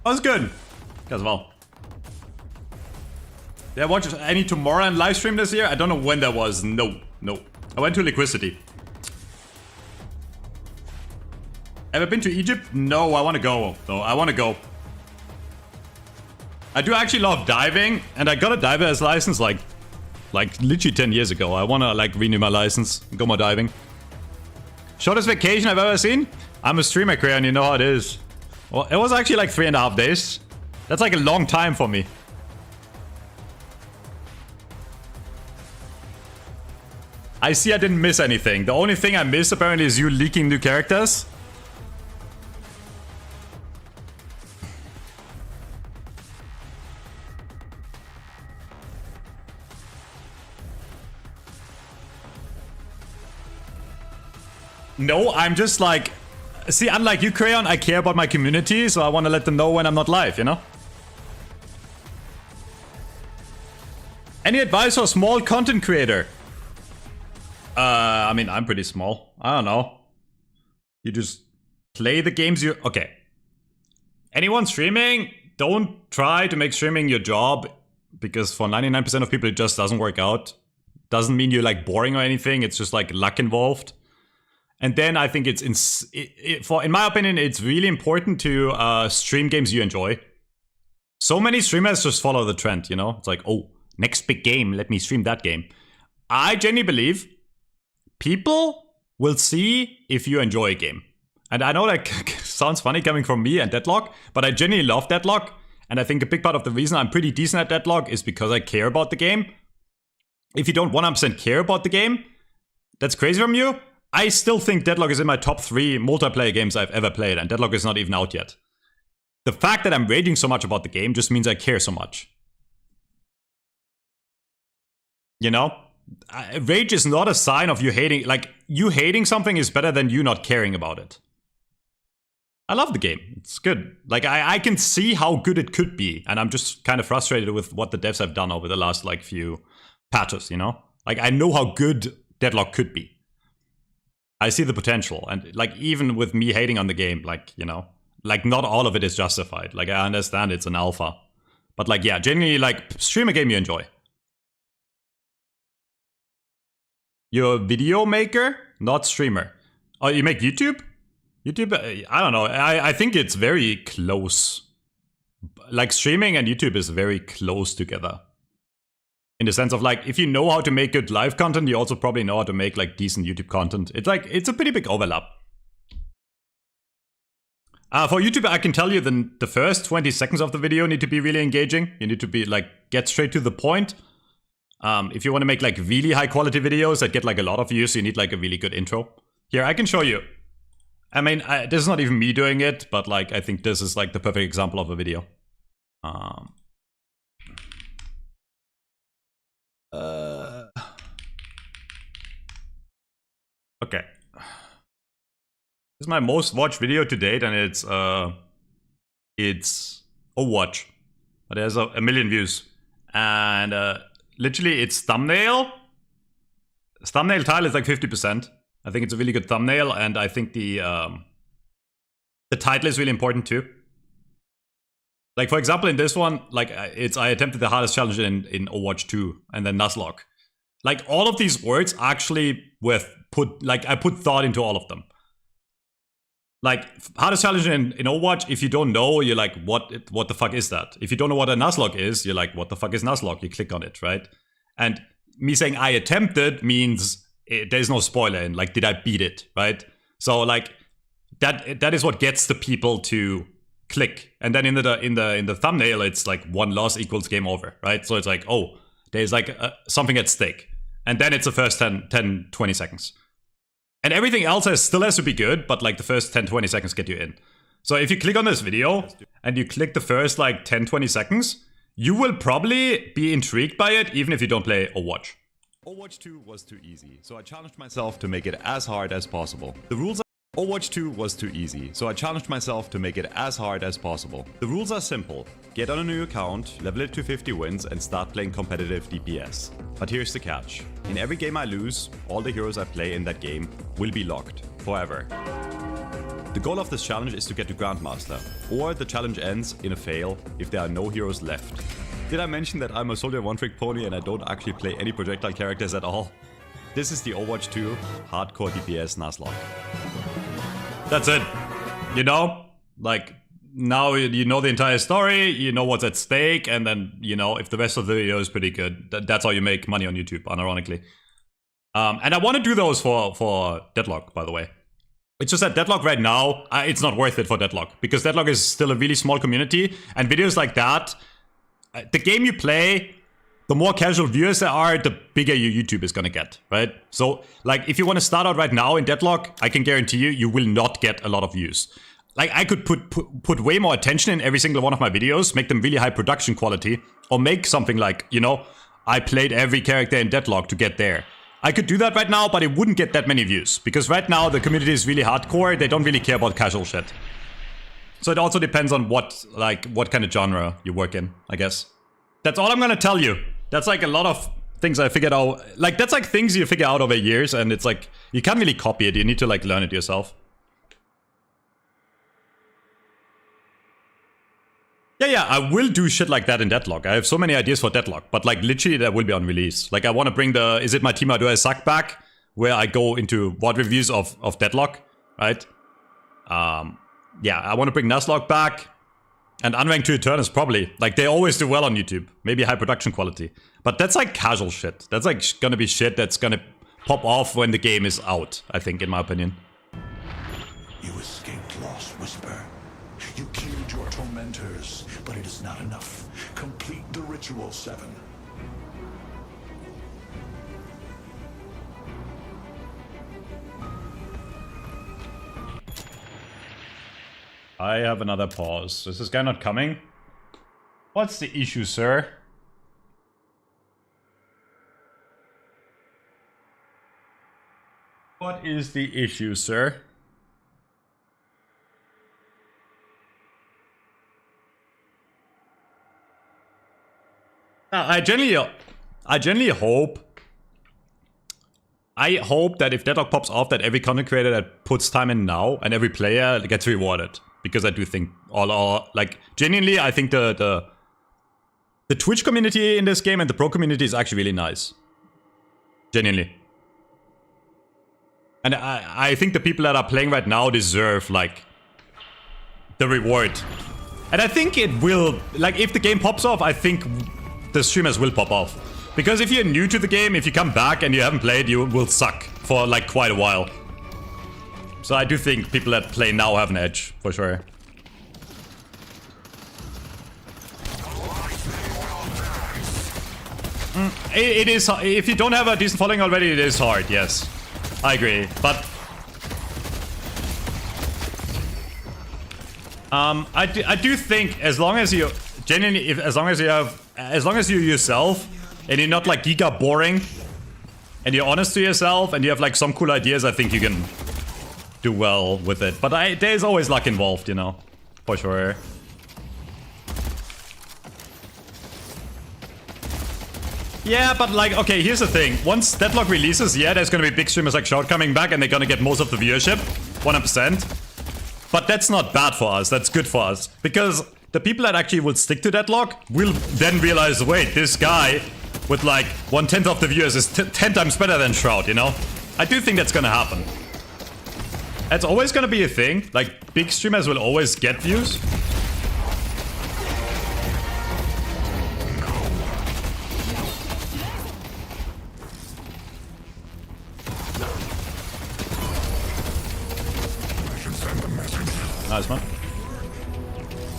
That was good. As well. Did I watch any Tomorrowland live stream this year? I don't know when that was. No. I went to Liquidity. Ever been to Egypt? No, I want to go. Though I want to go. I do actually love diving, and I got a diver's license like literally 10 years ago. I want to like renew my license and go more diving. Shortest vacation I've ever seen? I'm a streamer, Crayon, you know how it is. Well, it was actually like 3.5 days. That's like a long time for me. I see I didn't miss anything. The only thing I missed apparently is you leaking new characters. No, I'm just like... See, unlike you, Crayon, I care about my community, so I want to let them know when I'm not live, you know? Any advice for a small content creator? I mean, I'm pretty small. I don't know. You just play the games you... Okay. Anyone streaming, don't try to make streaming your job, because for 99% of people it just doesn't work out. Doesn't mean you're like boring or anything, it's just like luck involved. And then I think it's, in my opinion, it's really important to stream games you enjoy. So many streamers just follow the trend, you know? It's like, oh, next big game, let me stream that game. I genuinely believe people will see if you enjoy a game. And I know that sounds funny coming from me and Deadlock, but I genuinely love Deadlock. And I think a big part of the reason I'm pretty decent at Deadlock is because I care about the game. If you don't 100% care about the game, that's crazy from you. I still think Deadlock is in my top 3 multiplayer games I've ever played, and Deadlock is not even out yet. The fact that I'm raging so much about the game just means I care so much. You know? Rage is not a sign of you hating, like, you hating something is better than you not caring about it. I love the game. It's good. Like, I can see how good it could be, and I'm just kind of frustrated with what the devs have done over the last, like, few patches, you know? Like, I know how good Deadlock could be. I see the potential, and, like, even with me hating on the game, like, you know, like, not all of it is justified. Like, I understand it's an alpha. But, like, yeah, genuinely, like, stream a game you enjoy. You're a video maker, not streamer. Oh, you make YouTube? YouTube, I don't know. I think it's very close. Like, streaming and YouTube is very close together. In the sense of, like, if you know how to make good live content, you also probably know how to make, like, decent YouTube content. It's like, it's a pretty big overlap. For YouTube, I can tell you the first 20 seconds of the video need to be really engaging. You need to be, like, get straight to the point. If you want to make, like, really high quality videos that get, like, a lot of views, you need, like, a really good intro. Here, I can show you. I mean, this is not even me doing it, but, like, I think this is, like, the perfect example of a video. Okay. This is my most watched video to date, and it's Overwatch. But it has a million views. And literally, its thumbnail title is like 50%. I think it's a really good thumbnail, and I think the title is really important too. Like, for example, in this one, like, I attempted the hardest challenge in Overwatch 2, and then Nuzlocke. Like, all of these words actually I put thought into all of them. Like, hardest challenge in Overwatch, if you don't know, you're like, what the fuck is that? If you don't know what a Nuzlocke is, you're like, what the fuck is Nuzlocke? You click on it, right? And me saying I attempted means there's no spoiler in, like, did I beat it, right? So, like, that is what gets the people to click. And then in the thumbnail, it's like 1 loss equals game over, right? So it's like, oh, there's like something at stake. And then it's the first 10, 20 seconds. And everything else still has to be good, but like the first 10, 20 seconds get you in. So if you click on this video and you click the first like 10, 20 seconds, you will probably be intrigued by it, even if you don't play Overwatch. Overwatch 2 was too easy, so I challenged myself to make it as hard as possible. The rules are Overwatch 2 was too easy, so I challenged myself to make it as hard as possible. The rules are simple. Get on a new account, level it to 50 wins, and start playing competitive DPS. But here's the catch. In every game I lose, all the heroes I play in that game will be locked, forever. The goal of this challenge is to get to Grandmaster, or the challenge ends in a fail if there are no heroes left. Did I mention that I'm a soldier one-trick pony and I don't actually play any projectile characters at all? This is the Overwatch 2 Hardcore DPS Nuzlocke. That's it. You know? Like, now you know the entire story, you know what's at stake, and then, you know, if the rest of the video is pretty good, that's how you make money on YouTube, unironically. And I want to do those for Deadlock, by the way. It's just that Deadlock right now, it's not worth it for Deadlock, because Deadlock is still a really small community, and videos like that, the game you play, the more casual viewers there are, the bigger your YouTube is gonna get, right? So, like, if you want to start out right now in Deadlock, I can guarantee you, you will not get a lot of views. Like, I could put way more attention in every single one of my videos, make them really high production quality, or make something like, you know, I played every character in Deadlock to get there. I could do that right now, but it wouldn't get that many views, because right now the community is really hardcore, they don't really care about casual shit. So it also depends on what kind of genre you work in, I guess. That's all I'm gonna tell you. That's like a lot of things I figured out. Like, that's like things you figure out over years, and it's like, you can't really copy it, you need to like learn it yourself. Yeah, I will do shit like that in Deadlock. I have so many ideas for Deadlock, but like literally that will be on release. Like, I want to bring the Is It My Team or Do I Suck back, where I go into VOD reviews of Deadlock, right? Yeah, I want to bring Nuzlocke back. And Unranked to Infernus probably. Like, they always do well on YouTube. Maybe high production quality. But that's like casual shit. That's like gonna be shit that's gonna pop off when the game is out, I think, in my opinion. You escaped Lost Whisper. You killed your tormentors, but it is not enough. Complete the Ritual 7. I have another pause. Is this guy not coming? What's the issue, sir? What is the issue, sir? I genuinely hope that if Deadlock pops off, that every content creator that puts time in now and every player gets rewarded. Because I do think like genuinely, I think the Twitch community in this game and the pro community is actually really nice. Genuinely. And I think the people that are playing right now deserve like the reward. And I think it will, like if the game pops off, I think the streamers will pop off. Because if you're new to the game, if you come back and you haven't played, you will suck for like quite a while. So I do think people that play now have an edge, for sure. It is, if you don't have a decent following already, it is hard, yes. I agree, but... I do think as long as you, genuinely, as long as you're yourself, and you're not like giga boring, and you're honest to yourself, and you have like some cool ideas, I think you can do well with it. But there's always luck involved, you know, for sure. Yeah, but like, okay, here's the thing. Once Deadlock releases, yeah, there's gonna be big streamers like Short coming back, and they're gonna get most of the viewership, 100%. But that's not bad for us, that's good for us. Because the people that actually will stick to Deadlock will then realize, wait, this guy with like 1/10 of the viewers is 10 times better than Shroud, you know? I do think that's gonna happen. That's always gonna be a thing. Like, big streamers will always get views. Nice one.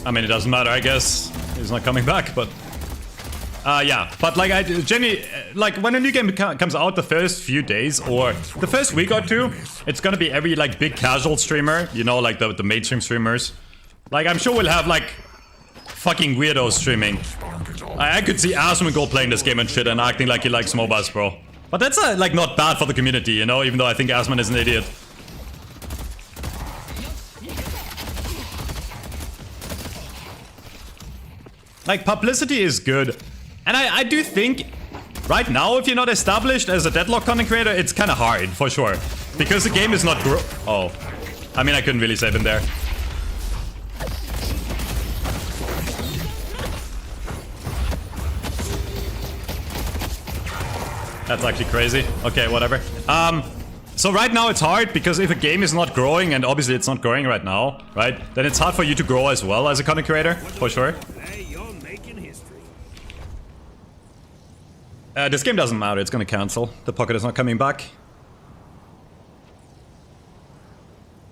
I mean, it doesn't matter, I guess. He's not coming back, but... yeah, but like, Jenny, like, when a new game comes out the first few days, or the first week or two, it's gonna be every, like, big casual streamer, you know, like the mainstream streamers. Like, I'm sure we'll have, like, fucking weirdos streaming. I could see Asmongold playing this game and shit and acting like he likes MOBAs, bro. But that's, like, not bad for the community, you know, even though I think Asmon is an idiot. Like, publicity is good. And I do think, right now, if you're not established as a Deadlock content creator, it's kind of hard, for sure. Because the game is not oh. I mean, I couldn't really save him there. That's actually crazy. Okay, whatever. So right now it's hard, because if a game is not growing, and obviously it's not growing right now, right? Then it's hard for you to grow as well as a content creator, for sure. This game doesn't matter, it's gonna cancel. The pocket is not coming back.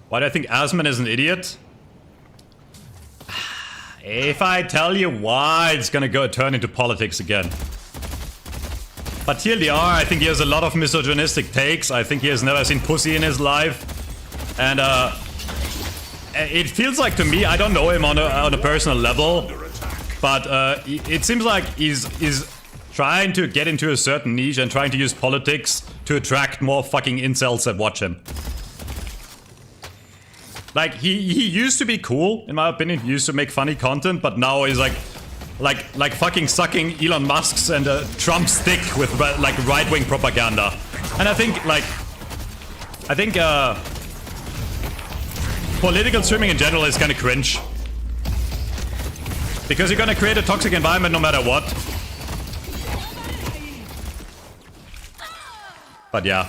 Why do I think Asmon is an idiot? If I tell you why, it's gonna turn into politics again. But TLDR, I think he has a lot of misogynistic takes. I think he has never seen pussy in his life. And it feels like to me, I don't know him on a personal level, but it seems like he's trying to get into a certain niche and trying to use politics to attract more fucking incels that watch him. Like, he used to be cool, in my opinion. He used to make funny content, but now he's like fucking sucking Elon Musk's and Trump's dick with like right-wing propaganda. And I think political streaming in general is kind of cringe. Because you're gonna create a toxic environment no matter what. But yeah,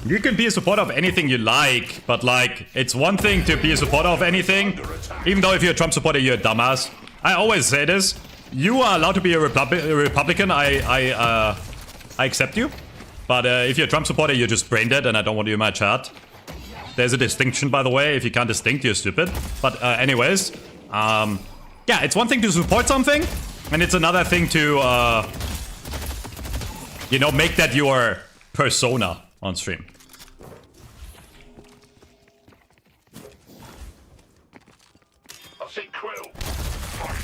you can be a supporter of anything you like, but like, it's one thing to be a supporter of anything, even though if you're a Trump supporter, you're a dumbass. I always say this, you are allowed to be a Republican, I accept you, but if you're a Trump supporter, you're just brain dead and I don't want you in my chat. There's a distinction, by the way, if you can't distinct, you're stupid. But anyways, yeah, it's one thing to support something, and it's another thing to, you know, make that your persona on stream.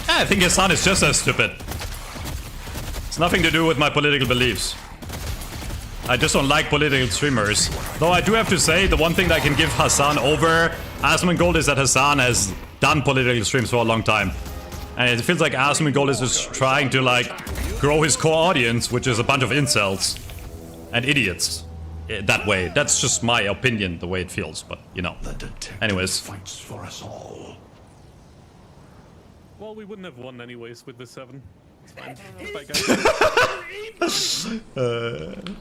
I think his son is just as stupid. It's nothing to do with my political beliefs. I just don't like political streamers. Though I do have to say, the one thing that I can give Hassan over Asmongold is that Hassan has done political streams for a long time. And it feels like Asmongold is just trying to, like, grow his core audience, which is a bunch of incels. And idiots. That way. That's just my opinion, the way it feels, but, you know. Anyways. Fights for us all. Well, we wouldn't have won anyways with the 7. It's fine. Bye, guys.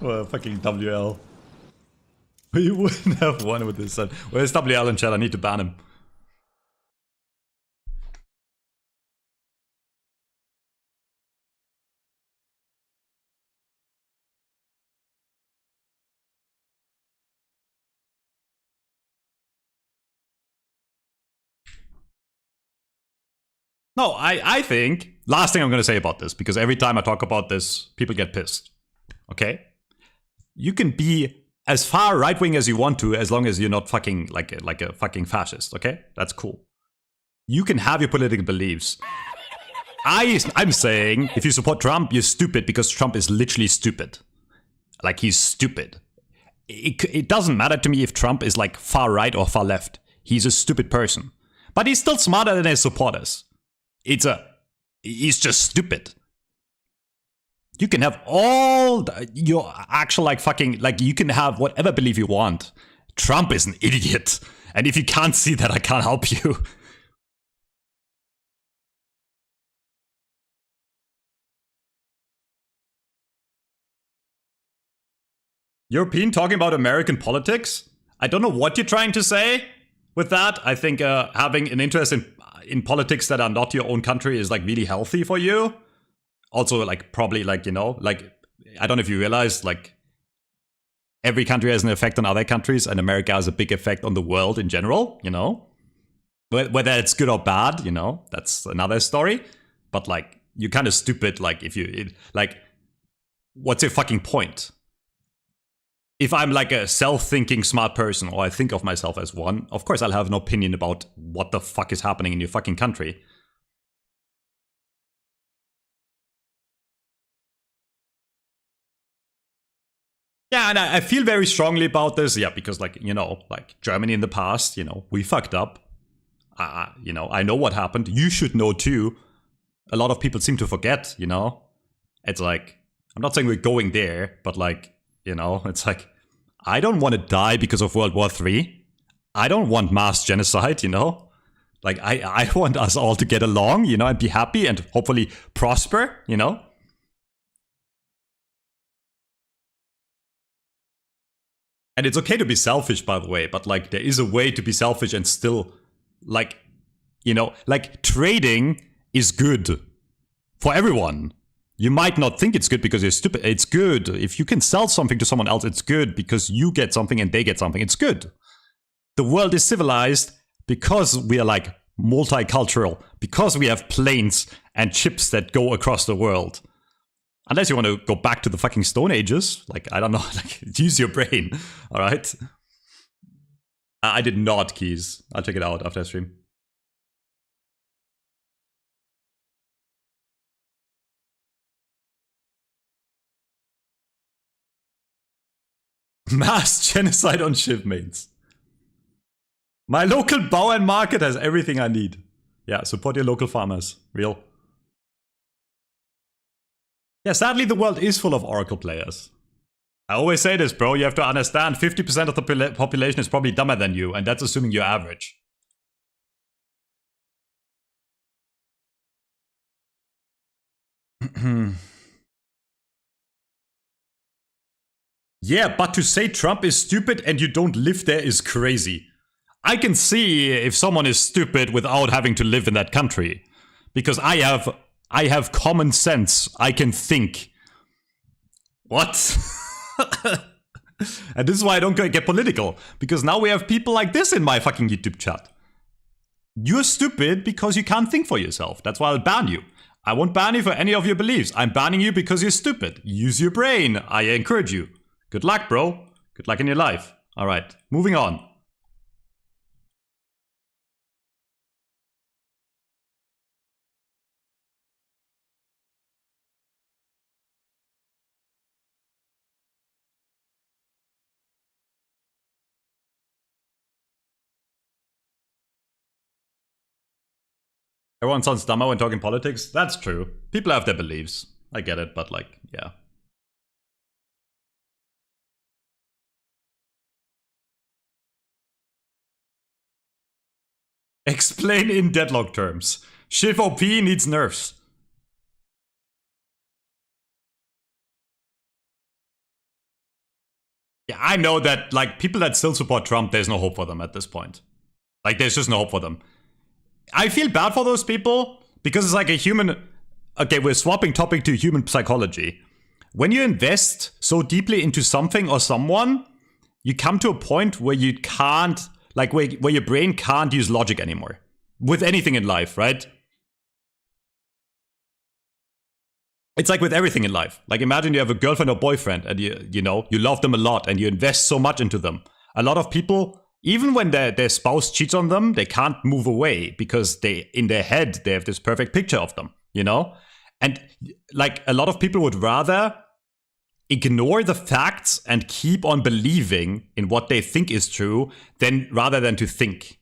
Well, fucking WL. We wouldn't have won with this. Where's WL in chat? I need to ban him. No, I think, last thing I'm going to say about this, because every time I talk about this, people get pissed. Okay? You can be as far right-wing as you want to, as long as you're not fucking like a fucking fascist, okay? That's cool. You can have your political beliefs. I'm saying, if you support Trump, you're stupid, because Trump is literally stupid. Like, he's stupid. It doesn't matter to me if Trump is like far right or far left. He's a stupid person. But he's still smarter than his supporters. He's just stupid. You can have all your actual you can have whatever belief you want. Trump is an idiot. And if you can't see that, I can't help you. European talking about American politics? I don't know what you're trying to say with that. I think having an interest in politics that are not your own country is like really healthy for you. Also, like, probably, like, you know, like, I don't know if you realize, like, every country has an effect on other countries, and America has a big effect on the world in general, you know? Whether it's good or bad, you know, that's another story. But, like, you're kind of stupid, like, if you, like, what's your fucking point? If I'm like a self-thinking smart person, or I think of myself as one, of course I'll have an opinion about what the fuck is happening in your fucking country. Yeah, and I feel very strongly about this, yeah, because, like, you know, like, Germany in the past, you know, we fucked up. You know, I know what happened. You should know too. A lot of people seem to forget, you know? It's like, I'm not saying we're going there, but, like, you know, it's like, I don't want to die because of World War III. I don't want mass genocide, you know? Like, I want us all to get along, you know, and be happy and hopefully prosper, you know? And it's okay to be selfish, by the way, but, like, there is a way to be selfish and still, like, you know, like, trading is good for everyone. You might not think it's good because you're stupid. It's good. If you can sell something to someone else, it's good because you get something and they get something. It's good. The world is civilized because we are, like, multicultural, because we have planes and ships that go across the world. Unless you want to go back to the fucking Stone Ages. Like, I don't know. Like, use your brain. All right? I did not, Keys. I'll check it out after I stream. Mass genocide on shipmates. My local Bauern market has everything I need. Yeah, support your local farmers. Real. Yeah, sadly the world is full of Oracle players. I always say this, bro. You have to understand 50% of the population is probably dumber than you, and that's assuming you're average. Yeah, but to say Trump is stupid and you don't live there is crazy. I can see if someone is stupid without having to live in that country. Because I have common sense. I can think. What? And this is why I don't get political. Because now we have people like this in my fucking YouTube chat. You're stupid because you can't think for yourself. That's why I'll ban you. I won't ban you for any of your beliefs. I'm banning you because you're stupid. Use your brain. I encourage you. Good luck, bro. Good luck in your life. Alright, moving on. Everyone sounds dumber when talking politics. That's true. People have their beliefs. I get it, but like, yeah. Explain in Deadlock terms. Shiv OP needs nerfs. Yeah, I know that, like, people that still support Trump, there's no hope for them at this point. Like, there's just no hope for them. I feel bad for those people because it's like a human... Okay, we're swapping topic to human psychology. When you invest so deeply into something or someone, you come to a point where you can't... Like, where your brain can't use logic anymore. With anything in life, right? It's like with everything in life. Like, imagine you have a girlfriend or boyfriend and you know, you love them a lot and you invest so much into them. A lot of people, even when their spouse cheats on them, they can't move away because in their head, they have this perfect picture of them, you know? And like, a lot of people would rather ignore the facts and keep on believing in what they think is true rather than to think.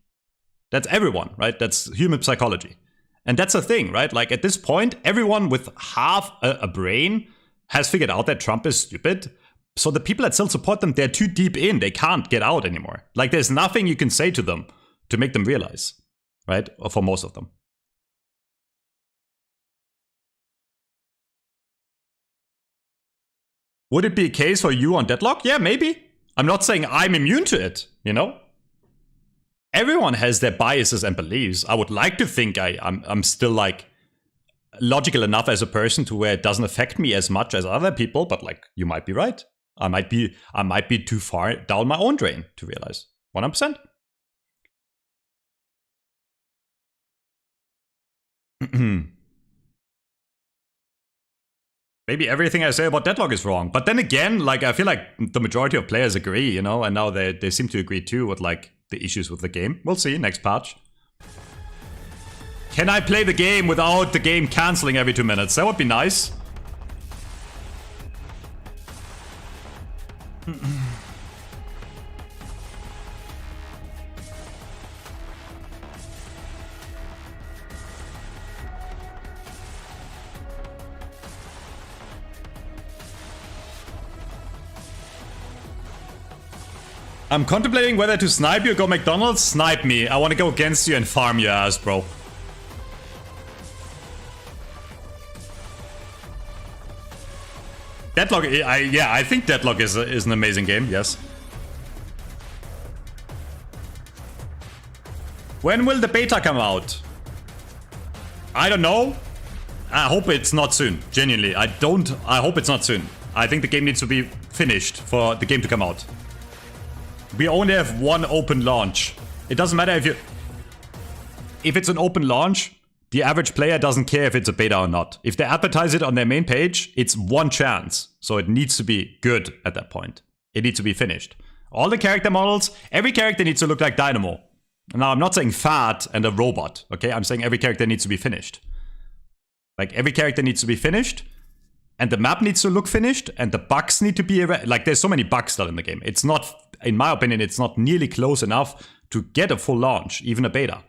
That's everyone, right? That's human psychology. And that's the thing, right? Like, at this point, everyone with half a brain has figured out that Trump is stupid. So the people that still support them, they're too deep in. They can't get out anymore. Like, there's nothing you can say to them to make them realize, right? Or for most of them. Would it be a case for you on Deadlock? Yeah, maybe. I'm not saying I'm immune to it, you know? Everyone has their biases and beliefs. I would like to think I'm still like logical enough as a person to where it doesn't affect me as much as other people, but like, you might be right. I might be too far down my own drain to realize. 100%. Maybe everything I say about Deadlock is wrong. But then again, like, I feel like the majority of players agree, you know? And now they seem to agree too with, like, the issues with the game. We'll see, next patch. Can I play the game without the game cancelling every 2 minutes? That would be nice. I'm contemplating whether to snipe you or go McDonald's. Snipe me. I want to go against you and farm your ass, bro. Deadlock, yeah, I think Deadlock is an amazing game, yes. When will the beta come out? I don't know. I hope it's not soon. Genuinely, I hope it's not soon. I think the game needs to be finished for the game to come out. We only have one open launch. It doesn't matter if it's an open launch, the average player doesn't care if it's a beta or not. If they advertise it on their main page, it's one chance. So it needs to be good at that point. It needs to be finished. All the character models, every character needs to look like Dynamo. Now, I'm not saying fat and a robot, okay? I'm saying every character needs to be finished. Like, every character needs to be finished, and the map needs to look finished, and the bugs need to be... Like, there's so many bugs still in the game. It's not, in my opinion, it's not nearly close enough to get a full launch, even a beta.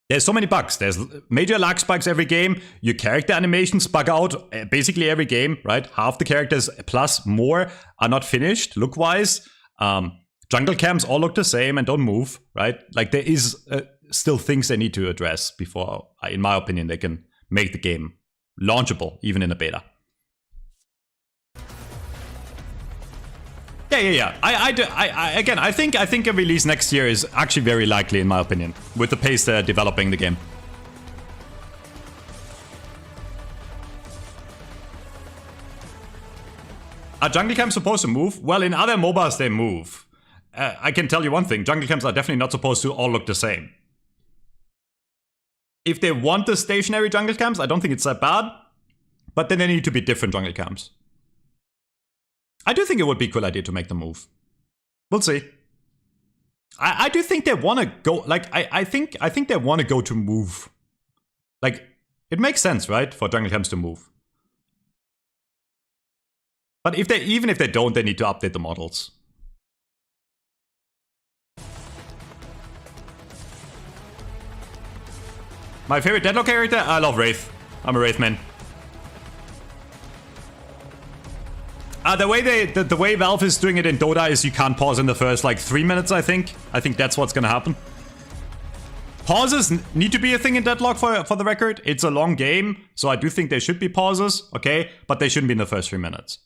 There's so many bugs. There's major lag spikes every game. Your character animations bug out basically every game, right? Half the characters plus more are not finished, look-wise. Jungle camps all look the same and don't move, right? Like, there is still things they need to address before, in my opinion, they can make the game launchable, even in a beta. Yeah. Again, I think a release next year is actually very likely, in my opinion, with the pace they're developing the game. Are jungle camps supposed to move? Well, in other MOBAs they move. I can tell you one thing, jungle camps are definitely not supposed to all look the same. If they want the stationary jungle camps, I don't think it's that bad. But then they need to be different jungle camps. I do think it would be a cool idea to make them move. We'll see. I do think they want to go, like, I think they want to go to move. Like, it makes sense, right, for jungle camps to move. But even if they don't, they need to update the models. My favorite Deadlock character? I love Wraith. I'm a Wraith man. The way Valve is doing it in Dota is you can't pause in the first like 3 minutes, I think. I think that's what's gonna happen. Pauses need to be a thing in Deadlock for the record. It's a long game, so I do think there should be pauses, okay? But they shouldn't be in the first 3 minutes.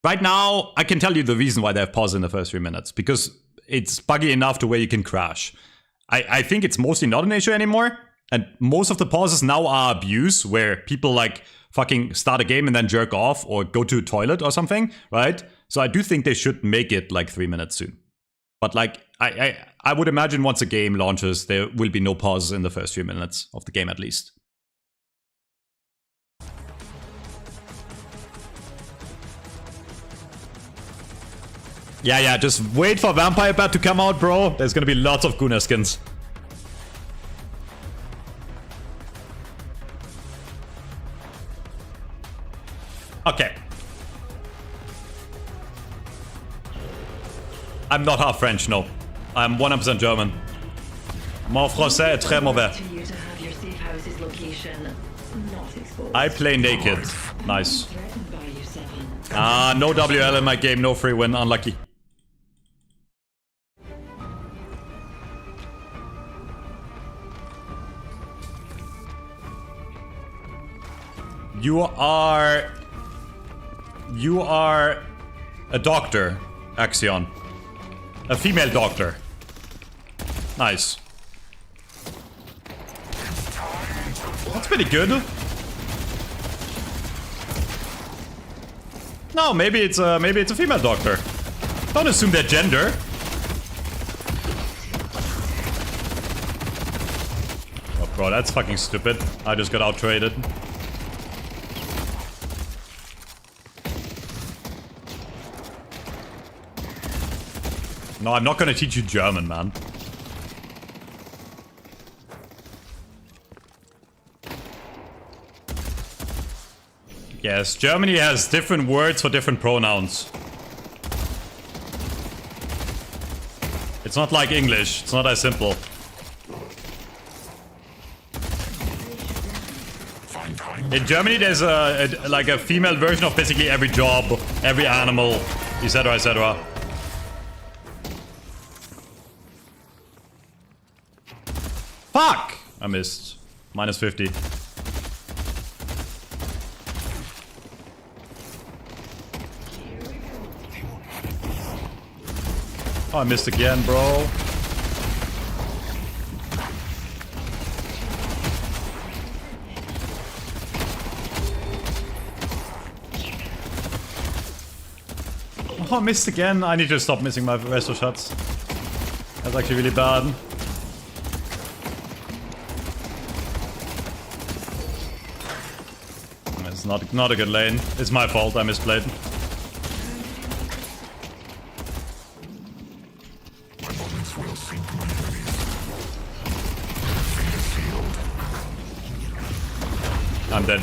Right now, I can tell you the reason why they have pauses in the first 3 minutes. Because it's buggy enough to where you can crash. I think it's mostly not an issue anymore. And most of the pauses now are abuse, where people like fucking start a game and then jerk off or go to a toilet or something, right? So I do think they should make it like 3 minutes soon. But like, I would imagine once a game launches, there will be no pauses in the first few minutes of the game at least. Yeah, just wait for Vampire Bat to come out, bro. There's gonna be lots of Gunnar skins. Okay. I'm not half French, no. I'm 100% German. Mon français est très mauvais. I play naked. Nice. Ah, no WL in my game, no free win. Unlucky. You are a doctor, Axion. A female doctor. Nice. That's pretty good. No, maybe it's a female doctor. Don't assume their gender. Oh, bro, that's fucking stupid. I just got out-traded. No, I'm not gonna teach you German, man. Yes, Germany has different words for different pronouns. It's not like English. It's not as simple. In Germany, there's like a female version of basically every job, every animal, etc., etc. Fuck! I missed. Minus 50. Oh, I missed again, bro. Oh, I missed again. I need to stop missing my resto shots. That's actually really bad. It's not a good lane. It's my fault. I misplayed. I'm dead.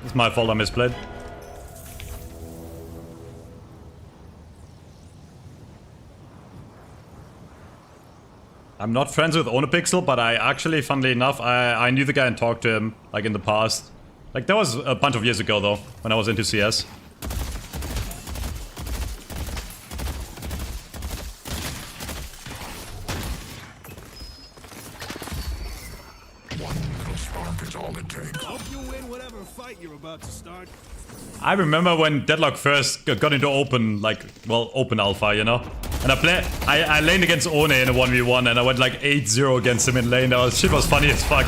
It's my fault I misplayed. I'm not friends with Onapixel, but I actually, funnily enough, I knew the guy and talked to him, like, in the past. Like, that was a bunch of years ago, though, when I was into CS. I remember when Deadlock first got into open, like, well, open alpha, you know? And I laned against One in a 1v1 and I went like 8-0 against him in lane. Shit was funny as fuck.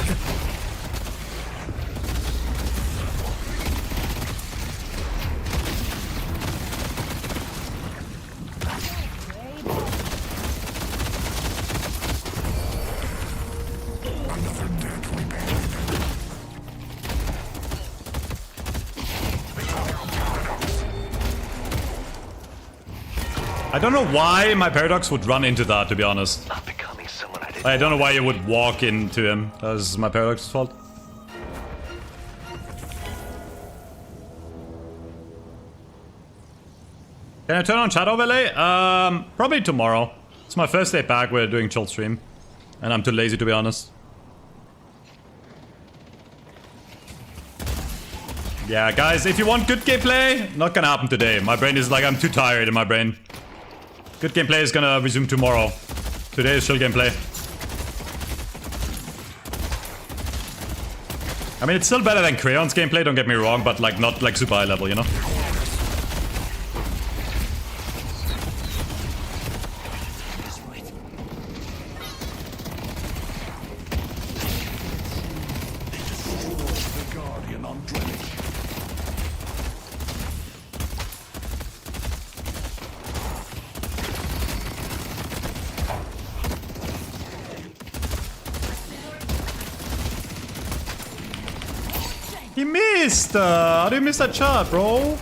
I don't know why my Paradox would run into that, to be honest. I don't know why you would walk into him. That was my Paradox's fault. Can I turn on chat overlay? Probably tomorrow. It's my first day back. We're doing chill stream. And I'm too lazy to be honest. Yeah, guys, if you want good gameplay, not gonna happen today. My brain is like, I'm too tired in my brain. Good gameplay is gonna resume tomorrow. Today is chill gameplay. I mean, it's still better than Crayon's gameplay, don't get me wrong, but like not like super high level, you know? He missed! How do you miss that shot, bro?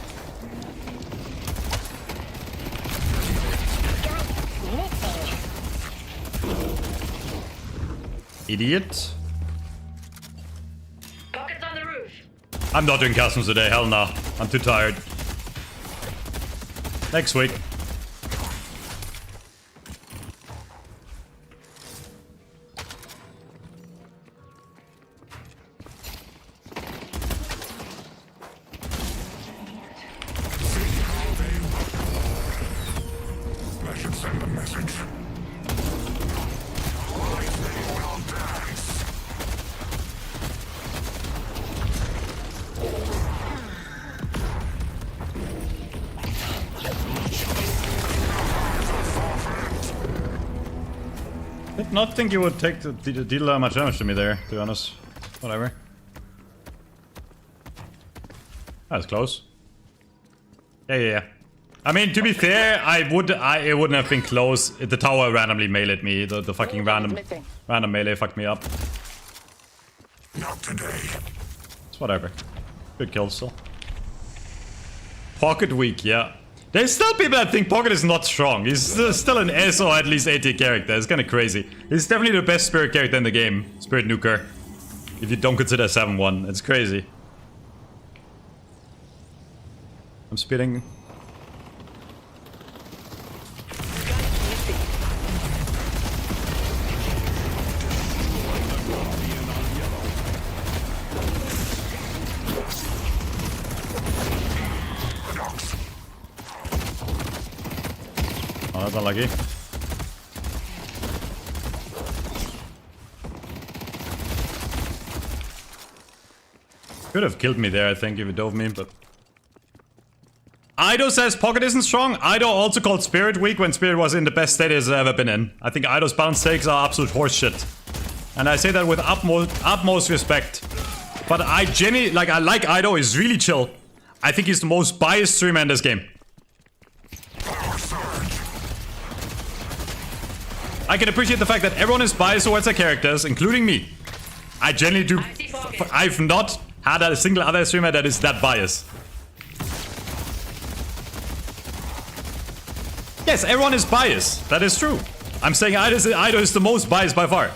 Idiot. Pockets on the roof. I'm not doing customs today, hell no. I'm too tired. Next week. Did not think you would take the deal that much damage to me there, to be honest. Whatever. That was close. Yeah. I mean, to be fair, it wouldn't have been close if the tower randomly meleeed me. The fucking random melee fucked me up. Not today. It's whatever. Good kill still. Pocket weak, yeah. There's still people that think Pocket is not strong. He's still an SO at least 80 character. It's kinda crazy. He's definitely the best spirit character in the game. Spirit Nuker. If you don't consider 7-1. It's crazy. I'm speeding. Oh, that's unlucky. Could have killed me there, I think, if it dove me, but... Ido says Pocket isn't strong. Ido also called Spirit weak when Spirit was in the best state it's ever been in. I think Ido's balance takes are absolute horseshit. And I say that with utmost respect. But I genuinely, I like Ido, he's really chill. I think he's the most biased streamer in this game. I can appreciate the fact that everyone is biased towards their characters, including me. I genuinely do. I've not had a single other streamer that is that biased. Yes, everyone is biased. That is true. I'm saying Ido is the most biased by far.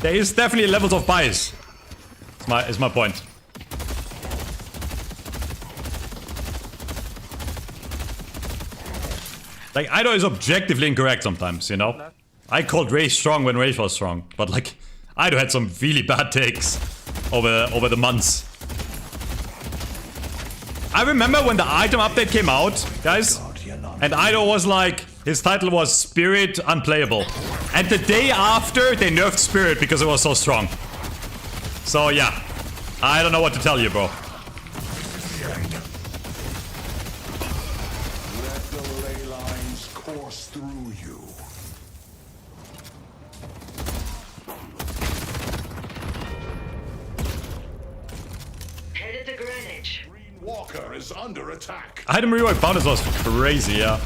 There is definitely levels of bias. Is my point. Like, Ido is objectively incorrect sometimes, you know? I called Wraith strong when Wraith was strong, but like, Ido had some really bad takes over the months. I remember when the item update came out, guys, and Ido was like, his title was Spirit Unplayable. And the day after, they nerfed Spirit because it was so strong. So yeah, I don't know what to tell you, bro. Walker is under attack. Item rework bonus was crazy, yeah.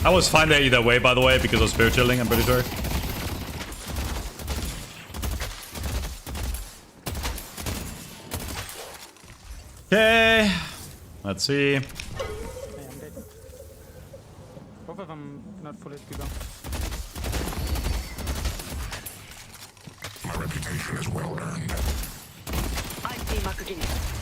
I was fine there either way, by the way, because of spirit chilling, I'm pretty sure. Okay. Let's see. Both of them not full HP though. My reputation is well earned. I see Macadamia.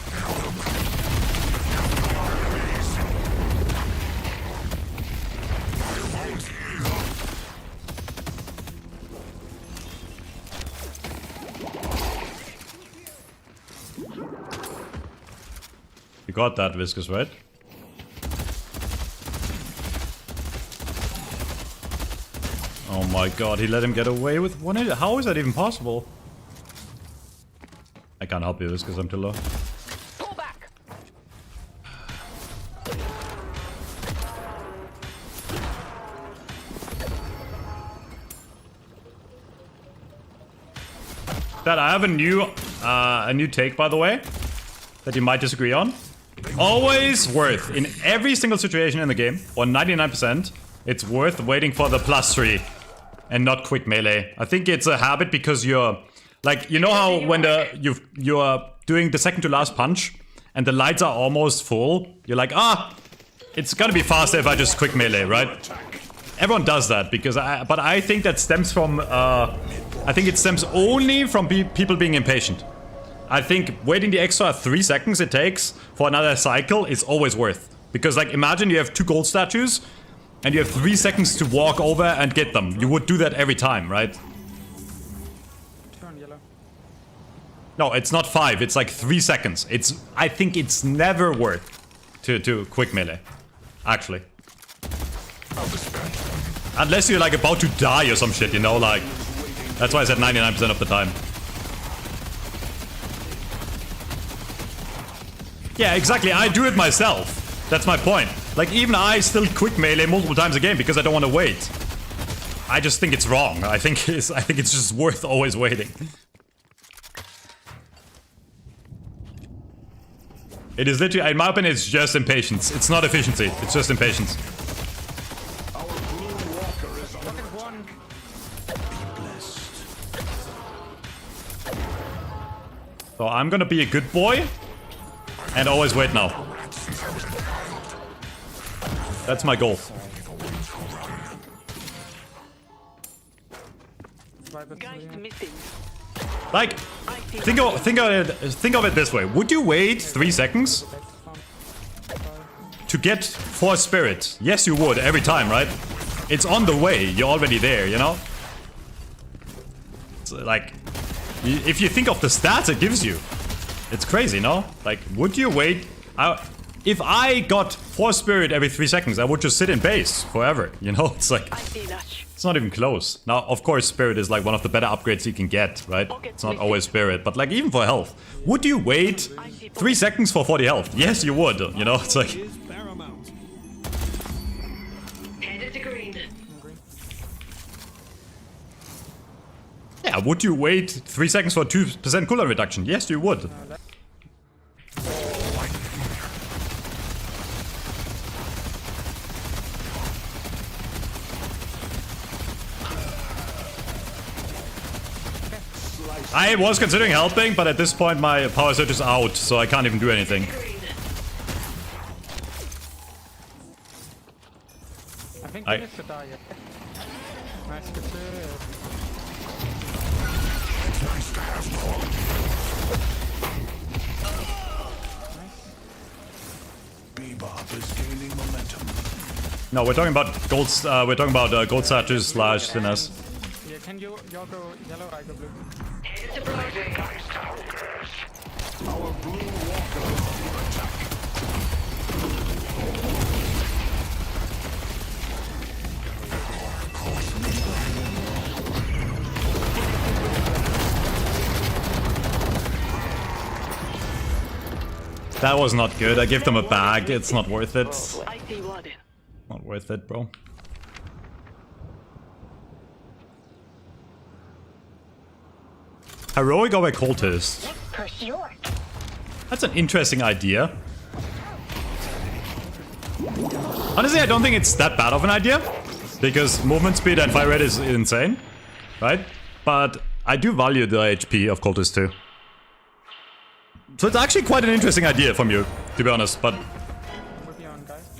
You got that, Viscous, right? Oh my god, he let him get away with one hit? How is that even possible? I can't help you, Viscous, I'm too low. Pull back. Dad, I have a new take, by the way, that you might disagree on. Always worth, in every single situation in the game, or 99%, it's worth waiting for the +3 and not quick melee. I think it's a habit because you're, like, you know how when you're doing the second to last punch and the lights are almost full, you're like, it's gonna be faster if I just quick melee, right? Everyone does that because but I think that stems from, I think it stems only from people being impatient. I think waiting the extra 3 seconds it takes for another cycle is always worth. Because, like, imagine you have 2 gold statues and you have 3 seconds to walk over and get them. You would do that every time, right? Turn yellow. No, it's not 5, it's like 3 seconds. I think it's never worth to quick melee. Actually. Unless you're, like, about to die or some shit, you know, like... That's why I said 99% of the time. Yeah, exactly, I do it myself. That's my point. Like, even I still quick melee multiple times a game because I don't want to wait. I just think it's wrong. I think it's just worth always waiting. It is literally, in my opinion, it's just impatience. It's not efficiency, it's just impatience. So I'm gonna be a good boy and always wait now. That's my goal. Like, think of it this way. Would you wait 3 seconds to get Force Spirit? Yes, you would every time, right? It's on the way. You're already there, you know? It's like, if you think of the stats it gives you, it's crazy, no? Like, would you wait? If I got Force Spirit every 3 seconds, I would just sit in base forever, you know? It's like, it's not even close. Now, of course, Spirit is like one of the better upgrades you can get, right? It's not always Spirit, but like even for health. Would you wait 3 seconds for 40 health? Yes, you would, you know? It's like... Yeah, would you wait 3 seconds for 2% cooldown reduction? Yes, you would. I was considering helping, but at this point my power surge is out, so I can't even do anything. I think we need to die yet. Nice, good to... Nice to have more. Bebop is gaining momentum. No, we're talking about gold. We're talking about gold statues slash sinners. Yeah, can you go yellow? I go blue. Our blue walker under attack. That was not good. I gave them a bag. It's not worth it. Not worth it, bro. Heroic over cultist. That's an interesting idea. Honestly, I don't think it's that bad of an idea. Because movement speed and fire rate is insane. Right? But I do value the HP of cultists too. So it's actually quite an interesting idea from you, to be honest. But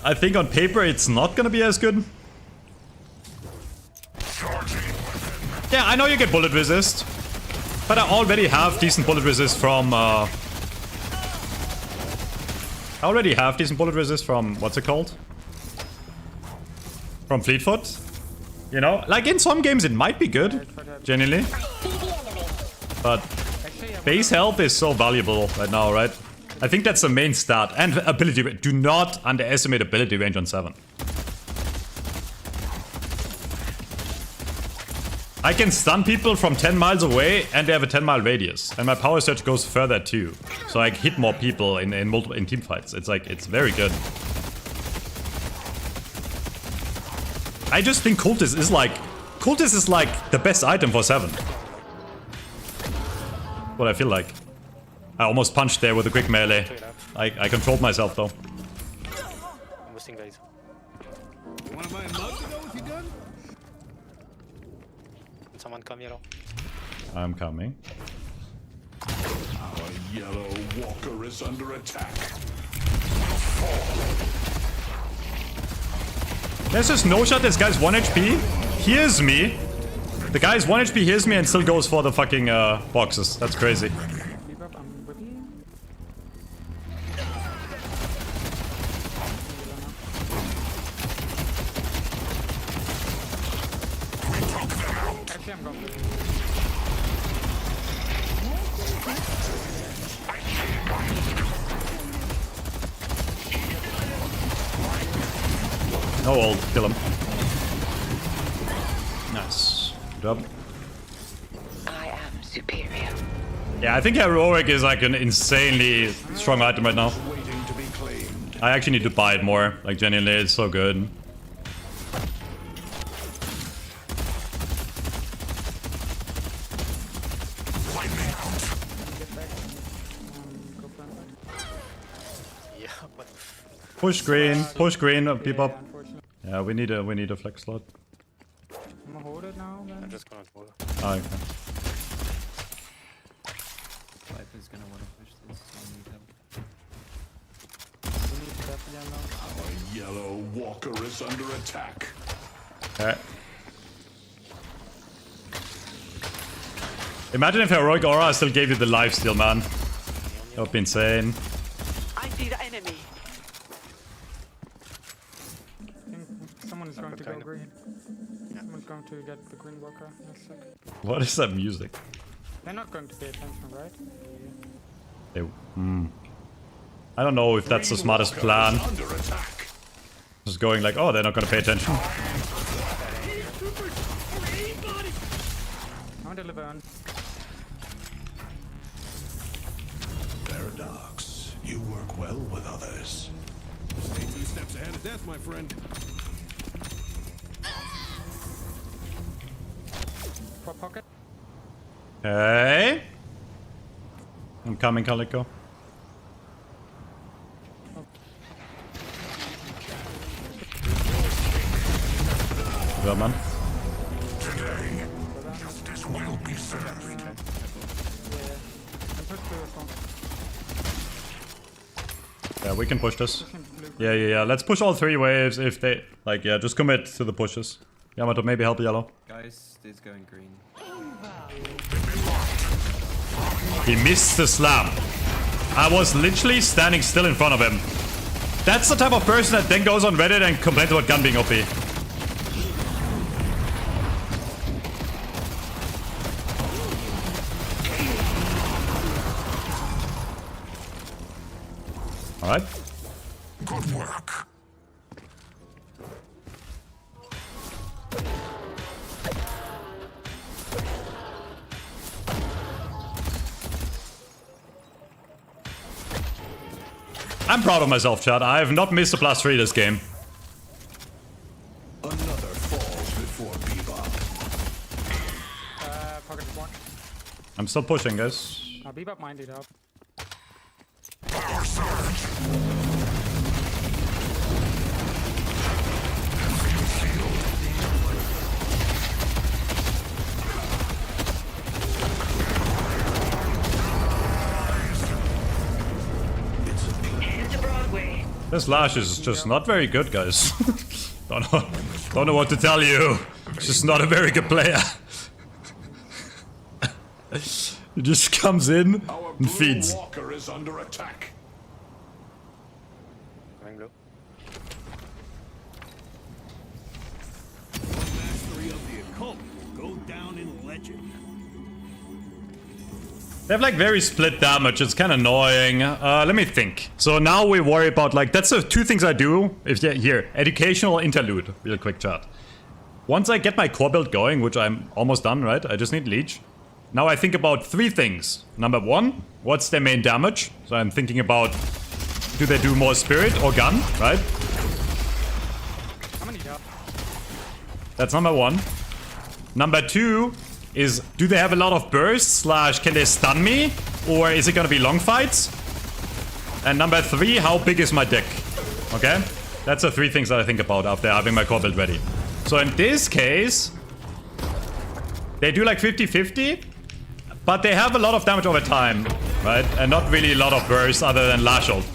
I think on paper it's not gonna be as good. Yeah, I know you get bullet resist. But I already have decent bullet resist from, what's it called? From Fleetfoot. You know, like in some games it might be good, genuinely. But... Actually, Base health is so valuable right now, right? I think that's the main stat. And ability range. Do not underestimate ability range on 7. I can stun people from 10 miles away and they have a 10-mile radius. And my power surge goes further too. So I hit more people in team fights. It's like, it's very good. I just think Cultist is like the best item for 7. What I feel like. I almost punched there with a quick melee. I controlled myself though. I'm missing guys. You wanna buy a mug to go with your gun? Can someone come here? I'm coming. Our yellow walker is under attack. There's just no shot. This guy's 1 HP. Hears me. The guy's 1 HP, hears me, and still goes for the fucking boxes. That's crazy. Actually, I'm going. No ult, kill him. Nice. Good job. I am superior. Yeah, I think Heroic is like an insanely strong item right now. Waiting to be claimed. I actually need to buy it more. Like, genuinely, it's so good. Yeah, but Push green, people. Yeah, we need a flex slot. I'm gonna hold it now. Then. I'm just gonna hold it. Oh, okay. Viper's gonna wanna push this, so I need him. We need that yellow. Our yellow walker is under attack. Okay. Imagine if Heroic Aura still gave you the lifesteal, man. That would be insane. I see the enemy. Someone's going to go green. Someone's going to get the green walker next sec. What is that music? They're not going to pay attention, right? I don't know if that's the smartest plan. Under attack. Just going like, oh, they're not gonna pay attention. I'll deliver on. Paradox. You work well with others. Stay 2 steps ahead of death, my friend. For pocket. Okay. I'm coming, Calico. Well, man. Today, justice will be served. Yeah, we can push this. Yeah. Let's push all 3 waves if they... Like, yeah, just commit to the pushes. Yamato, maybe help yellow. Guys, this going green. He missed the slam. I was literally standing still in front of him. That's the type of person that then goes on Reddit and complains about gun being OP. Alright. Good work. I'm proud of myself, chat. I have not missed a +3 this game. Another falls before Bebop. Pocket one. I'm still pushing, guys. Bebop minded up. Power surge. This Lash is just not very good, guys. don't know what to tell you. He's just not a very good player. He just comes in and feeds. Walker is under attack. Going blue. Mastery of the occult will go down in legend. They have like very split damage. It's kind of annoying. Let me think. So now we worry about like, that's the two things I do. Here, educational interlude, real quick chat. Once I get my core build going, which I'm almost done, right? I just need leech. Now I think about three things. Number one, what's their main damage? So I'm thinking about, do they do more spirit or gun, right? That's number one. Number two is, do they have a lot of bursts / can they stun me? Or is it gonna be long fights? And number three, how big is my deck? Okay? That's the three things that I think about after having my core build ready. So in this case, they do like 50-50, but they have a lot of damage over time, right? And not really a lot of bursts other than lash ult,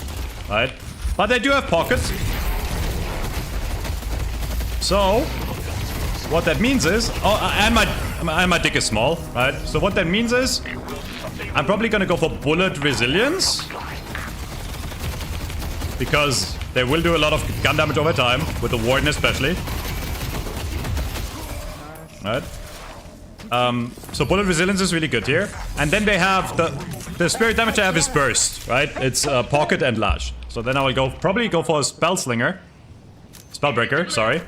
right? But they do have pockets. So what that means is, and my dick is small, right? So what that means is, I'm probably gonna go for bullet resilience, because they will do a lot of gun damage over time, with the Warden especially. Right? So bullet resilience is really good here. And then they have the spirit damage they have is burst, right? It's pocket and lash. So then I will probably go for a spellslinger. Spellbreaker, sorry.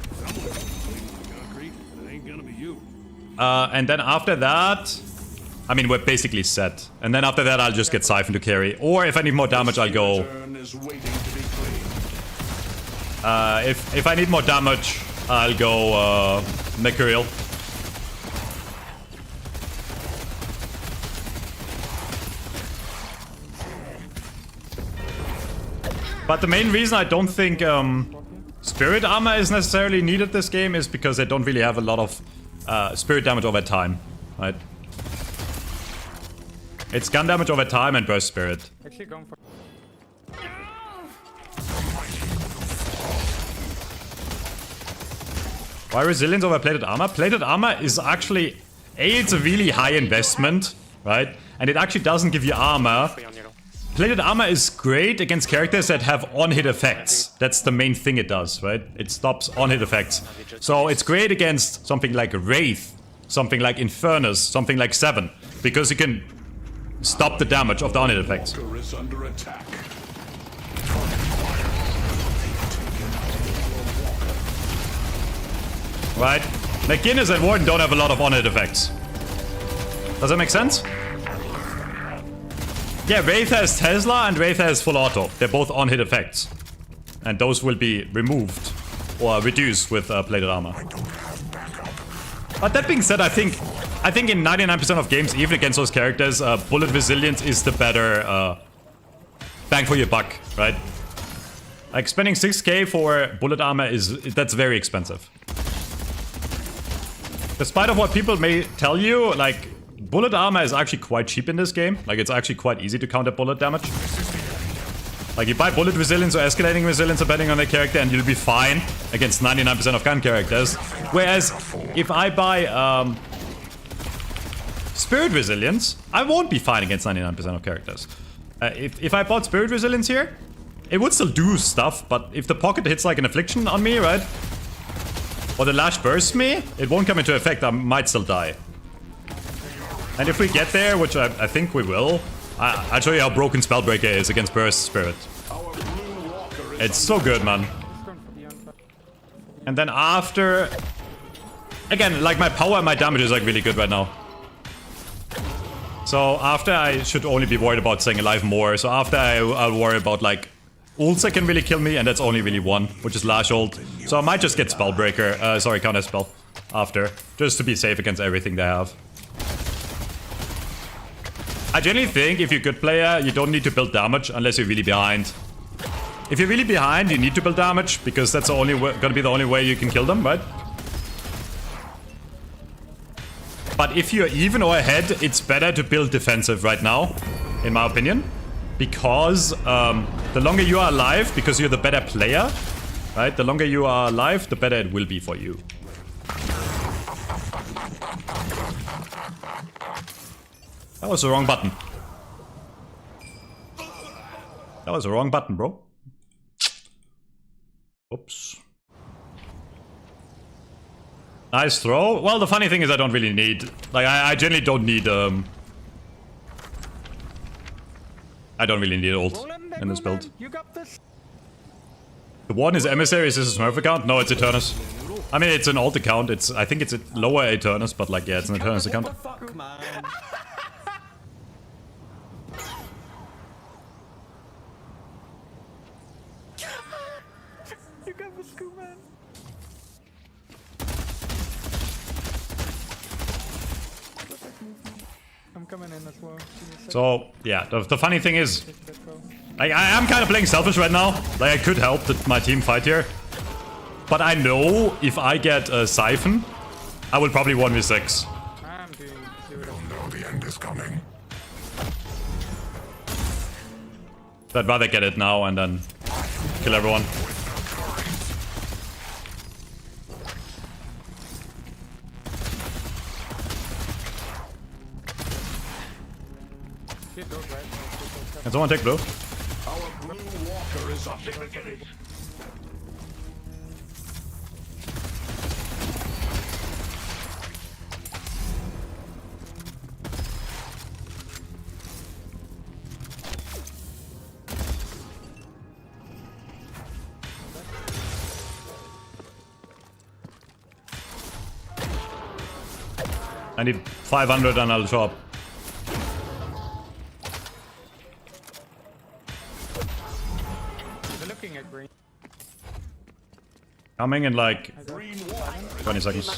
And then after that, I mean, we're basically set. And then after that, I'll just get Siphon to carry. Or if I need more damage, I'll go... if I need more damage, I'll go Mercurial. But the main reason I don't think Spirit Armor is necessarily needed this game is because they don't really have a lot of spirit damage over time, right? It's gun damage over time and burst spirit. Actually going for... Why resilience over plated armor? Plated armor is actually... it's a really high investment, right? And it actually doesn't give you armor. Plated armor is great against characters that have on-hit effects. That's the main thing it does, right? It stops on-hit effects. So it's great against something like Wraith, something like Infernus, something like 7, because you can stop the damage of the on-hit effects. Right? McGinnis and Warden don't have a lot of on-hit effects. Does that make sense? Yeah, Wraith has Tesla and Wraith has full auto. They're both on-hit effects. And those will be removed or reduced with plated armor. But that being said, I think in 99% of games, even against those characters, bullet resilience is the better bang for your buck, right? Like spending 6k for bullet armor that's very expensive. Despite of what people may tell you, like, bullet armor is actually quite cheap in this game. Like, it's actually quite easy to counter bullet damage. Like, you buy bullet resilience or escalating resilience depending on the character and you'll be fine against 99% of gun characters. Whereas, if I buy spirit resilience, I won't be fine against 99% of characters. If I bought spirit resilience here, it would still do stuff, but if the pocket hits like an affliction on me, right? Or the lash bursts me, it won't come into effect, I might still die. And if we get there, which I think we will, I'll show you how broken Spellbreaker is against Burst Spirit. It's so good, man. And then after... again, like my power and my damage is like really good right now. So after I should only be worried about staying alive more. So after I'll worry about like... ults that can really kill me, and that's only really one, which is Lash ult. So I might just get Spellbreaker, sorry, Counter Spell after, just to be safe against everything they have. I generally think if you're a good player, you don't need to build damage unless you're really behind. If you're really behind, you need to build damage, because that's the only gonna be the only way you can kill them, right? But if you're even or ahead, it's better to build defensive right now, in my opinion. Because the longer you are alive, because you're the better player, right? The longer you are alive, the better it will be for you. That was the wrong button. That was the wrong button, bro. Oops. Nice throw. Well, the funny thing is I don't really need... like, I generally don't need I don't really need ult Roland, in this build. man, you got this. The Warden is Emissary. Is this a Smurf account? No, it's Infernus. I mean, it's an alt account. I think it's a lower Infernus, but like, yeah, it's an Infernus account. Fuck, man. You got the scoop, man. I'm coming in as well. Give me a sec. So, yeah, the funny thing is, Take that bow. like, I am kind of playing selfish right now. Like, I could help my team fight here. But I know if I get a Siphon, I will probably 1v6. I'm doing 0 to No, the end is coming. So I'd rather get it now and then kill everyone. Get those right. Can someone take blue? Our blue walker is up. I need 500 and I'll show up. They're looking at green. Coming in like 20 seconds.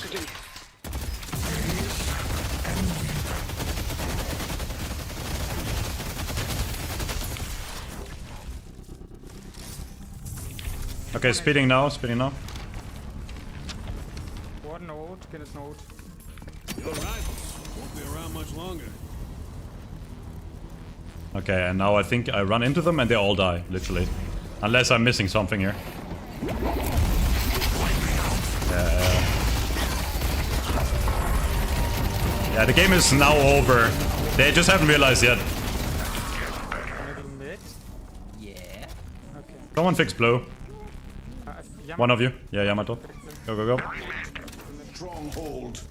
Okay, speeding now, speeding now. Warden ult, get his ult. Your rivals won't be around much longer. Okay, and now I think I run into them and they all die, literally. Unless I'm missing something here. Yeah, the game is now over. They just haven't realized yet. Maybe mid. Yeah. Okay. Someone fix blue. Yamato. One of you. Yeah, Yamato. Go, go, go. Stronghold.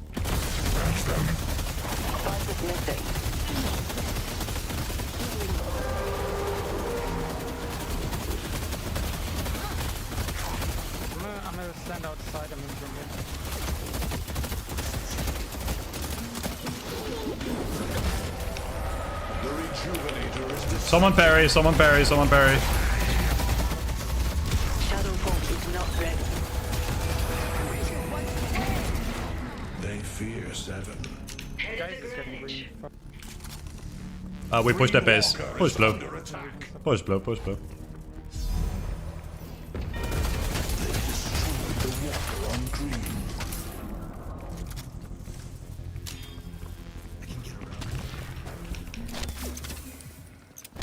I'm gonna stand outside. I'm gonna bring it. The rejuvenator is dis- Someone parry, someone parry, someone parry. They fear 7. Guys is getting green. We push that base. Walker Push is blue. under attack. Push blue, push blue. They destroyed the walker on green.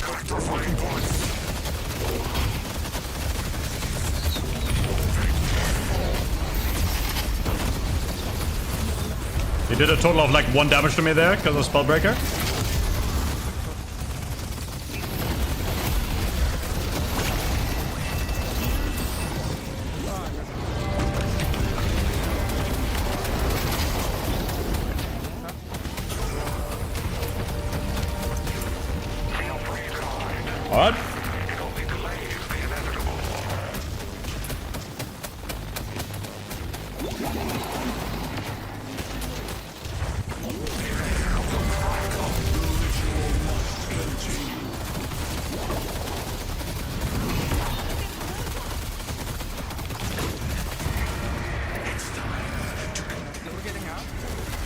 Electrifying points. He did a total of like 1 damage to me there because of Spellbreaker. What?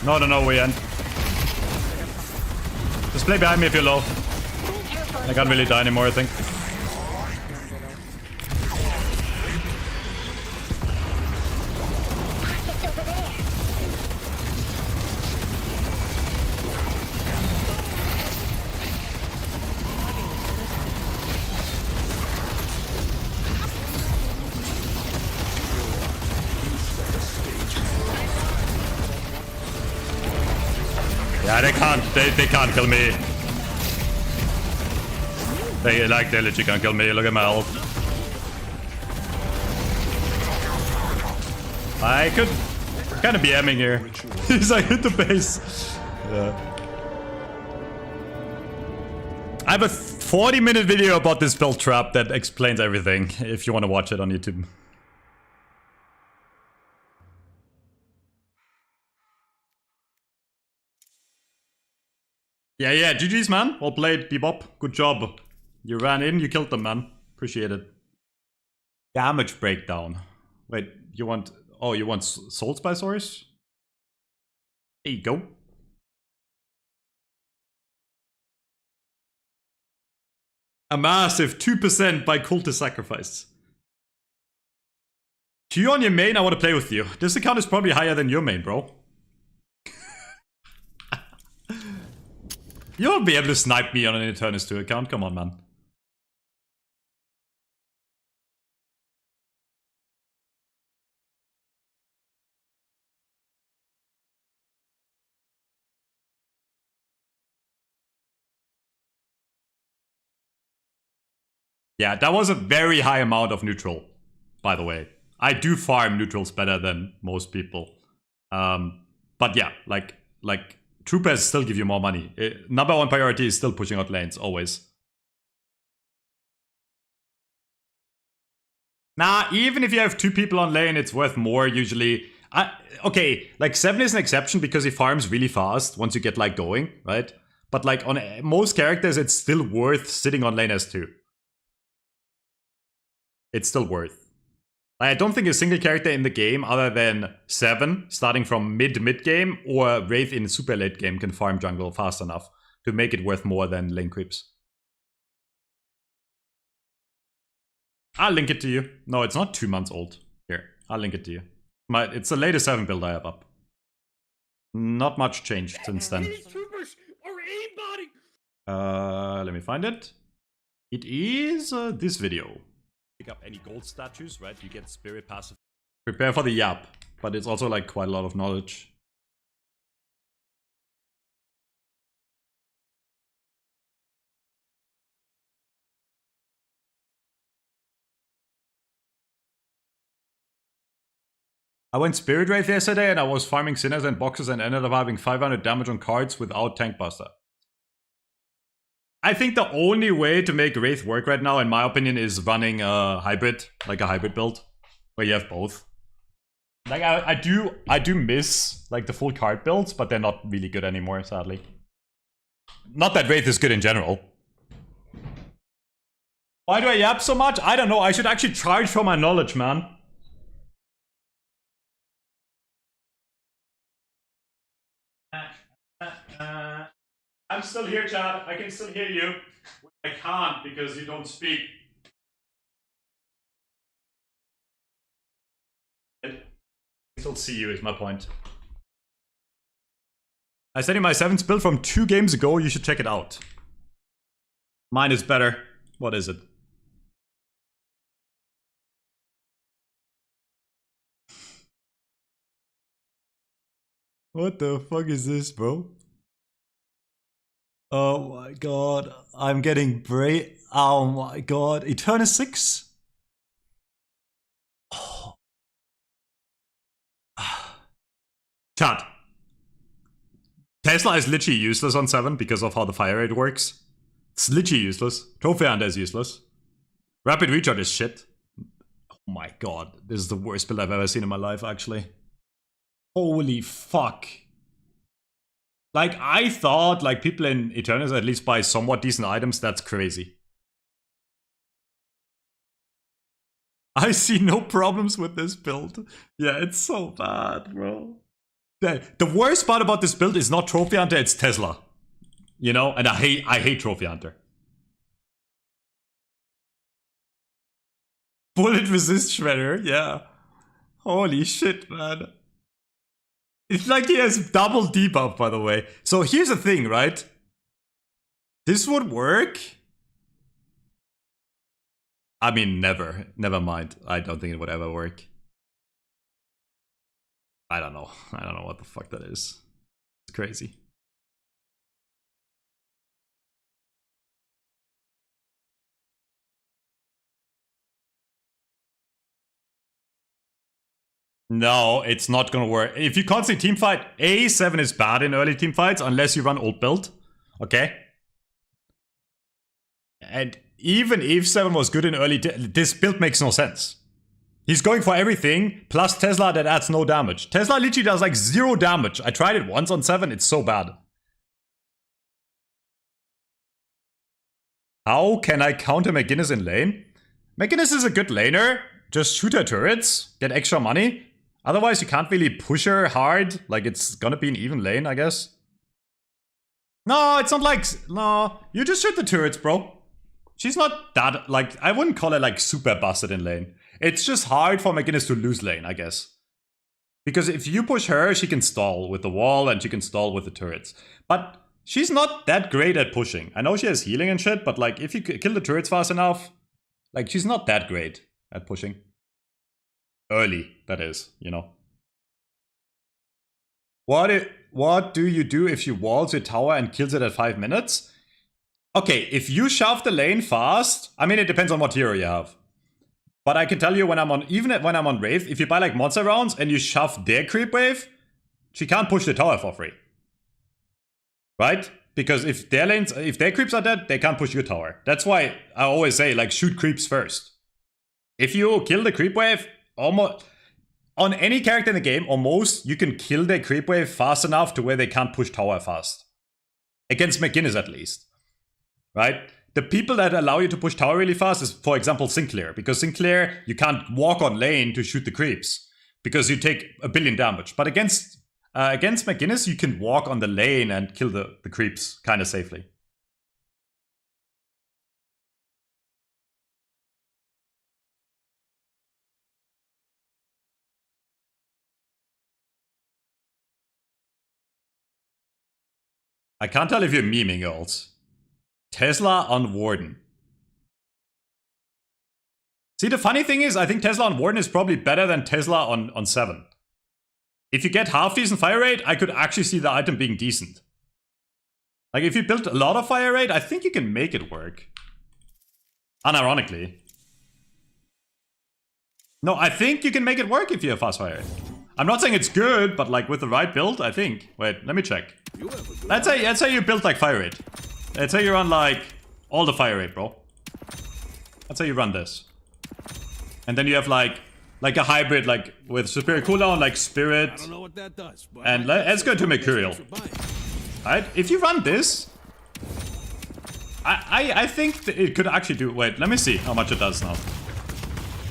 No, no, no, we end. Just play behind me if you're low. I can't really die anymore, I think. Yeah, they can't kill me. They literally can't kill me. Look at my health. I could kind of be aiming here. He's like, hit the base. Yeah. I have a 40-minute video about this build trap that explains everything, if you want to watch it on YouTube. Yeah, GG's, man. Well played, Bebop. Good job. You ran in, you killed them, man. Appreciate it. Damage breakdown. Wait, you want... Oh, you want Soul Spice? There you go. A massive 2% by Cultist Sacrifice. Q on your main, I want to play with you. This account is probably higher than your main, bro. You won't be able to snipe me on an Infernus 2 account. Come on, man. Yeah, that was a very high amount of neutral, by the way. I do farm neutrals better than most people. But yeah, like troopers still give you more money. Number one priority is still pushing out lanes, always. Nah, even if you have 2 people on lane, it's worth more usually. Okay, like 7 is an exception because he farms really fast once you get like going, right? But like on most characters, it's still worth sitting on lane as 2. It's still worth. I don't think a single character in the game other than 7, starting from mid-game, or Wraith in super late game can farm jungle fast enough to make it worth more than lane creeps. I'll link it to you. No, it's not 2 months old. Here, I'll link it to you. It's the latest 7 build I have up. Not much changed since then. Let me find it. It is this video. Pick up any gold statues, right? You get spirit passive. Prepare for the yap, but it's also like quite a lot of knowledge. I went Spirit Wraith yesterday and I was farming Sinners and Boxes and ended up having 500 damage on cards without Tank Buster. I think the only way to make Wraith work right now, in my opinion, is running a hybrid, like a hybrid build, where you have both. Like I do miss like the full card builds, but they're not really good anymore, sadly. Not that Wraith is good in general. Why do I yap so much? I don't know. I should actually charge for my knowledge, man. I'm still here, chat. I can still hear you. I can't because you don't speak. I still see you is my point. I sent you my 7th build from 2 games ago. You should check it out. Mine is better. What is it? What the fuck is this, bro? Oh my god, I'm getting brave. Oh my god, Infernus 6? Oh. Chat. Tesla is literally useless on 7 because of how the fire rate works. It's literally useless. Trophy Hunter is useless. Rapid Recharge is shit. Oh my god, this is the worst build I've ever seen in my life, actually. Holy fuck. Like, I thought, like, people in Infernus at least buy somewhat decent items. That's crazy. I see no problems with this build. Yeah, it's so bad, bro. The worst part about this build is not Trophy Hunter, it's Tesla. You know? And I hate Trophy Hunter. Bullet resist shredder, yeah. Holy shit, man. It's like he has double debuff, by the way. So here's the thing, right? This would work. I mean, never. Never mind. I don't think it would ever work. I don't know. I don't know what the fuck that is. It's crazy. No, it's not gonna work. If you constantly teamfight, A7 is bad in early teamfights unless you run old build. Okay? And even if 7 was good in early, this build makes no sense. He's going for everything, plus Tesla that adds no damage. Tesla literally does like 0 damage. I tried it once on 7, it's so bad. How can I counter McGinnis in lane? McGinnis is a good laner. Just shoot her turrets, get extra money. Otherwise you can't really push her hard. Like it's gonna be an even lane, I guess. No, it's not like... No, you just shoot the turrets, bro. She's not that... Like, I wouldn't call her like super busted in lane. It's just hard for McGinnis to lose lane, I guess. Because if you push her, she can stall with the wall and she can stall with the turrets. But she's not that great at pushing. I know she has healing and shit, but like if you kill the turrets fast enough, like she's not that great at pushing. Early, that is, you know. What do you do if she walls your tower and kills it at 5 minutes? Okay, if you shove the lane fast, I mean it depends on what hero you have. But I can tell you when I'm on, even when I'm on Wraith, if you buy like monster rounds and you shove their creep wave, she can't push the tower for free. Right? Because if their creeps are dead, they can't push your tower. That's why I always say like shoot creeps first. If you kill the creep wave, almost on any character in the game, almost you can kill their creep wave fast enough to where they can't push tower fast. Against McGinnis at least. Right? The people that allow you to push tower really fast is, for example, Sinclair. Because Sinclair, you can't walk on lane to shoot the creeps. Because you take a billion damage. But against McGinnis, you can walk on the lane and kill the creeps kind of safely. I can't tell if you're memeing, girls. Tesla on Warden. See, the funny thing is, I think Tesla on Warden is probably better than Tesla on 7. If you get half decent fire rate, I could actually see the item being decent. Like, if you build a lot of fire rate, I think you can make it work. Unironically. No, I think you can make it work if you have fast fire rate. I'm not saying it's good, but like with the right build, I think. Wait, let me check. Let's say you build like fire rate. Let's say you run like all the fire rate, bro. Let's say you run this. And then you have like a hybrid, like with superior cooldown, like spirit. I don't know what that does, but and let's go to Mercurial. Right? If you run this, I think that it could actually do. Wait, let me see how much it does now.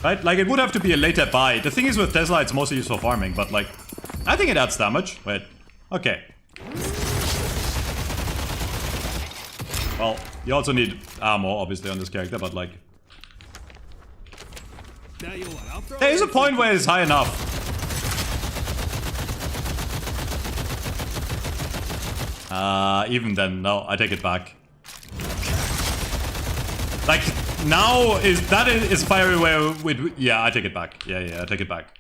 Right? Like it would have to be a later buy. The thing is with Tesla, it's mostly used for farming, but like I think it adds damage. Wait. Okay. Well, you also need armor, obviously, on this character, but like... There is a point where it's high enough. Even then, no, I take it back. Like, now is fiery where with... Yeah, I take it back. Yeah, I take it back.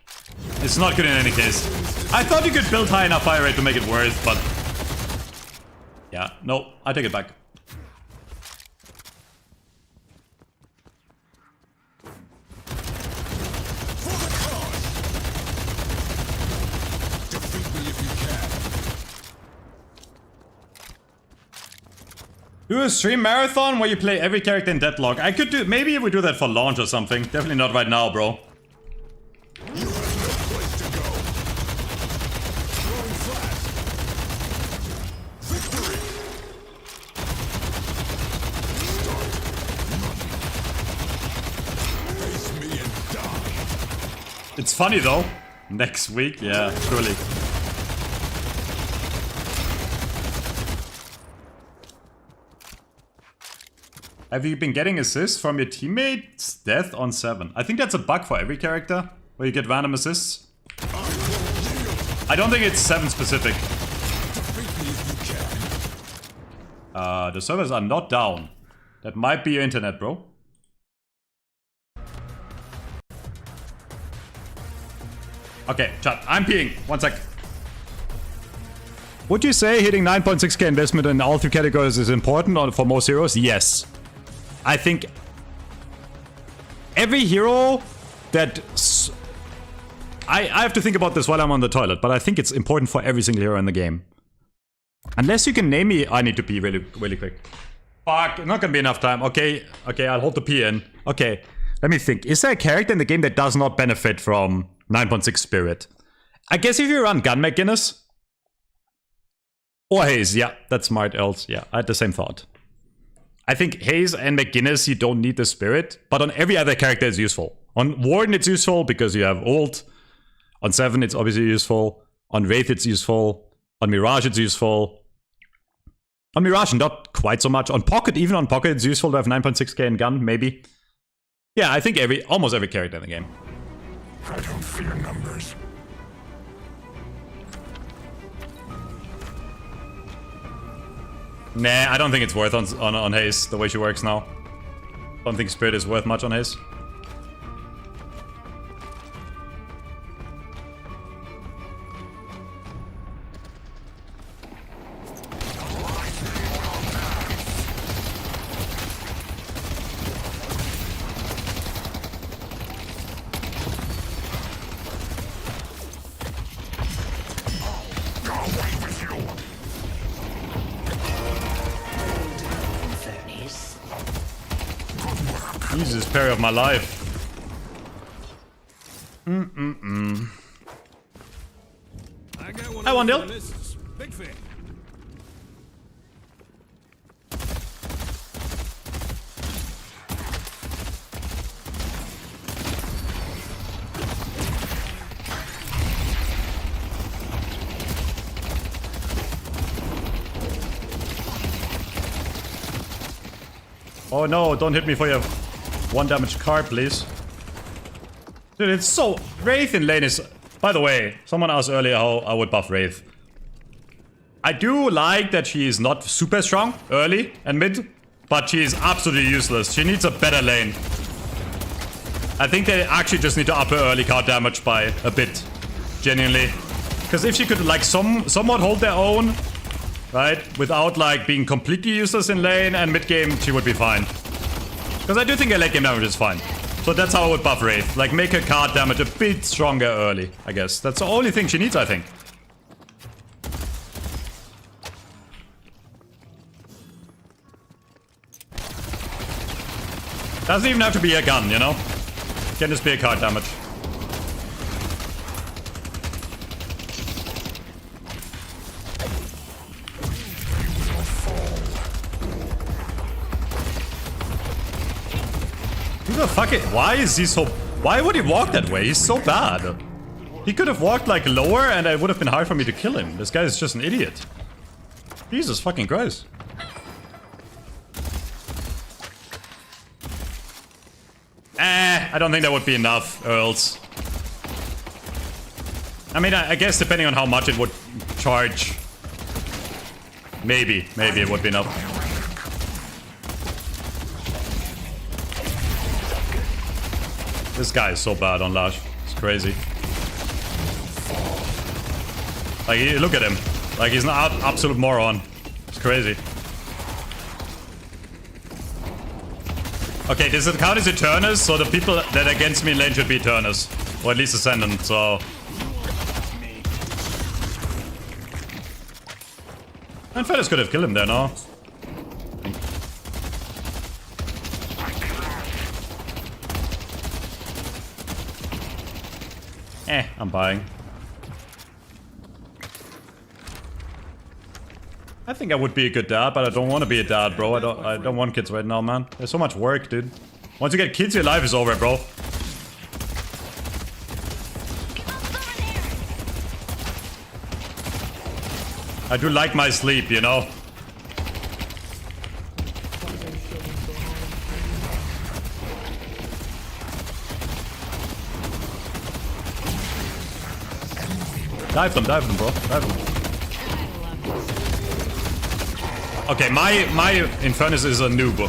It's not good in any case. I thought you could build high enough fire rate to make it worth, but... Yeah, no, I take it back. Do a stream marathon where you play every character in Deadlock. I could do... Maybe we do that for launch or something. Definitely not right now, bro. You have no place to go. Throwing flash. Victory. Start running. Face me and die. It's funny though. Next week, yeah, surely. Have you been getting assists from your teammates' death on 7? I think that's a bug for every character, where you get random assists. I don't think it's 7 specific. The servers are not down. That might be your internet, bro. Okay, chat, I'm peeing. 1 sec. Would you say hitting 9.6k investment in all 3 categories is important for most heroes? Yes. I think every hero that... I have to think about this while I'm on the toilet, but I think it's important for every single hero in the game. Unless you can name me... I need to pee really, really quick. Fuck, not gonna be enough time. Okay, I'll hold the P in. Okay, let me think. Is there a character in the game that does not benefit from 9.6 Spirit? I guess if you run Gun McGinnis. Or Haze, yeah, that's smart else. Yeah, I had the same thought. I think Haze and McGinnis, you don't need the Spirit, but on every other character it's useful. On Warden it's useful because you have ult. On 7 it's obviously useful. On Wraith it's useful. On Mirage it's useful. On Mirage, not quite so much. On Pocket, even on Pocket, it's useful to have 9.6k in gun, maybe. Yeah, I think almost every character in the game. I don't fear numbers. Nah, I don't think it's worth on Haze, the way she works now. Don't think Spirit is worth much on Haze. Jesus, parry of my life. I won, Dill. Big fan. Oh no, don't hit me for your 1 damage card, please. Dude, it's so... Wraith in lane is... By the way, someone asked earlier how I would buff Wraith. I do like that she is not super strong early and mid, but she is absolutely useless. She needs a better lane. I think they actually just need to up her early card damage by a bit. Genuinely. Because if she could like somewhat hold their own, right, without like being completely useless in lane and mid game, she would be fine. Because I do think her late game damage is fine. So that's how I would buff Wraith. Like, make her card damage a bit stronger early, I guess. That's the only thing she needs, I think. Doesn't even have to be a gun, you know? Can just be a card damage. Who the fuck why is he so... Why would he walk that way? He's so bad. He could have walked like lower and it would have been hard for me to kill him. This guy is just an idiot. Jesus fucking Christ. I don't think that would be enough, Earls. I mean, I guess depending on how much it would charge. Maybe it would be enough. This guy is so bad on Lash. It's crazy. Like, look at him. Like, he's an absolute moron. It's crazy. Okay, this account is Infernus, so the people that are against me in lane should be Infernus. Or at least Ascendant, so... Infernus could have killed him there, no? I'm buying. I think I would be a good dad, but I don't want to be a dad, bro. I don't want kids right now, man. There's so much work, dude. Once you get kids, your life is over, bro. I do like my sleep, you know? Dive them, bro. Dive them. Okay, my Infernus is a noob.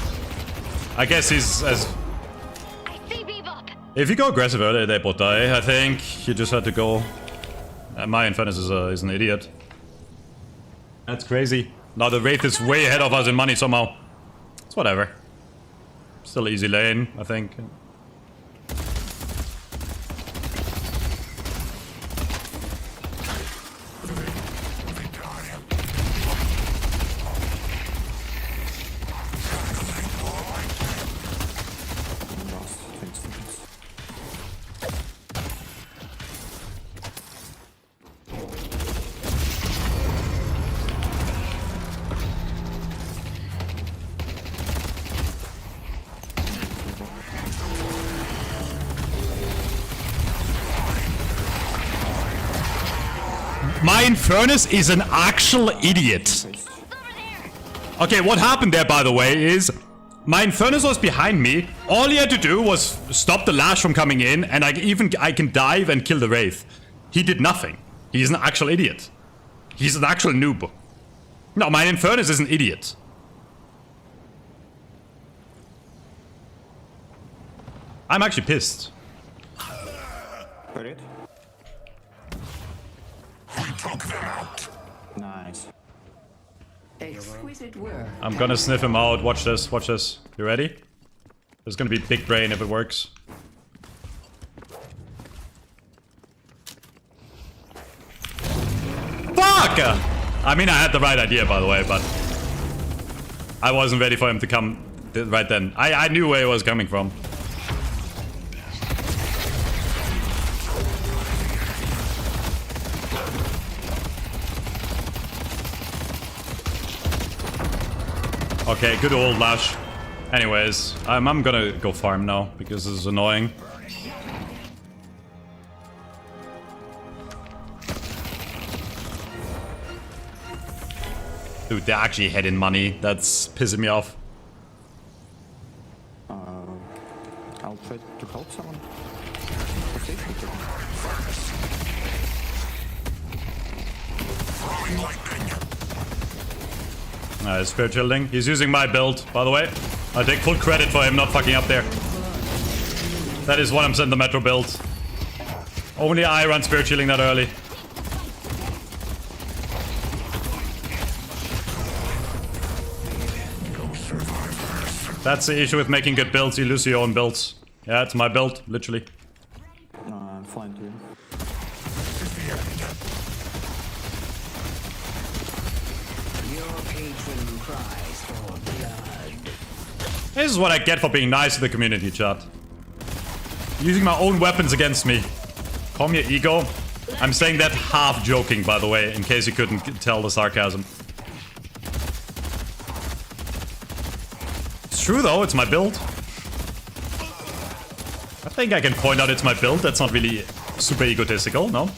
I guess he's as... If you go aggressive early, they both die. I think you just had to go... my Infernus is an idiot. That's crazy. Now the Wraith is way ahead of us in money somehow. It's whatever. Still easy lane, I think. My Infernus is an actual idiot. Okay, what happened there, by the way, is my Infernus was behind me. All he had to do was stop the lash from coming in, and I can dive and kill the Wraith. He did nothing. He's an actual idiot. He's an actual noob. No, my Infernus is an idiot. I'm actually pissed. Got it. We took them out. Nice. Exquisite work. I'm gonna sniff him out. Watch this. Watch this. You ready? There's gonna be big brain if it works. Fuck! I mean, I had the right idea, by the way, but I wasn't ready for him to come right then. I knew where he was coming from. Okay, good old Lash. Anyways, I'm gonna go farm now, because this is annoying. Dude, they're actually heading money. That's pissing me off. I'll try to help someone. Spirit shielding. He's using my build, by the way. I take full credit for him not fucking up there. That is 100% the Metro build. Only I run spirit shielding that early. That's the issue with making good builds. You lose your own builds. Yeah, it's my build, literally. No, I'm flying to you. This is what I get for being nice to the community, chat. Using my own weapons against me. Calm your ego. I'm saying that half joking, by the way, in case you couldn't tell the sarcasm. It's true though, it's my build. I think I can point out it's my build. That's not really super egotistical, no?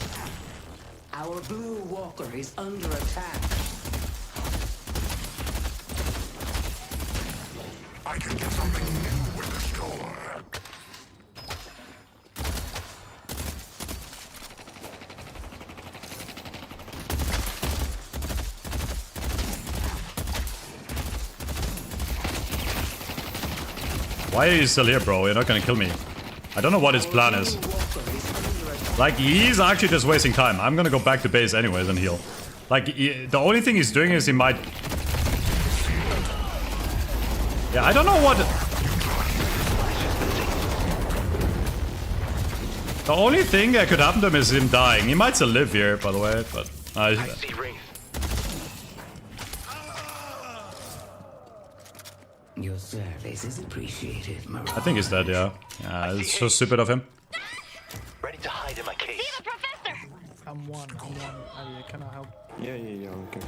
Our blue walker is under attack. I can get something new with the store. Why are you still here, bro? You're not gonna kill me. I don't know what his plan is. Like, he's actually just wasting time. I'm gonna go back to base anyways and heal. Like, the only thing he's doing is he might... Yeah, I don't know what... The only thing that could happen to him is him dying. He might still live here, by the way, but... I see Wraith. Your service is appreciated, Mirage. I think he's dead, yeah. Yeah, it's so stupid of him. Ready to hide in my case. I'm one. Can I help? Yeah, okay.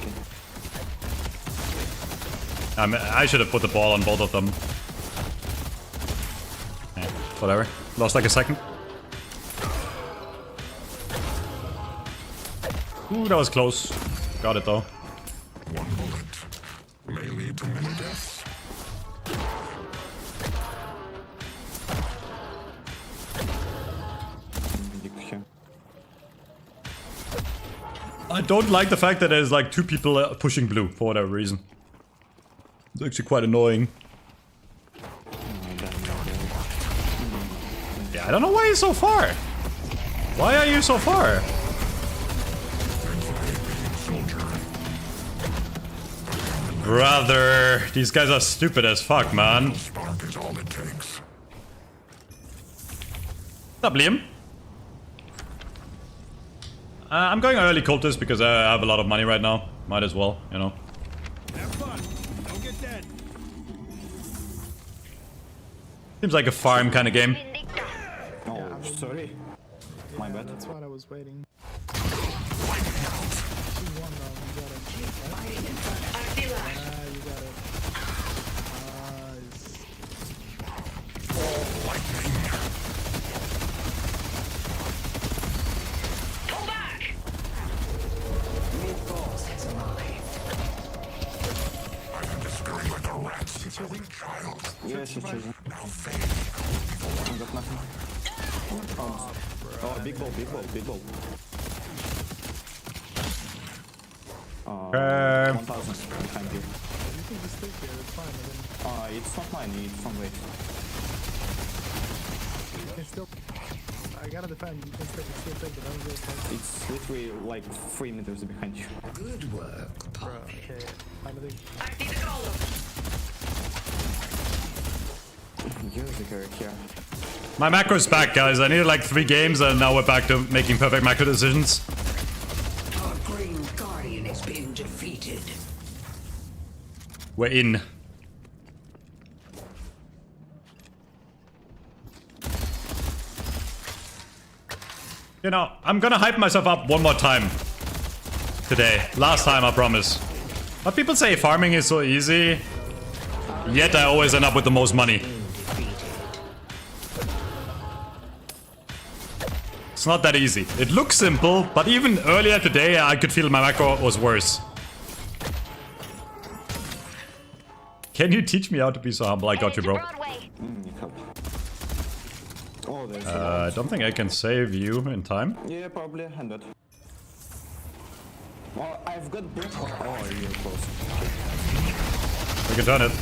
I should have put the ball on both of them. Yeah, whatever. Lost like a second. Ooh, that was close. Got it though. One bullet may lead to many deaths. I don't like the fact that there's like two people pushing blue for whatever reason. It's actually quite annoying. Yeah, I don't know why he's so far. Why are you so far? Brother, these guys are stupid as fuck, man. Spark is all it takes. What's up, Liam? I'm going early cultist because I have a lot of money right now. Might as well, you know. Have fun. Don't get dead. Seems like a farm kind of game. Oh, sorry. My bad. That's what I was waiting. Oh, big ball, big ball, big ball. 1000 behind you. You can just stay here, it's fine. It's not mine, it's from Wraith. You can still... I gotta defend, you can still take the damage. It's literally like 3 meters behind you. Good work, Bro, okay. Finally. I see the golem. Use the carry here. My macro's back, guys. I needed like 3 games and now we're back to making perfect macro decisions. Our Green Guardian has been defeated. We're in. You know, I'm gonna hype myself up one more time today. Last time, I promise. But people say farming is so easy, yet I always end up with the most money. It's not that easy. It looks simple, but even earlier today I could feel my macro was worse. Can you teach me how to be so humble? I got you, bro. Oh, there's I don't think I can save you in time. yeah, probably 100. Oh, I've got brick. Oh, you're close. We can turn it.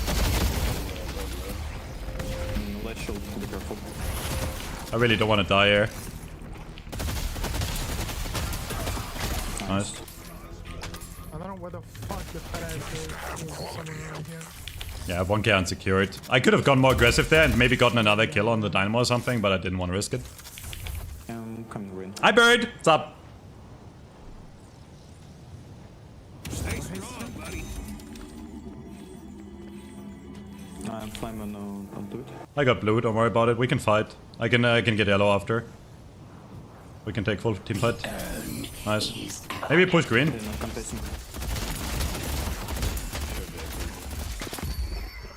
Let's shield, be careful. I really don't want to die here. Nice. I don't know where the fuck the fat ass is. Somewhere around here. Yeah, I have 1k unsecured. I could have gone more aggressive there and maybe gotten another kill on the dynamo or something, but I didn't want to risk it. Coming green. Hi, Bird! What's up? Stay strong, buddy. I'm flying onto it. I got blue, don't worry about it. We can fight. I can get yellow after. We can take full team fight. Nice. Maybe push green. There's no contesting.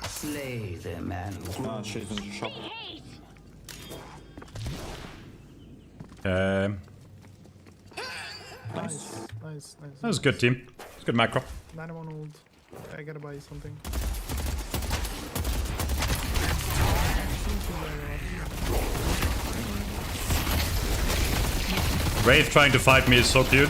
Slay them and She's in the shop. Okay. Nice. That was a good team. It's good macro. 91 ult. I gotta buy something. Wraith trying to fight me is so cute.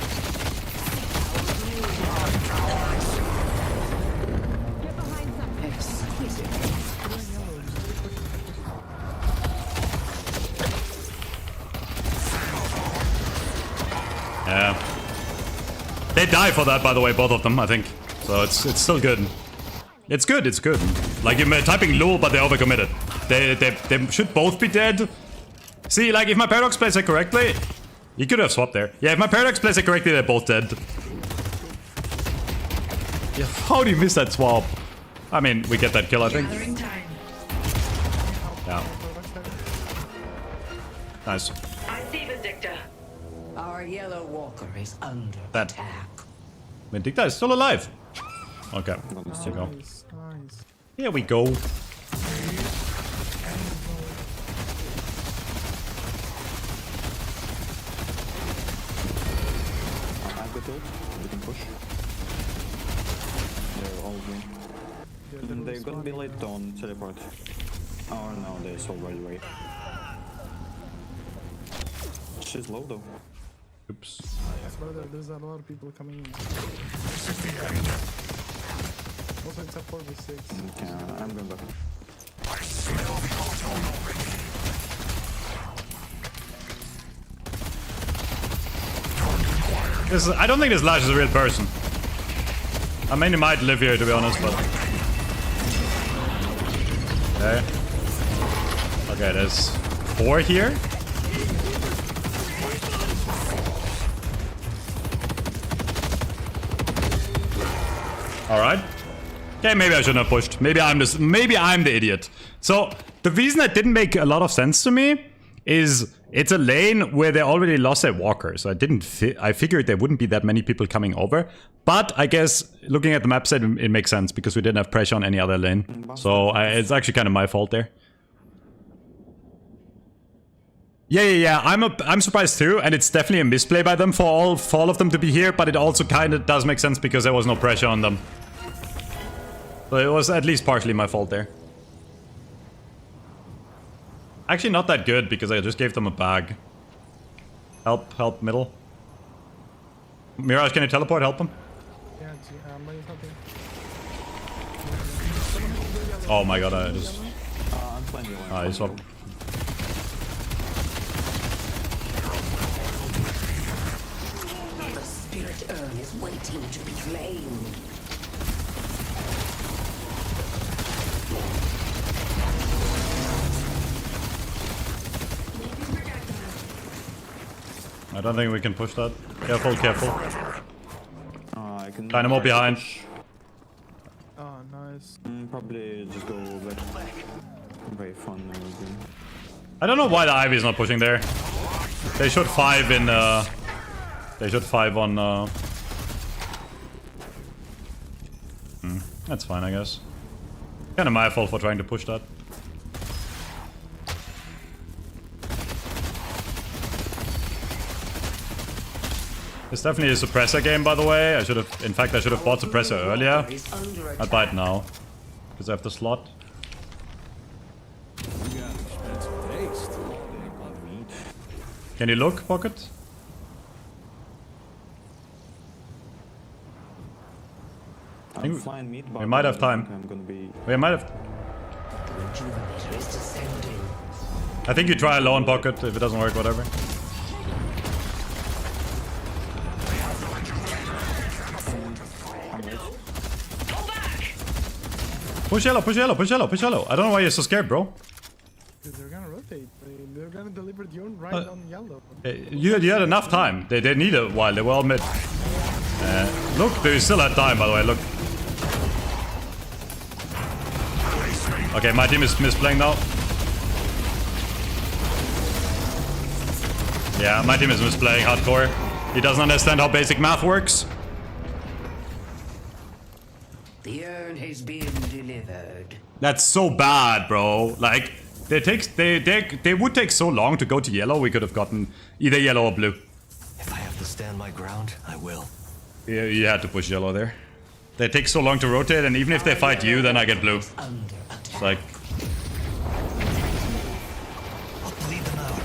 Yeah. They die for that, by the way, both of them, I think. So it's still good. It's good, it's good. Like, you're typing low, but they're overcommitted. They should both be dead. See, like, if my Paradox plays it correctly... You could have swapped there. Yeah, if my Paradox plays it correctly, they're both dead. Yeah, how do you miss that swap? I mean, we get that kill, I think. Yeah. Nice. I see Vindicta. our yellow walker is under That. attack. Vindicta is still alive. Okay, let's go. Nice, nice. Here we go. I've got ult. We can push. They're all green. They're gonna be late on teleport. Oh no, there's already Wraith. She's low though. Oops. There's a lot of people coming in. Also, it's a 4v6. Okay, I'm going back. I don't think this Lash is a real person. I mean, he might live here, to be honest, but... Okay. Okay, there's 4 here. Alright. Okay, maybe I shouldn't have pushed. Maybe I'm the idiot. So, the reason that didn't make a lot of sense to me is it's a lane where they already lost their walker. So I figured there wouldn't be that many people coming over. But I guess looking at the map set, it makes sense because we didn't have pressure on any other lane. So it's actually kind of my fault there. Yeah. I'm surprised too, and it's definitely a misplay by them for all of them to be here. But it also kind of does make sense because there was no pressure on them. So it was at least partially my fault there. Actually not that good because I just gave them a bag. Help, middle. Mirage, can you teleport? Help him. Yeah, but he's not there. Oh my god, I just... I'm playing you. Ah, he swapped. The spirit urn is waiting to be claimed. I don't think we can push that. Careful, careful. I can Dynamo behind. Oh, nice. Probably just go back. Very fun. I don't know why the Ivy is not pushing there. They should 5 in... They should 5 on... That's fine, I guess. Kinda my fault for trying to push that. It's definitely a suppressor game, by the way. I should have... In fact, I should have bought suppressor earlier. I'd buy it now. Because I have the slot. Can you look, Pocket? I'm flying mid, but we might have time. I'm gonna be... We might have... I think you try alone, Pocket. If it doesn't work, whatever. Push yellow, push yellow, push yellow, push yellow. I don't know why you're so scared, bro. Because they're gonna rotate. They're gonna deliver the urn right on yellow. You had enough time. They need a while. They were all mid. Look, they still had time, by the way. Look. Okay, my team is misplaying now. Yeah, my team is misplaying hardcore. He doesn't understand how basic math works. The urn has been delivered. That's so bad, bro. Like, they would take so long to go to yellow. We could have gotten either yellow or blue. If I have to stand my ground, I will. Yeah, you had to push yellow there. They take so long to rotate, and even if they fight you, then I get blue. It's like... I'll bleed them out.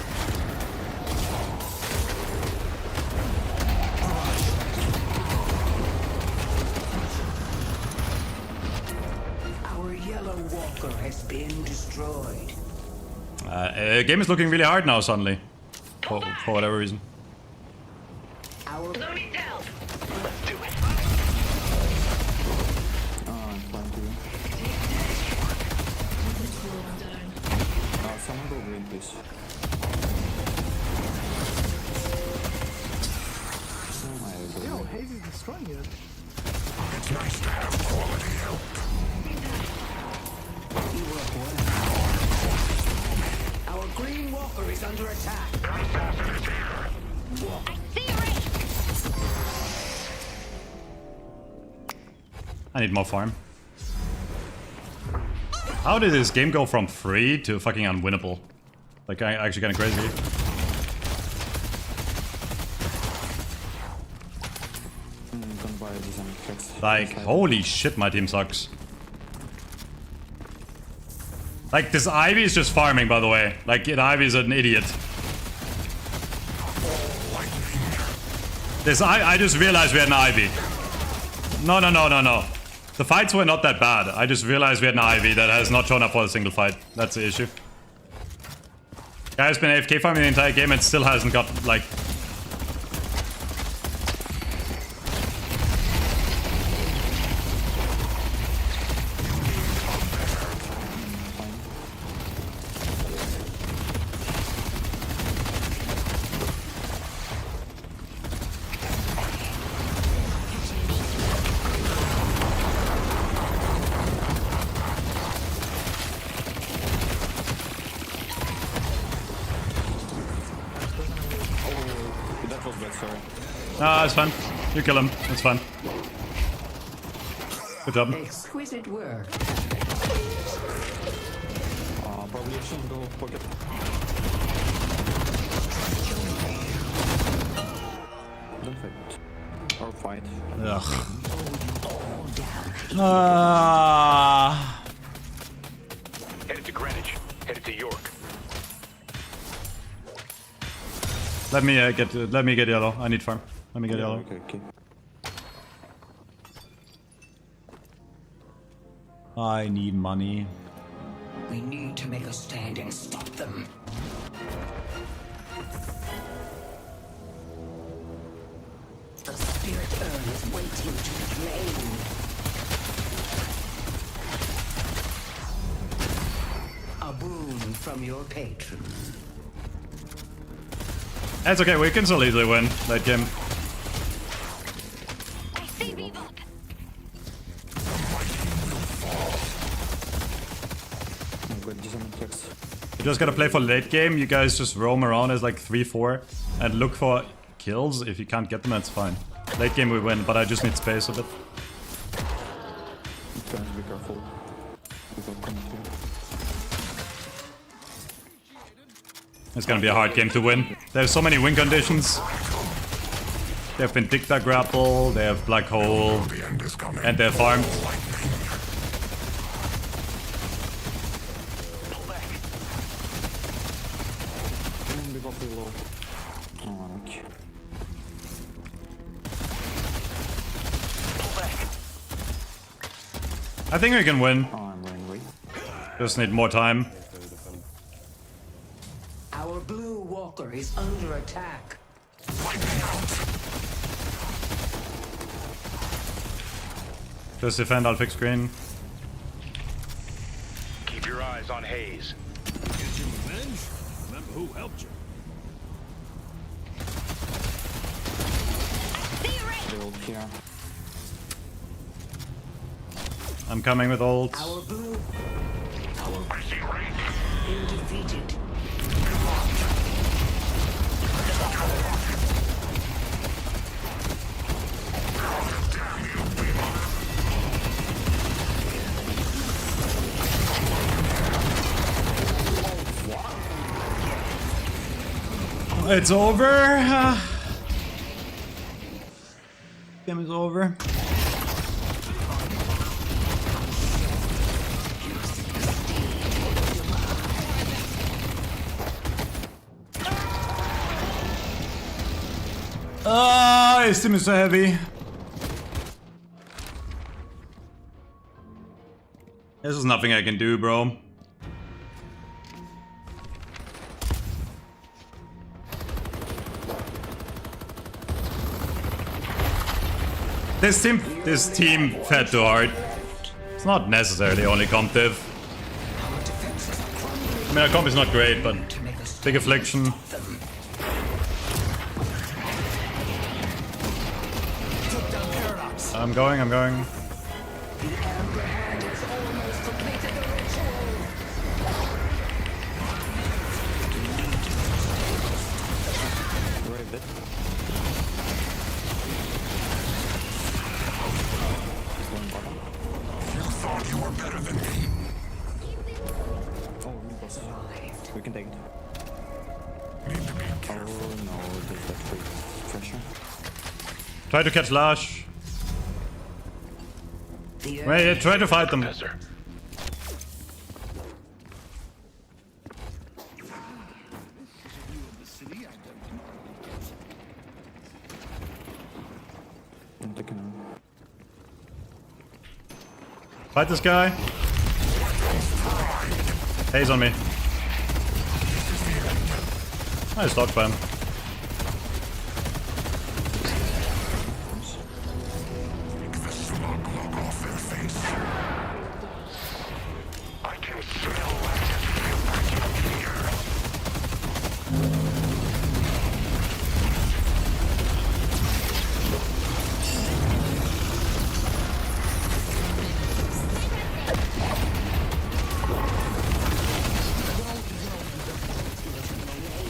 Our yellow walker has been destroyed. Game is looking really hard now suddenly. For whatever reason. Our No need help. Let's do it. I'm flying to you. Someone go green, please. Yo, Haze is destroying it. It's nice to have quality help. Our green walker is under attack. I need more farm. How did this game go from free to fucking unwinnable? Like, actually kind of crazy. Like, holy shit, my team sucks. Like, this Ivy is just farming, by the way. Like, Ivy is an idiot. This I just realized we had an Ivy. No. The fights were not that bad. I just realized we had an Ivy that has not shown up for a single fight. That's the issue. Guy's been AFK farming the entire game and still hasn't got, like... Nah, it's fine. You kill him. It's fine. Good job. Exquisite work. Probably shouldn't go Pocket. Don't fight. Or fight. Ugh. Headed to Greenwich. Headed to York. Let me get yellow. I need farm. Let me get yellow. Okay. I need money. We need to make a stand and stop them. The spirit urn is waiting to be claimed. A boon from your patron. That's okay, we can still easily win that game. You just gotta play for late game, you guys just roam around as like 3-4 and look for kills. If you can't get them, that's fine. Late game we win, but I just need space a bit. Be careful. It's gonna be a hard game to win. There's so many win conditions. They have Vindicta grapple, they have Black Hole, and they're farmed. I think we can win. Just need more time. Our blue walker is under attack. Just defend, I'll fix green. Keep your eyes on Hayes. Get your revenge? Remember who helped you. I'm coming with ults. Our blue. I see Wraith. Been defeated. It's over. Game is over. His team is so heavy. This is nothing I can do, bro. This team fed too hard. It's not necessarily only comp div. I mean, our comp is not great, but big affliction. I'm going. You were better than me. Oh, we can take it. Need to be careful. Oh no, there's that free pressure. Try to catch Lash. Wait, try to fight them. Fight this guy. Haze on me. Nice dodge spam.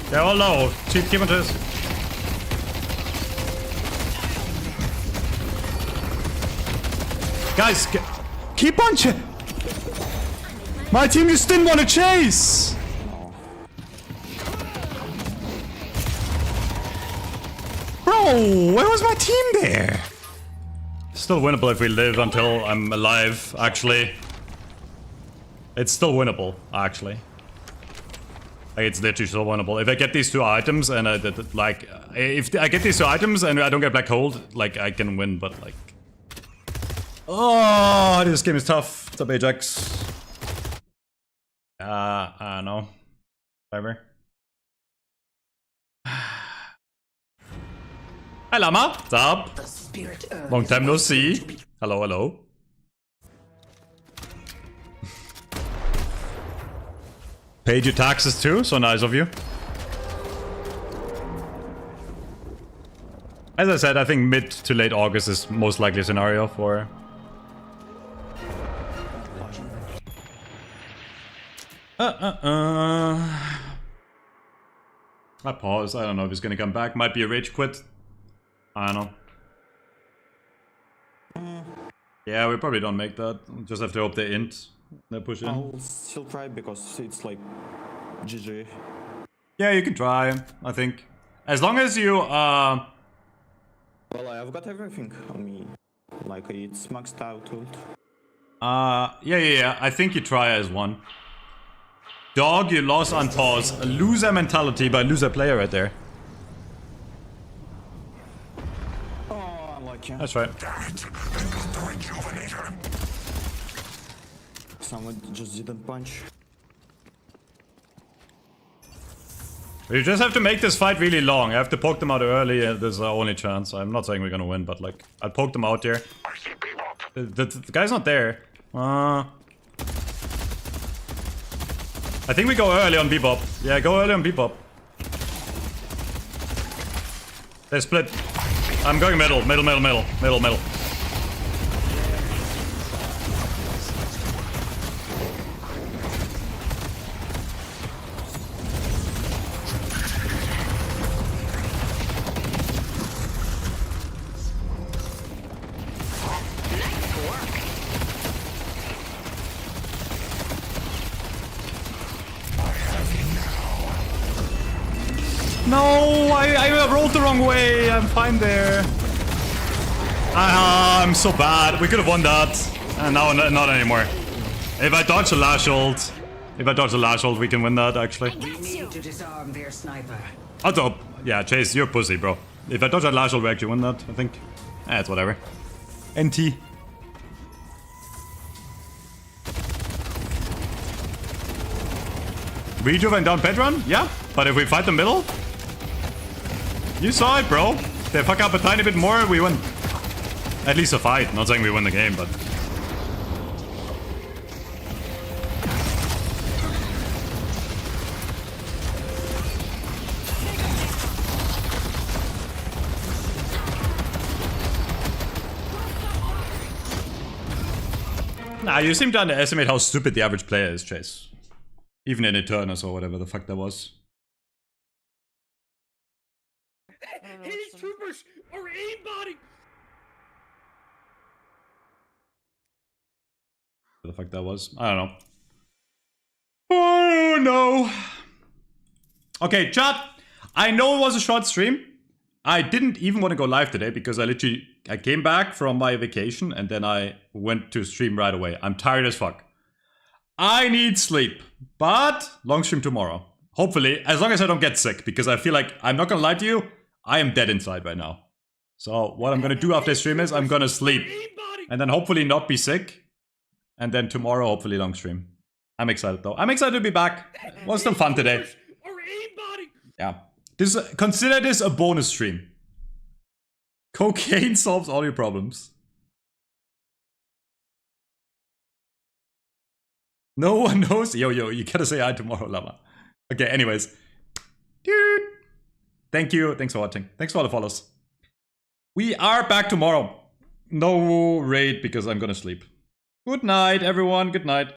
They're all low. Keep on this. Guys, keep on My team just didn't want to chase. Bro, where was my team there? Still winnable if we live until I'm alive, actually. It's still winnable, actually. Like, it's literally so vulnerable. If I get these 2 items and like, if I get these 2 items and I don't get Black Hold, like, I can win, but like... Oh, this game is tough. What's up, Ajax? I don't know. Whatever. Hi, Llama. What's up? Long time no see. Hello, hello. Paid your taxes too? So nice of you. As I said, I think mid to late August is most likely scenario for... I pause. I don't know if he's gonna come back. Might be a rage quit. I don't know. Yeah, we probably don't make that. Just have to hope they int. They push in. I'll still try because it's like GG. Yeah, you can try, I think. As long as you, Well, I've got everything on me. Like, it's maxed out ult. yeah. I think you try as one. Dog, you lost on pause. A loser mentality by loser player right there. Oh, unlucky. That's right. Someone just didn't punch. You just have to make this fight really long. I have to poke them out early. This is our only chance. I'm not saying we're gonna win, but like, I'll poke them out here. The guy's not there. I think we go early on Bebop. Yeah, go early on Bebop. They split. I'm going middle. Middle. No, I rolled the wrong way. I'm fine there. I'm so bad. We could have won that. No, not anymore. If I dodge the lash ult, we can win that actually. We need to disarm their sniper. Oh, top. Yeah, Chase, you're a pussy, bro. If I dodge that lash ult, we actually win that, I think. It's whatever. NT. Rejuve and down Pedron? Yeah, but if we fight the middle? You saw it, bro. They fuck up a tiny bit more, we win. At least a fight. Not saying we win the game, but... Nah, you seem to underestimate how stupid the average player is, Chase. Even in Infernus or whatever the fuck that was. His troopers are aimbotting! What the fuck that was? I don't know. Oh no. Okay, chat. I know it was a short stream. I didn't even want to go live today because I came back from my vacation and then I went to stream right away. I'm tired as fuck. I need sleep, but long stream tomorrow. Hopefully, as long as I don't get sick, because I feel like, I'm not gonna lie to you, I am dead inside right now. So what I'm gonna do after stream is I'm gonna sleep and then hopefully not be sick. And then tomorrow, hopefully long stream. I'm excited though. I'm excited to be back. It was still fun today. Yeah. Consider this a bonus stream. Cocaine solves all your problems. No one knows. Yo, you gotta say hi tomorrow, Llama. Okay, anyways. Dude. Thank you. Thanks for watching. Thanks for all the follows. We are back tomorrow. No raid because I'm gonna sleep. Good night, everyone. Good night.